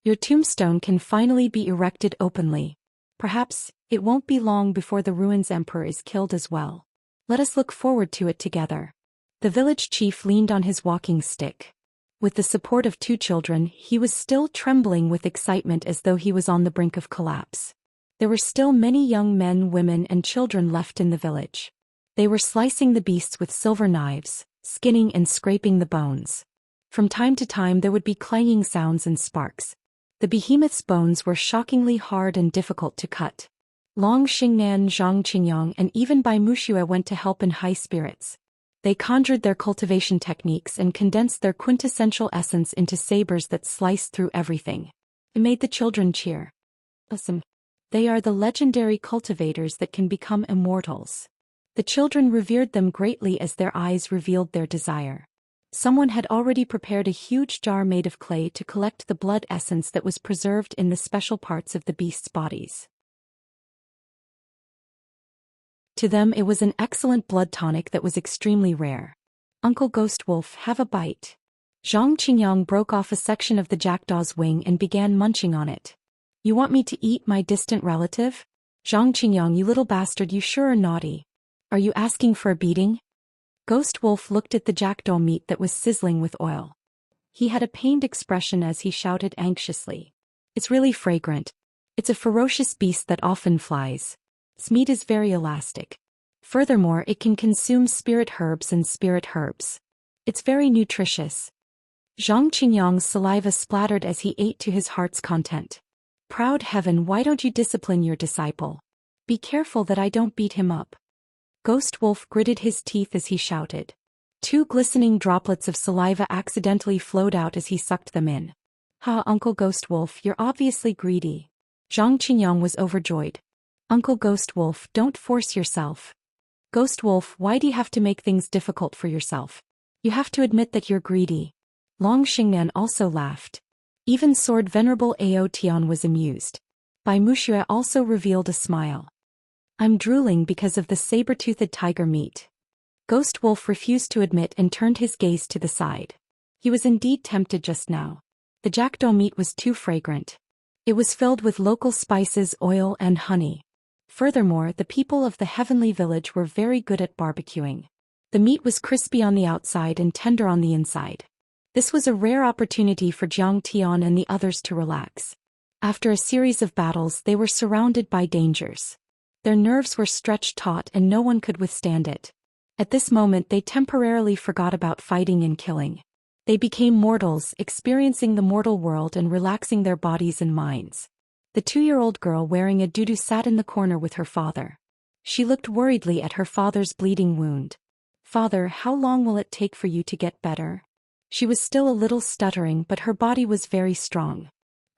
Your tombstone can finally be erected openly. Perhaps it won't be long before the Ruins Emperor is killed as well. Let us look forward to it together." The village chief leaned on his walking stick. With the support of 2 children, he was still trembling with excitement as though he was on the brink of collapse. There were still many young men, women, and children left in the village. They were slicing the beasts with silver knives, skinning and scraping the bones. From time to time there would be clanging sounds and sparks. The behemoth's bones were shockingly hard and difficult to cut. Long Xingnan, Zhang Qingyang, and even Bai Wuxia went to help in high spirits. They conjured their cultivation techniques and condensed their quintessential essence into sabers that sliced through everything. It made the children cheer. Awesome. They are the legendary cultivators that can become immortals. The children revered them greatly as their eyes revealed their desire. Someone had already prepared a huge jar made of clay to collect the blood essence that was preserved in the special parts of the beasts' bodies. To them it was an excellent blood tonic that was extremely rare. Uncle Ghost Wolf, have a bite. Zhang Qingyang broke off a section of the jackdaw's wing and began munching on it. You want me to eat my distant relative? Zhang Qingyang, you little bastard, you sure are naughty. Are you asking for a beating? Ghost Wolf looked at the jackdaw meat that was sizzling with oil. He had a pained expression as he shouted anxiously. It's really fragrant. It's a ferocious beast that often flies. Its meat is very elastic. Furthermore, it can consume spirit herbs and spirit herbs. It's very nutritious. Zhang Qingyang's saliva splattered as he ate to his heart's content. Proud heaven, why don't you discipline your disciple? Be careful that I don't beat him up. Ghost Wolf gritted his teeth as he shouted. 2 glistening droplets of saliva accidentally flowed out as he sucked them in. Ha, Uncle Ghost Wolf, you're obviously greedy. Zhang Qingyang was overjoyed. Uncle Ghost Wolf, don't force yourself. Ghost Wolf, why do you have to make things difficult for yourself? You have to admit that you're greedy. Long Xingman also laughed. Even Sword Venerable Ao Tian was amused. Bai Wuxia also revealed a smile. I'm drooling because of the saber-toothed tiger meat. Ghost Wolf refused to admit and turned his gaze to the side. He was indeed tempted just now. The jackdaw meat was too fragrant. It was filled with local spices, oil, and honey. Furthermore, the people of the heavenly village were very good at barbecuing. The meat was crispy on the outside and tender on the inside. This was a rare opportunity for Jiang Tian and the others to relax. After a series of battles, they were surrounded by dangers. Their nerves were stretched taut and no one could withstand it. At this moment they temporarily forgot about fighting and killing. They became mortals, experiencing the mortal world and relaxing their bodies and minds. The 2-year-old girl wearing a tutu sat in the corner with her father. She looked worriedly at her father's bleeding wound. Father, how long will it take for you to get better? She was still a little stuttering, but her body was very strong.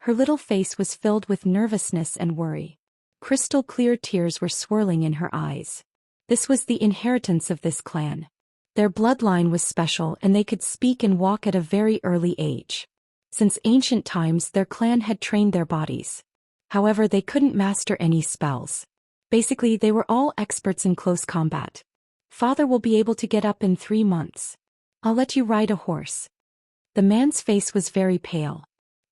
Her little face was filled with nervousness and worry. Crystal clear tears were swirling in her eyes. This was the inheritance of this clan. Their bloodline was special and they could speak and walk at a very early age. Since ancient times their clan had trained their bodies. However, they couldn't master any spells. Basically, they were all experts in close combat. Father will be able to get up in 3 months. I'll let you ride a horse. The man's face was very pale.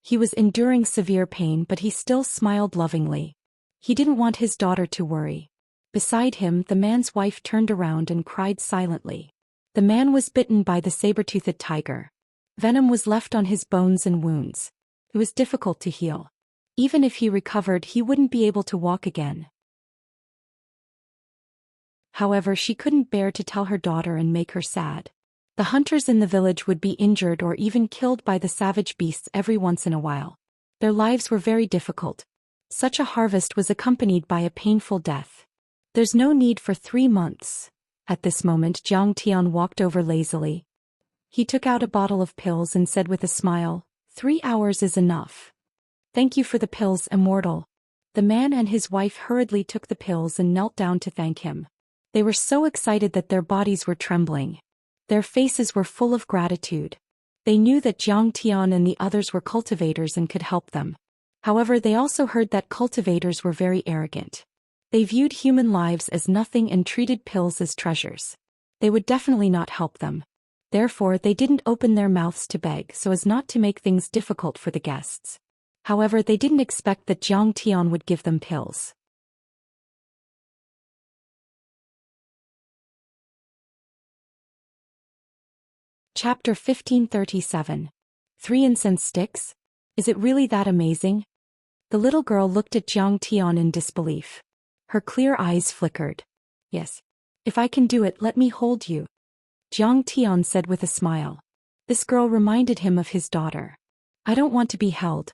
He was enduring severe pain, but he still smiled lovingly. He didn't want his daughter to worry. Beside him, the man's wife turned around and cried silently. The man was bitten by the saber-toothed tiger. Venom was left on his bones and wounds. It was difficult to heal. Even if he recovered, he wouldn't be able to walk again. However, she couldn't bear to tell her daughter and make her sad. The hunters in the village would be injured or even killed by the savage beasts every once in a while. Their lives were very difficult. Such a harvest was accompanied by a painful death. There's no need for 3 months. At this moment, Jiang Tian walked over lazily. He took out a bottle of pills and said with a smile, 3 hours is enough. Thank you for the pills, immortal. The man and his wife hurriedly took the pills and knelt down to thank him. They were so excited that their bodies were trembling. Their faces were full of gratitude. They knew that Jiang Tian and the others were cultivators and could help them. However, they also heard that cultivators were very arrogant. They viewed human lives as nothing and treated pills as treasures. They would definitely not help them. Therefore, they didn't open their mouths to beg so as not to make things difficult for the guests. However, they didn't expect that Jiang Tian would give them pills. Chapter 1537. 3 incense sticks? Is it really that amazing? The little girl looked at Jiang Tian in disbelief. Her clear eyes flickered. Yes. If I can do it, let me hold you. Jiang Tian said with a smile. This girl reminded him of his daughter. I don't want to be held.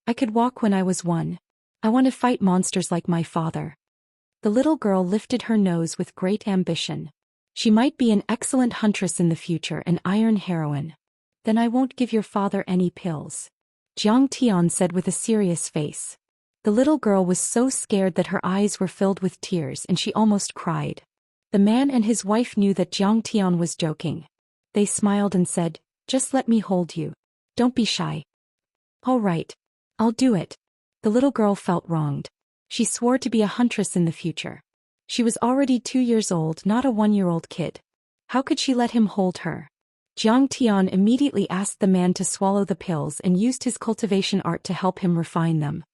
I could walk when I was 1. I want to fight monsters like my father. The little girl lifted her nose with great ambition. She might be an excellent huntress in the future, an iron heroine. Then I won't give your father any pills. Jiang Tian said with a serious face. The little girl was so scared that her eyes were filled with tears and she almost cried. The man and his wife knew that Zhang Tian was joking. They smiled and said, "Just let me hold you. Don't be shy." "All right. I'll do it." The little girl felt wronged. She swore to be a huntress in the future. She was already 2 years old, not a 1-year-old kid. How could she let him hold her? Zhang Tian immediately asked the man to swallow the pills and used his cultivation art to help him refine them.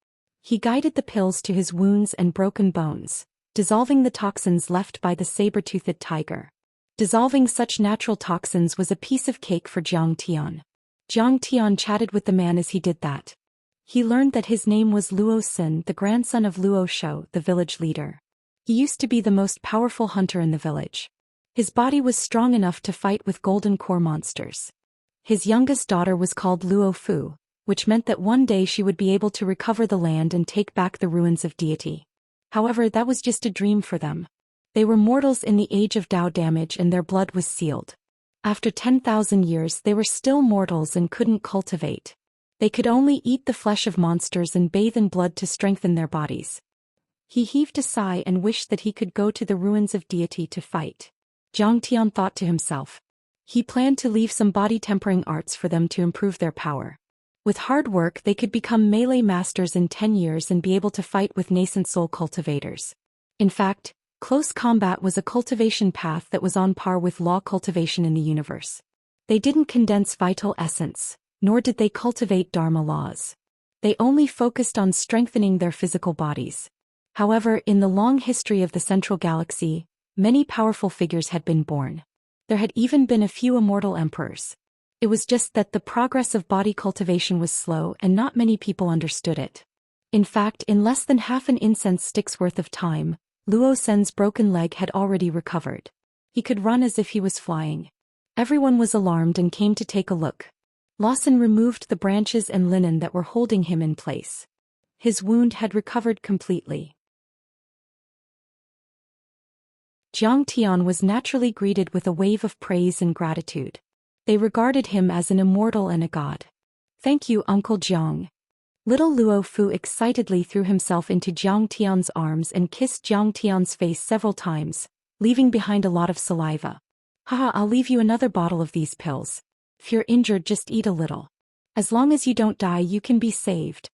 He guided the pills to his wounds and broken bones, dissolving the toxins left by the saber-toothed tiger. Dissolving such natural toxins was a piece of cake for Zhang Tian. Zhang Tian chatted with the man as he did that. He learned that his name was Luo Xin, the grandson of Luo Shou, the village leader. He used to be the most powerful hunter in the village. His body was strong enough to fight with golden core monsters. His youngest daughter was called Luo Fu, which meant that one day she would be able to recover the land and take back the ruins of deity. However, that was just a dream for them. They were mortals in the age of Dao damage and their blood was sealed. After 10,000 years they were still mortals and couldn't cultivate. They could only eat the flesh of monsters and bathe in blood to strengthen their bodies. He heaved a sigh and wished that he could go to the ruins of deity to fight. Zhang Tian thought to himself. He planned to leave some body-tempering arts for them to improve their power. With hard work they could become melee masters in 10 years and be able to fight with nascent soul cultivators. In fact, close combat was a cultivation path that was on par with law cultivation in the universe. They didn't condense vital essence, nor did they cultivate dharma laws. They only focused on strengthening their physical bodies. However, in the long history of the Central Galaxy, many powerful figures had been born. There had even been a few immortal emperors. It was just that the progress of body cultivation was slow and not many people understood it. In fact, in less than half an incense stick's worth of time, Luo Sen's broken leg had already recovered. He could run as if he was flying. Everyone was alarmed and came to take a look. Lawson removed the branches and linen that were holding him in place. His wound had recovered completely. Zhang Tian was naturally greeted with a wave of praise and gratitude. They regarded him as an immortal and a god. "Thank you, Uncle Jiang." Little Luo Fu excitedly threw himself into Zhang Tian's arms and kissed Zhang Tian's face several times, leaving behind a lot of saliva. "Haha, I'll leave you another bottle of these pills. If you're injured, just eat a little. As long as you don't die, you can be saved."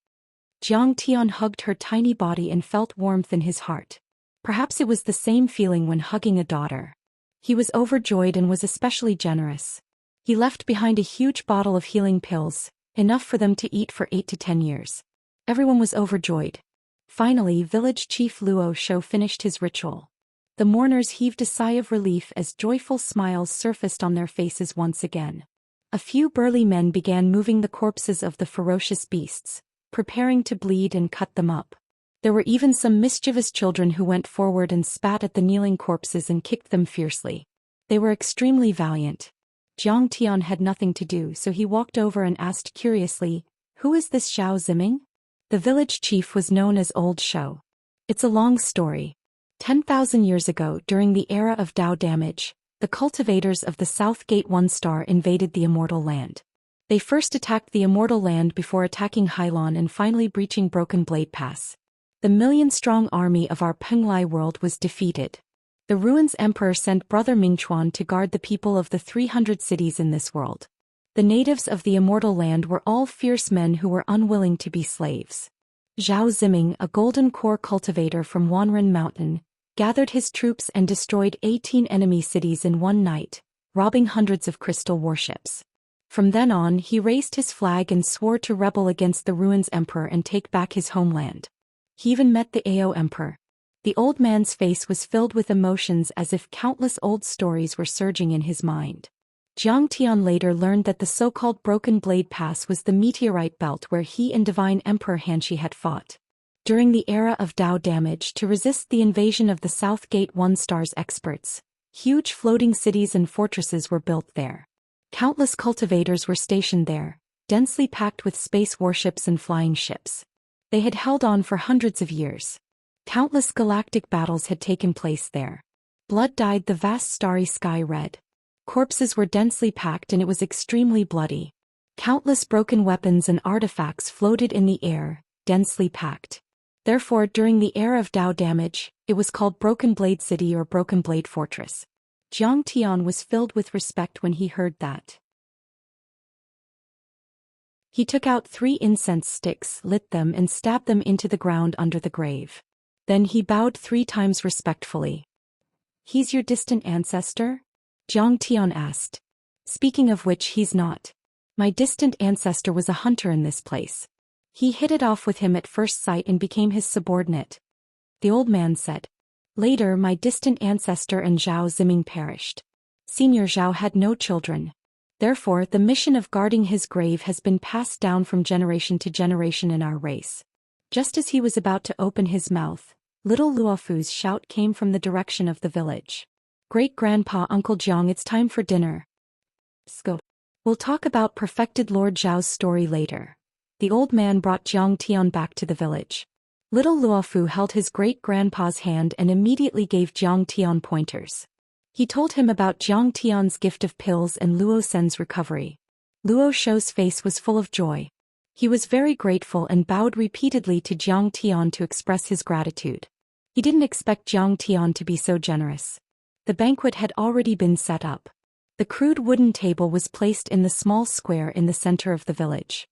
Zhang Tian hugged her tiny body and felt warmth in his heart. Perhaps it was the same feeling when hugging a daughter. He was overjoyed and was especially generous. He left behind a huge bottle of healing pills, enough for them to eat for 8 to 10 years. Everyone was overjoyed. Finally, village chief Luo Shou finished his ritual. The mourners heaved a sigh of relief as joyful smiles surfaced on their faces once again. A few burly men began moving the corpses of the ferocious beasts, preparing to bleed and cut them up. There were even some mischievous children who went forward and spat at the kneeling corpses and kicked them fiercely. They were extremely valiant. Zhang Tian had nothing to do, so he walked over and asked curiously, "Who is this Xiao Ziming?" The village chief was known as Old Shou. It's a long story. 10,000 years ago, during the era of Dao damage, the cultivators of the South Gate 1 star invaded the Immortal Land. They first attacked the Immortal Land before attacking Hylon and finally breaching Broken Blade Pass. The million-strong army of our Penglai world was defeated. The Ruins Emperor sent Brother Mingchuan to guard the people of the 300 cities in this world. The natives of the Immortal Land were all fierce men who were unwilling to be slaves. Zhao Ziming, a golden core cultivator from Wanren Mountain, gathered his troops and destroyed 18 enemy cities in one night, robbing hundreds of crystal warships. From then on, he raised his flag and swore to rebel against the Ruins Emperor and take back his homeland. He even met the Ao Emperor. The old man's face was filled with emotions as if countless old stories were surging in his mind. Zhang Tian later learned that the so-called Broken Blade Pass was the meteorite belt where he and Divine Emperor Xianxia had fought. During the era of Dao damage, to resist the invasion of the South Gate 1 star's experts, huge floating cities and fortresses were built there. Countless cultivators were stationed there, densely packed with space warships and flying ships. They had held on for hundreds of years. Countless galactic battles had taken place there. Blood dyed the vast starry sky red. Corpses were densely packed and it was extremely bloody. Countless broken weapons and artifacts floated in the air, densely packed. Therefore, during the era of Dao damage, it was called Broken Blade City or Broken Blade Fortress. Zhang Tian was filled with respect when he heard that. He took out 3 incense sticks, lit them and stabbed them into the ground under the grave. Then he bowed 3 times respectfully. "He's your distant ancestor?" Zhang Tian asked. "Speaking of which, he's not. My distant ancestor was a hunter in this place. He hit it off with him at first sight and became his subordinate," the old man said. "Later, my distant ancestor and Zhao Ziming perished. Senior Zhao had no children. Therefore, the mission of guarding his grave has been passed down from generation to generation in our race." Just as he was about to open his mouth, little Luofu's shout came from the direction of the village. "Great-grandpa Uncle Jiang, it's time for dinner. Go. We'll talk about perfected Lord Zhao's story later." The old man brought Zhang Tian back to the village. Little Luofu held his great-grandpa's hand and immediately gave Zhang Tian pointers. He told him about Zhang Tian's gift of pills and Luo Sen's recovery. Luo Shou's face was full of joy. He was very grateful and bowed repeatedly to Zhang Tian to express his gratitude. He didn't expect Zhang Tian to be so generous. The banquet had already been set up. The crude wooden table was placed in the small square in the center of the village.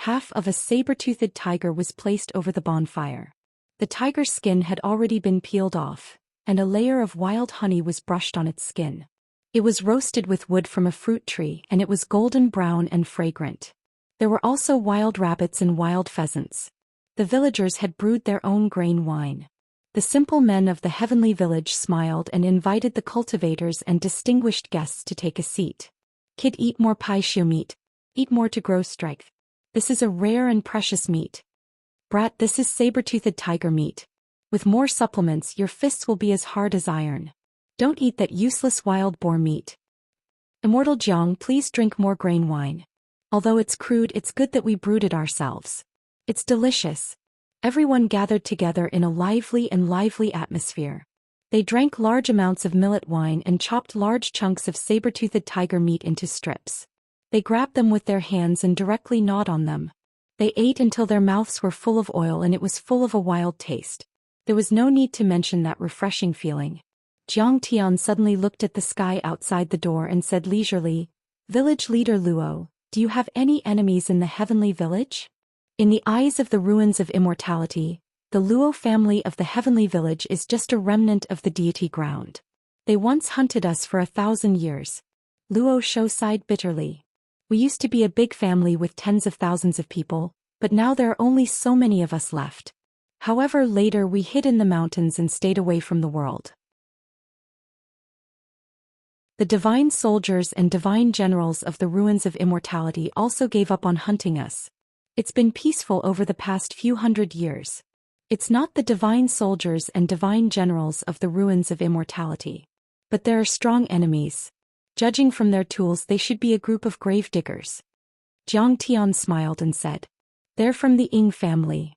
Half of a saber-toothed tiger was placed over the bonfire. The tiger's skin had already been peeled off, and a layer of wild honey was brushed on its skin. It was roasted with wood from a fruit tree and it was golden brown and fragrant. There were also wild rabbits and wild pheasants. The villagers had brewed their own grain wine. The simple men of the heavenly village smiled and invited the cultivators and distinguished guests to take a seat. "Kid, eat more pai shu meat. Eat more to grow strength. This is a rare and precious meat. Brat, this is saber-toothed tiger meat. With more supplements, your fists will be as hard as iron. Don't eat that useless wild boar meat. Immortal Jiang, please drink more grain wine. Although it's crude, it's good that we brewed it ourselves. It's delicious." Everyone gathered together in a lively atmosphere. They drank large amounts of millet wine and chopped large chunks of saber-toothed tiger meat into strips. They grabbed them with their hands and directly gnawed on them. They ate until their mouths were full of oil and it was full of a wild taste. There was no need to mention that refreshing feeling. Zhang Tian suddenly looked at the sky outside the door and said leisurely, "Village leader Luo, do you have any enemies in the heavenly village?" In the eyes of the ruins of immortality, the Luo family of the heavenly village is just a remnant of the deity ground. They once hunted us for 1,000 years. Luo Shou sighed bitterly. "We used to be a big family with tens of thousands of people, but now there are only so many of us left. However, later we hid in the mountains and stayed away from the world. The divine soldiers and divine generals of the ruins of immortality also gave up on hunting us. It's been peaceful over the past few hundred years. It's not the divine soldiers and divine generals of the ruins of immortality. But there are strong enemies. Judging from their tools, they should be a group of grave diggers." Zhang Tian smiled and said, "They're from the Ying family."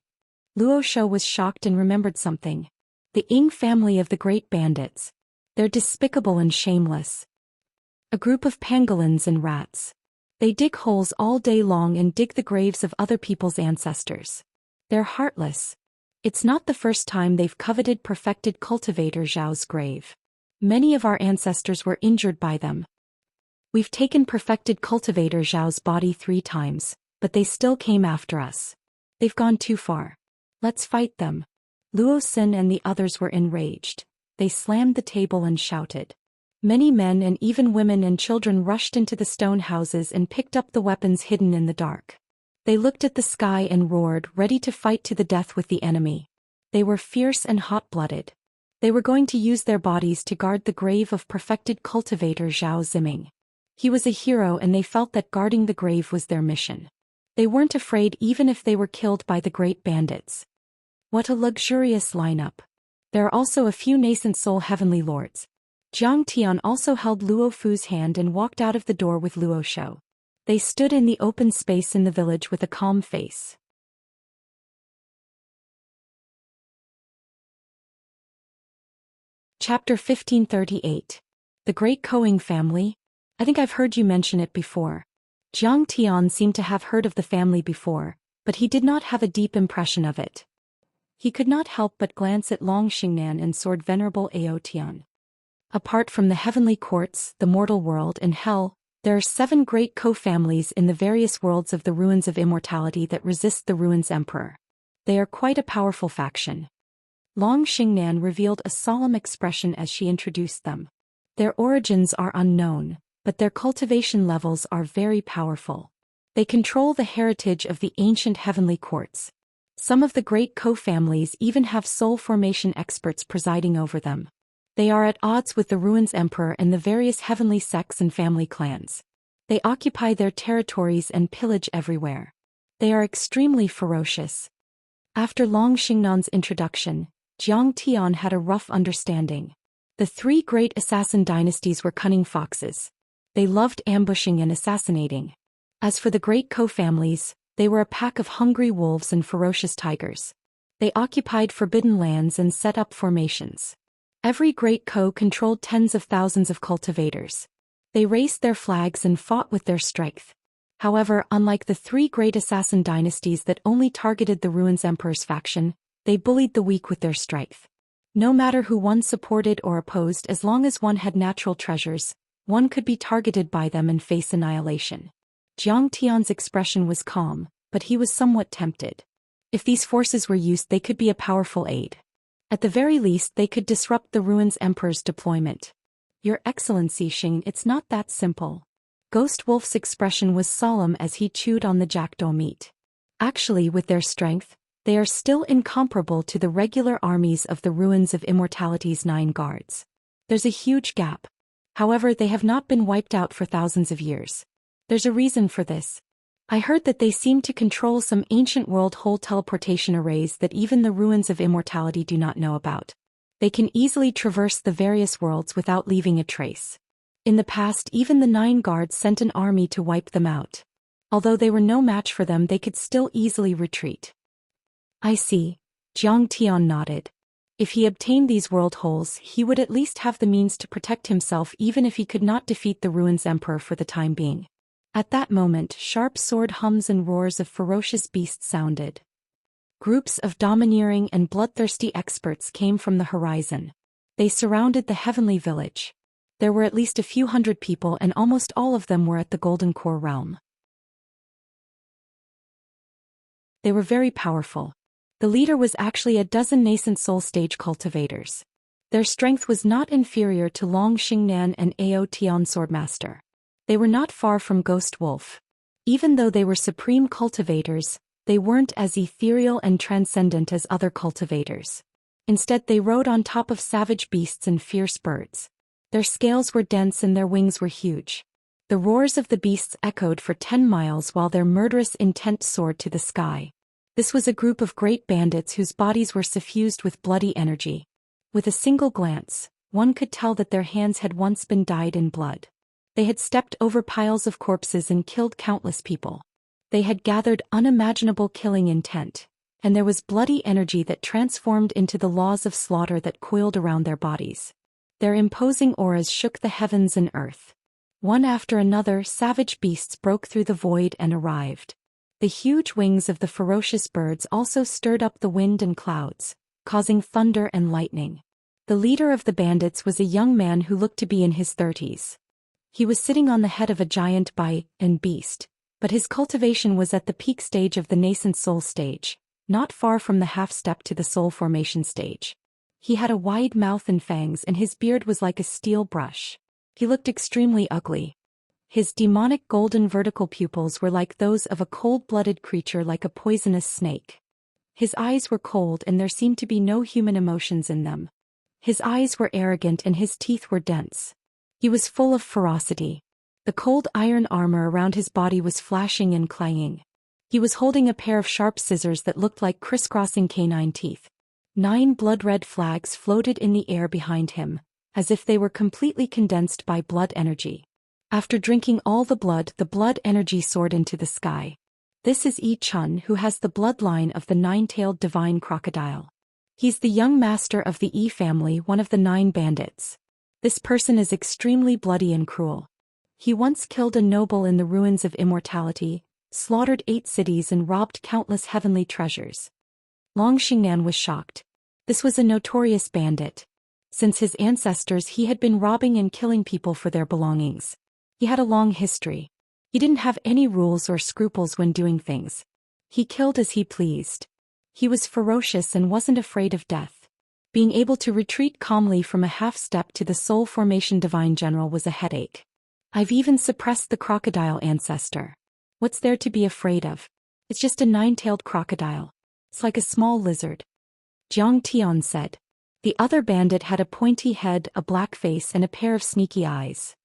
Luo Shou was shocked and remembered something. "The Ying family of the great bandits. They're despicable and shameless. A group of pangolins and rats. They dig holes all day long and dig the graves of other people's ancestors. They're heartless. It's not the first time they've coveted perfected Cultivator Zhao's grave. Many of our ancestors were injured by them. We've taken perfected Cultivator Zhao's body 3 times, but they still came after us. They've gone too far. Let's fight them." Luo Xin and the others were enraged. They slammed the table and shouted. Many men and even women and children rushed into the stone houses and picked up the weapons hidden in the dark. They looked at the sky and roared, ready to fight to the death with the enemy. They were fierce and hot-blooded. They were going to use their bodies to guard the grave of perfected cultivator Zhao Ziming. He was a hero and they felt that guarding the grave was their mission. They weren't afraid even if they were killed by the great bandits. What a luxurious lineup. There are also a few nascent soul heavenly lords. Zhang Tian also held Luo Fu's hand and walked out of the door with Luo Shou. They stood in the open space in the village with a calm face. Chapter 1538. The Great Coing Family? I think I've heard you mention it before. Zhang Tian seemed to have heard of the family before, but he did not have a deep impression of it. He could not help but glance at Long Xingnan and Sword Venerable Aotian. Apart from the heavenly courts, the mortal world and hell, there are 7 great co-families in the various worlds of the ruins of immortality that resist the ruins emperor. They are quite a powerful faction. Long Xingnan revealed a solemn expression as she introduced them. Their origins are unknown, but their cultivation levels are very powerful. They control the heritage of the ancient heavenly courts. Some of the great co-families even have soul formation experts presiding over them. They are at odds with the ruins emperor and the various heavenly sects and family clans. They occupy their territories and pillage everywhere. They are extremely ferocious. After Long Xingnan's introduction, Jiang Tian had a rough understanding. The 3 great assassin dynasties were cunning foxes. They loved ambushing and assassinating. As for the great co-families, they were a pack of hungry wolves and ferocious tigers. They occupied forbidden lands and set up formations. Every great co controlled tens of thousands of cultivators. They raised their flags and fought with their strength. However, unlike the 3 great assassin dynasties that only targeted the ruins emperor's faction, they bullied the weak with their strength. No matter who one supported or opposed, as long as one had natural treasures, one could be targeted by them and face annihilation. Jiang Tian's expression was calm, but he was somewhat tempted. If these forces were used, they could be a powerful aid. At the very least, they could disrupt the ruins emperor's deployment. Your Excellency Xing, it's not that simple. Ghost Wolf's expression was solemn as he chewed on the jackdaw meat. Actually, with their strength, they are still incomparable to the regular armies of the ruins of immortality's 9 guards. There's a huge gap. However, they have not been wiped out for thousands of years. There's a reason for this. I heard that they seem to control some ancient world-whole teleportation arrays that even the ruins of immortality do not know about. They can easily traverse the various worlds without leaving a trace. In the past, even the 9 guards sent an army to wipe them out. Although they were no match for them, they could still easily retreat. I see. Jiang Tian nodded. If he obtained these world holes, he would at least have the means to protect himself even if he could not defeat the ruins emperor for the time being. At that moment, sharp sword hums and roars of ferocious beasts sounded. Groups of domineering and bloodthirsty experts came from the horizon. They surrounded the heavenly village. There were at least a few hundred people, and almost all of them were at the Golden Core realm. They were very powerful. The leader was actually a dozen nascent soul stage cultivators. Their strength was not inferior to Long Xingnan and Ao Tian Swordmaster. They were not far from Ghost Wolf. Even though they were supreme cultivators, they weren't as ethereal and transcendent as other cultivators. Instead, they rode on top of savage beasts and fierce birds. Their scales were dense and their wings were huge. The roars of the beasts echoed for 10 miles while their murderous intent soared to the sky. This was a group of great bandits whose bodies were suffused with bloody energy. With a single glance, one could tell that their hands had once been dyed in blood. They had stepped over piles of corpses and killed countless people. They had gathered unimaginable killing intent, and there was bloody energy that transformed into the laws of slaughter that coiled around their bodies. Their imposing auras shook the heavens and earth. One after another, savage beasts broke through the void and arrived. The huge wings of the ferocious birds also stirred up the wind and clouds, causing thunder and lightning. The leader of the bandits was a young man who looked to be in his 30s. He was sitting on the head of a giant beast, but his cultivation was at the peak stage of the nascent soul stage, not far from the half-step to the soul formation stage. He had a wide mouth and fangs, and his beard was like a steel brush. He looked extremely ugly. His demonic golden vertical pupils were like those of a cold-blooded creature, like a poisonous snake. His eyes were cold and there seemed to be no human emotions in them. His eyes were arrogant and his teeth were dense. He was full of ferocity. The cold iron armor around his body was flashing and clanging. He was holding a pair of sharp scissors that looked like crisscrossing canine teeth. 9 blood-red flags floated in the air behind him, as if they were completely condensed by blood energy. After drinking all the blood energy soared into the sky. This is Yi Chun, who has the bloodline of the 9-tailed divine crocodile. He's the young master of the Yi family, one of the 9 bandits. This person is extremely bloody and cruel. He once killed a noble in the ruins of immortality, slaughtered 8 cities and robbed countless heavenly treasures. Long Xingnan was shocked. This was a notorious bandit. Since his ancestors, he had been robbing and killing people for their belongings. He had a long history. He didn't have any rules or scruples when doing things. He killed as he pleased. He was ferocious and wasn't afraid of death. Being able to retreat calmly from a half-step to the soul formation divine general was a headache. I've even suppressed the crocodile ancestor. What's there to be afraid of? It's just a nine-tailed crocodile. It's like a small lizard. Jiang Tian said. The other bandit had a pointy head, a black face and a pair of sneaky eyes.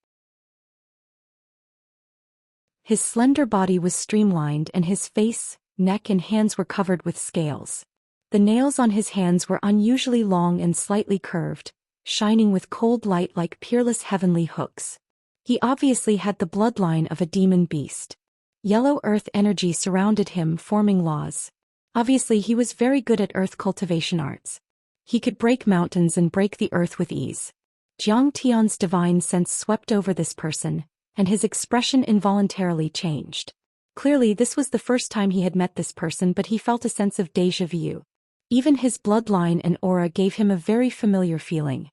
His slender body was streamlined and his face, neck and hands were covered with scales. The nails on his hands were unusually long and slightly curved, shining with cold light like peerless heavenly hooks. He obviously had the bloodline of a demon beast. Yellow earth energy surrounded him, forming laws. Obviously he was very good at earth cultivation arts. He could break mountains and break the earth with ease. Jiang Tian's divine sense swept over this person, and his expression involuntarily changed. Clearly this was the first time he had met this person, but he felt a sense of déjà vu. Even his bloodline and aura gave him a very familiar feeling.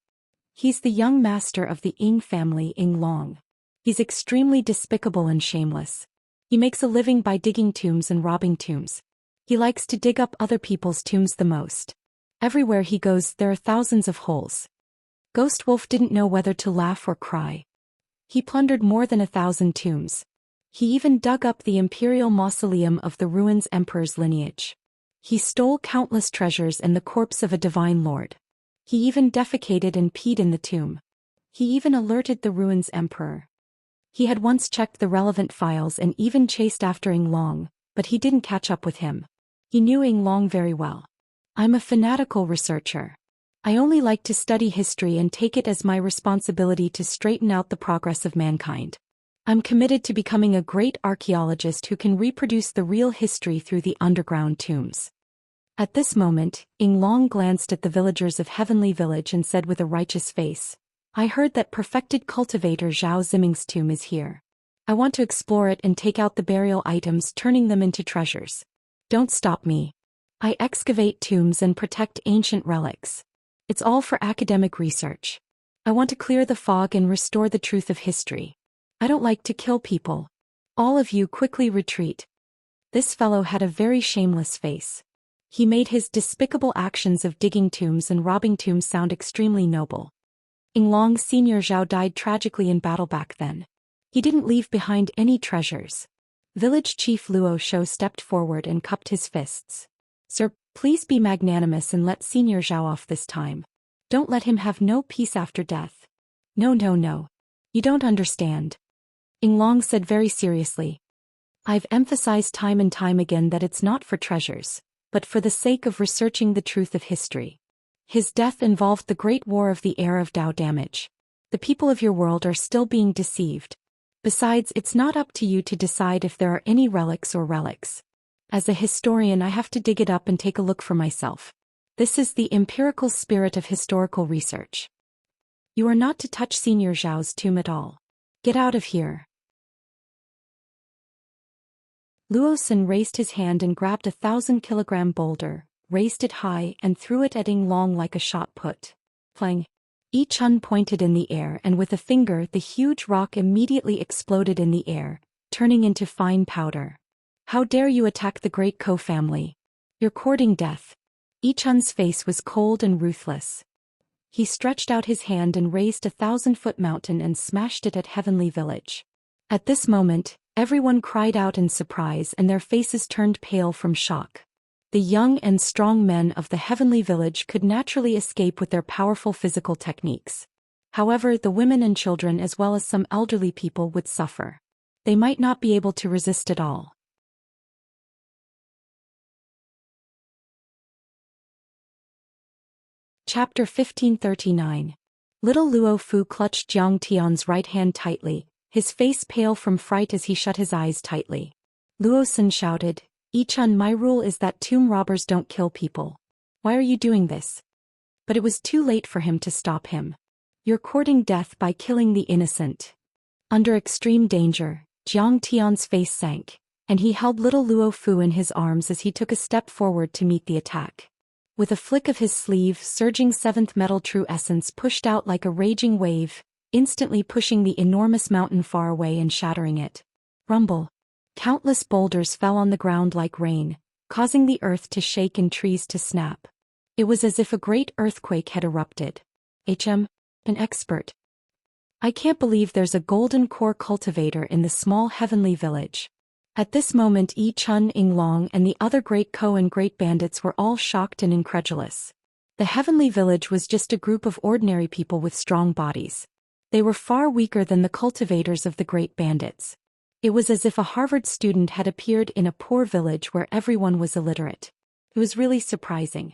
He's the young master of the Ying family, Ying Long. He's extremely despicable and shameless. He makes a living by digging tombs and robbing tombs. He likes to dig up other people's tombs the most. Everywhere he goes there are thousands of holes. Ghost Wolf didn't know whether to laugh or cry. He plundered more than 1,000 tombs. He even dug up the imperial mausoleum of the ruins emperor's lineage. He stole countless treasures and the corpse of a divine lord. He even defecated and peed in the tomb. He even alerted the ruins emperor. He had once checked the relevant files and even chased after Ying Long, but he didn't catch up with him. He knew Ying Long very well. I'm a fanatical researcher. I only like to study history and take it as my responsibility to straighten out the progress of mankind. I'm committed to becoming a great archaeologist who can reproduce the real history through the underground tombs. At this moment, Ying Long glanced at the villagers of Heavenly Village and said with a righteous face, I heard that perfected cultivator Zhao Ziming's tomb is here. I want to explore it and take out the burial items, turning them into treasures. Don't stop me. I excavate tombs and protect ancient relics. It's all for academic research. I want to clear the fog and restore the truth of history. I don't like to kill people. All of you quickly retreat. This fellow had a very shameless face. He made his despicable actions of digging tombs and robbing tombs sound extremely noble. Ying Long's senior Zhao died tragically in battle back then. He didn't leave behind any treasures. Village Chief Luo Shou stepped forward and cupped his fists. Sir, please be magnanimous and let Senior Zhao off this time. Don't let him have no peace after death. No. You don't understand. Ying Long said very seriously. I've emphasized time and time again that it's not for treasures, but for the sake of researching the truth of history. His death involved the Great War of the Era of Dao damage. The people of your world are still being deceived. Besides, it's not up to you to decide if there are any relics or relics. As a historian, I have to dig it up and take a look for myself. This is the empirical spirit of historical research. You are not to touch Senior Zhao's tomb at all. Get out of here. Luo Xin raised his hand and grabbed a 1,000-kilogram boulder, raised it high and threw it at Ying Long like a shot put. Clang. Yi Chun pointed in the air and with a finger the huge rock immediately exploded in the air, turning into fine powder. How dare you attack the great Ko family? You're courting death. Yi Chun's face was cold and ruthless. He stretched out his hand and raised a 1,000-foot mountain and smashed it at Heavenly Village. At this moment, everyone cried out in surprise and their faces turned pale from shock. The young and strong men of the Heavenly Village could naturally escape with their powerful physical techniques. However, the women and children as well as some elderly people would suffer. They might not be able to resist at all. Chapter 1539. Little Luo Fu clutched Jiang Tian's right hand tightly, his face pale from fright as he shut his eyes tightly. Luo Xin shouted, Yi Chun, my rule is that tomb robbers don't kill people. Why are you doing this? But it was too late for him to stop him. You're courting death by killing the innocent. Under extreme danger, Jiang Tian's face sank. and he held little Luo Fu in his arms as he took a step forward to meet the attack. With a flick of his sleeve, surging seventh metal true essence pushed out like a raging wave, instantly pushing the enormous mountain far away and shattering it. Rumble. Countless boulders fell on the ground like rain, causing the earth to shake and trees to snap. It was as if a great earthquake had erupted. An expert. I can't believe there's a golden core cultivator in the small heavenly village. At this moment Yi Chun, Ying Long and the other great Ko and great bandits were all shocked and incredulous. The heavenly village was just a group of ordinary people with strong bodies. They were far weaker than the cultivators of the great bandits. It was as if a Harvard student had appeared in a poor village where everyone was illiterate. It was really surprising.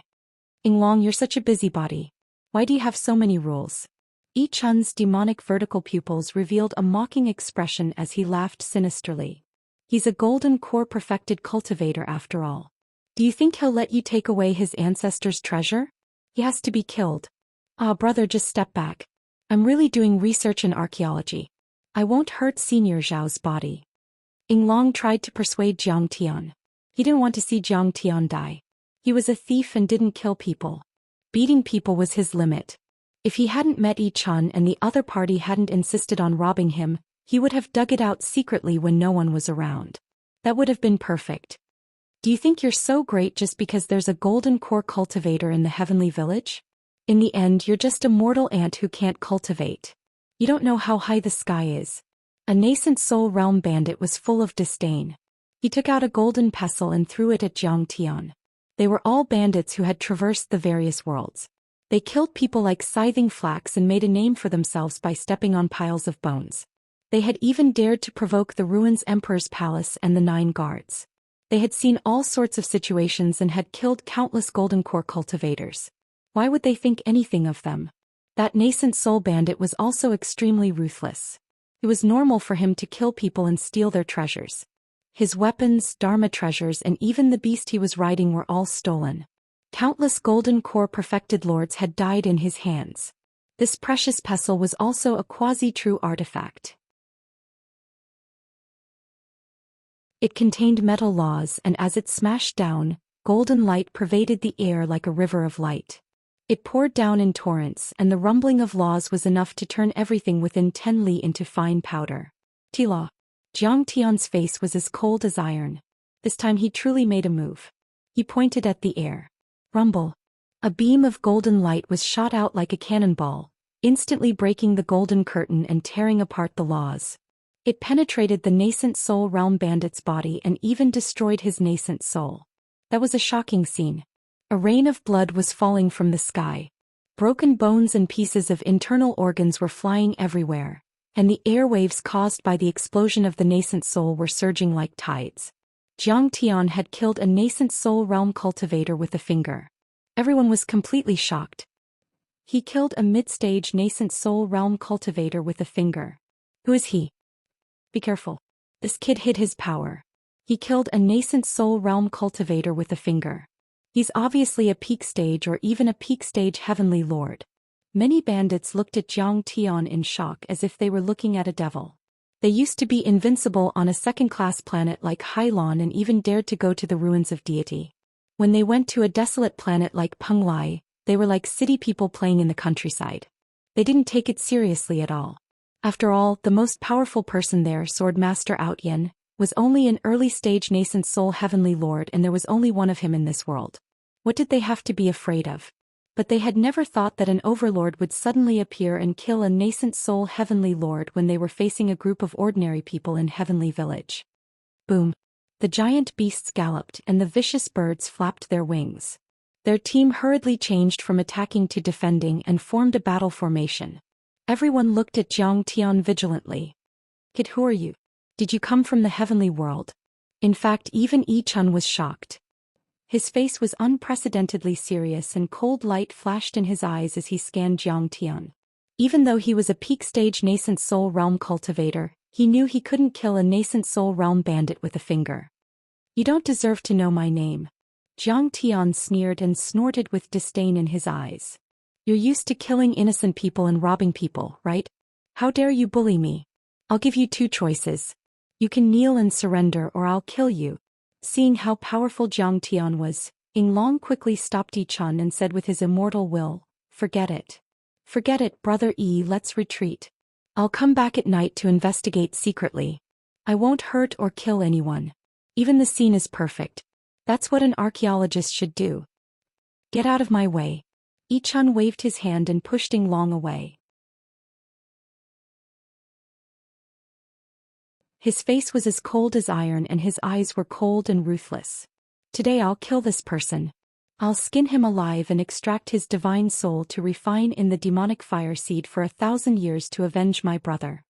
Ying Long, you're such a busybody. Why do you have so many rules? Yi Chun's demonic vertical pupils revealed a mocking expression as he laughed sinisterly. He's a golden core perfected cultivator after all. Do you think he'll let you take away his ancestors' treasure? He has to be killed. Ah, brother, just step back. I'm really doing research in archaeology. I won't hurt Senior Zhao's body. Ying Long tried to persuade Jiang Tian. He didn't want to see Jiang Tian die. He was a thief and didn't kill people. Beating people was his limit. If he hadn't met Yi Chun and the other party hadn't insisted on robbing him, he would have dug it out secretly when no one was around. That would have been perfect. Do you think you're so great just because there's a golden core cultivator in the heavenly village? In the end, you're just a mortal ant who can't cultivate. You don't know how high the sky is. A nascent soul realm bandit was full of disdain. He took out a golden pestle and threw it at Jiang Tian. They were all bandits who had traversed the various worlds. They killed people like scything flax and made a name for themselves by stepping on piles of bones. They had even dared to provoke the ruins Emperor's palace and the 9 guards. They had seen all sorts of situations and had killed countless golden core cultivators. Why would they think anything of them? That nascent soul bandit was also extremely ruthless. It was normal for him to kill people and steal their treasures. His weapons, dharma treasures and even the beast he was riding were all stolen. Countless golden core perfected lords had died in his hands. This precious pestle was also a quasi-true artifact. It contained metal laws and as it smashed down, golden light pervaded the air like a river of light. It poured down in torrents and the rumbling of laws was enough to turn everything within 10 li into fine powder. Tila. Jiang Tian's face was as cold as iron. This time he truly made a move. He pointed at the air. Rumble. A beam of golden light was shot out like a cannonball, instantly breaking the golden curtain and tearing apart the laws. It penetrated the nascent soul realm bandit's body and even destroyed his nascent soul. That was a shocking scene. A rain of blood was falling from the sky. Broken bones and pieces of internal organs were flying everywhere, and the airwaves caused by the explosion of the nascent soul were surging like tides. Jiang Tian had killed a nascent soul realm cultivator with a finger. Everyone was completely shocked. He killed a mid-stage nascent soul realm cultivator with a finger. Who is he? Be careful. This kid hid his power. He killed a nascent soul realm cultivator with a finger. He's obviously a peak stage or even a peak stage heavenly lord. Many bandits looked at Jiang Tian in shock as if they were looking at a devil. They used to be invincible on a second-class planet like Hylon and even dared to go to the ruins of deity. When they went to a desolate planet like Penglai, they were like city people playing in the countryside. They didn't take it seriously at all. After all, the most powerful person there, Swordmaster Outyen, was only an early-stage nascent soul heavenly lord and there was only one of him in this world. What did they have to be afraid of? But they had never thought that an overlord would suddenly appear and kill a nascent soul heavenly lord when they were facing a group of ordinary people in Heavenly Village. Boom. The giant beasts galloped and the vicious birds flapped their wings. Their team hurriedly changed from attacking to defending and formed a battle formation. Everyone looked at Jiang Tian vigilantly. Kid, who are you? Did you come from the heavenly world? In fact, even Yi Chun was shocked. His face was unprecedentedly serious and cold light flashed in his eyes as he scanned Jiang Tian. Even though he was a peak-stage nascent soul realm cultivator, he knew he couldn't kill a nascent soul realm bandit with a finger. You don't deserve to know my name. Jiang Tian sneered and snorted with disdain in his eyes. You're used to killing innocent people and robbing people, right? How dare you bully me? I'll give you 2 choices. You can kneel and surrender or I'll kill you. Seeing how powerful Jiang Tian was, Ying Long quickly stopped Yi Chun and said with his immortal will, "Forget it. Forget it, Brother Yi, let's retreat. I'll come back at night to investigate secretly. I won't hurt or kill anyone. Even the scene is perfect. That's what an archaeologist should do. Get out of my way." Yi Chun waved his hand and pushed Ying Long away. His face was as cold as iron and his eyes were cold and ruthless. "Today I'll kill this person. I'll skin him alive and extract his divine soul to refine in the demonic fire seed for 1,000 years to avenge my brother."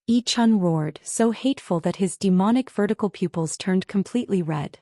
Yi Chun roared, so hateful that his demonic vertical pupils turned completely red.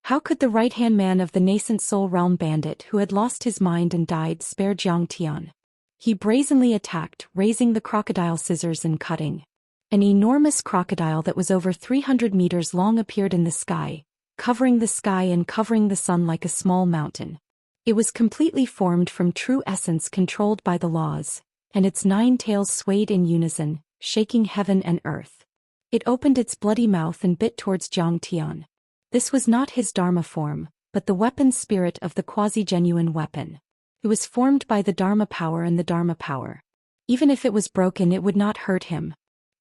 How could the right-hand man of the nascent soul realm bandit who had lost his mind and died spare Jiang Tian? He brazenly attacked, raising the crocodile scissors and cutting. An enormous crocodile that was over 300 meters long appeared in the sky, covering the sky and covering the sun like a small mountain. It was completely formed from true essence controlled by the laws, and its 9 tails swayed in unison, shaking heaven and earth. It opened its bloody mouth and bit towards Jiang Tian. This was not his Dharma form, but the weapon spirit of the quasi-genuine weapon. It was formed by the Dharma power and the Dharma power. Even if it was broken it would not hurt him.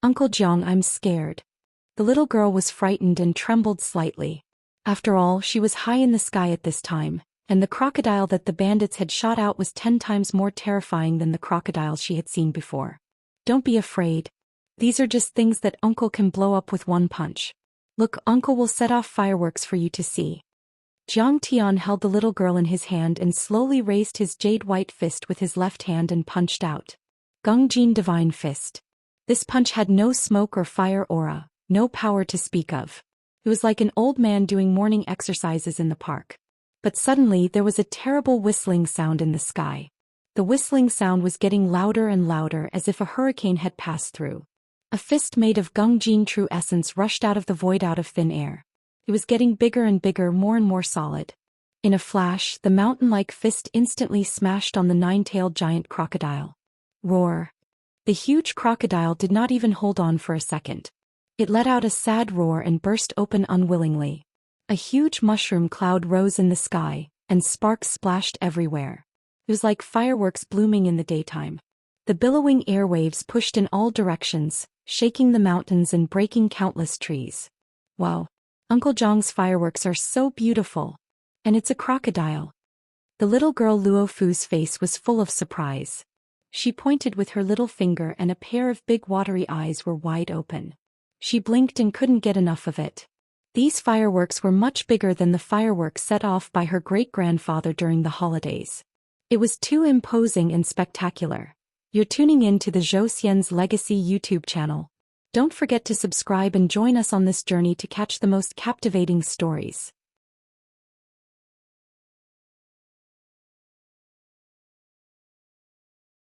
"Uncle Jiang, I'm scared." The little girl was frightened and trembled slightly. After all, she was high in the sky at this time, and the crocodile that the bandits had shot out was 10 times more terrifying than the crocodiles she had seen before. "Don't be afraid. These are just things that Uncle can blow up with one punch. Look, Uncle will set off fireworks for you to see." Jiang Tian held the little girl in his hand and slowly raised his jade-white fist with his left hand and punched out. Gungjin Divine Fist. This punch had no smoke or fire aura, no power to speak of. It was like an old man doing morning exercises in the park. But suddenly there was a terrible whistling sound in the sky. The whistling sound was getting louder and louder as if a hurricane had passed through. A fist made of Gungjin true essence rushed out of the void out of thin air. It was getting bigger and bigger, more and more solid. In a flash, the mountain-like fist instantly smashed on the 9-tailed giant crocodile. Roar. The huge crocodile did not even hold on for a second. It let out a sad roar and burst open unwillingly. A huge mushroom cloud rose in the sky, and sparks splashed everywhere. It was like fireworks blooming in the daytime. The billowing airwaves pushed in all directions, shaking the mountains and breaking countless trees. "Wow. Uncle Jiang's fireworks are so beautiful. And it's a crocodile." The little girl Luo Fu's face was full of surprise. She pointed with her little finger and a pair of big watery eyes were wide open. She blinked and couldn't get enough of it. These fireworks were much bigger than the fireworks set off by her great-grandfather during the holidays. It was too imposing and spectacular. You're tuning in to the Zhou Xian's Legacy YouTube channel. Don't forget to subscribe and join us on this journey to catch the most captivating stories.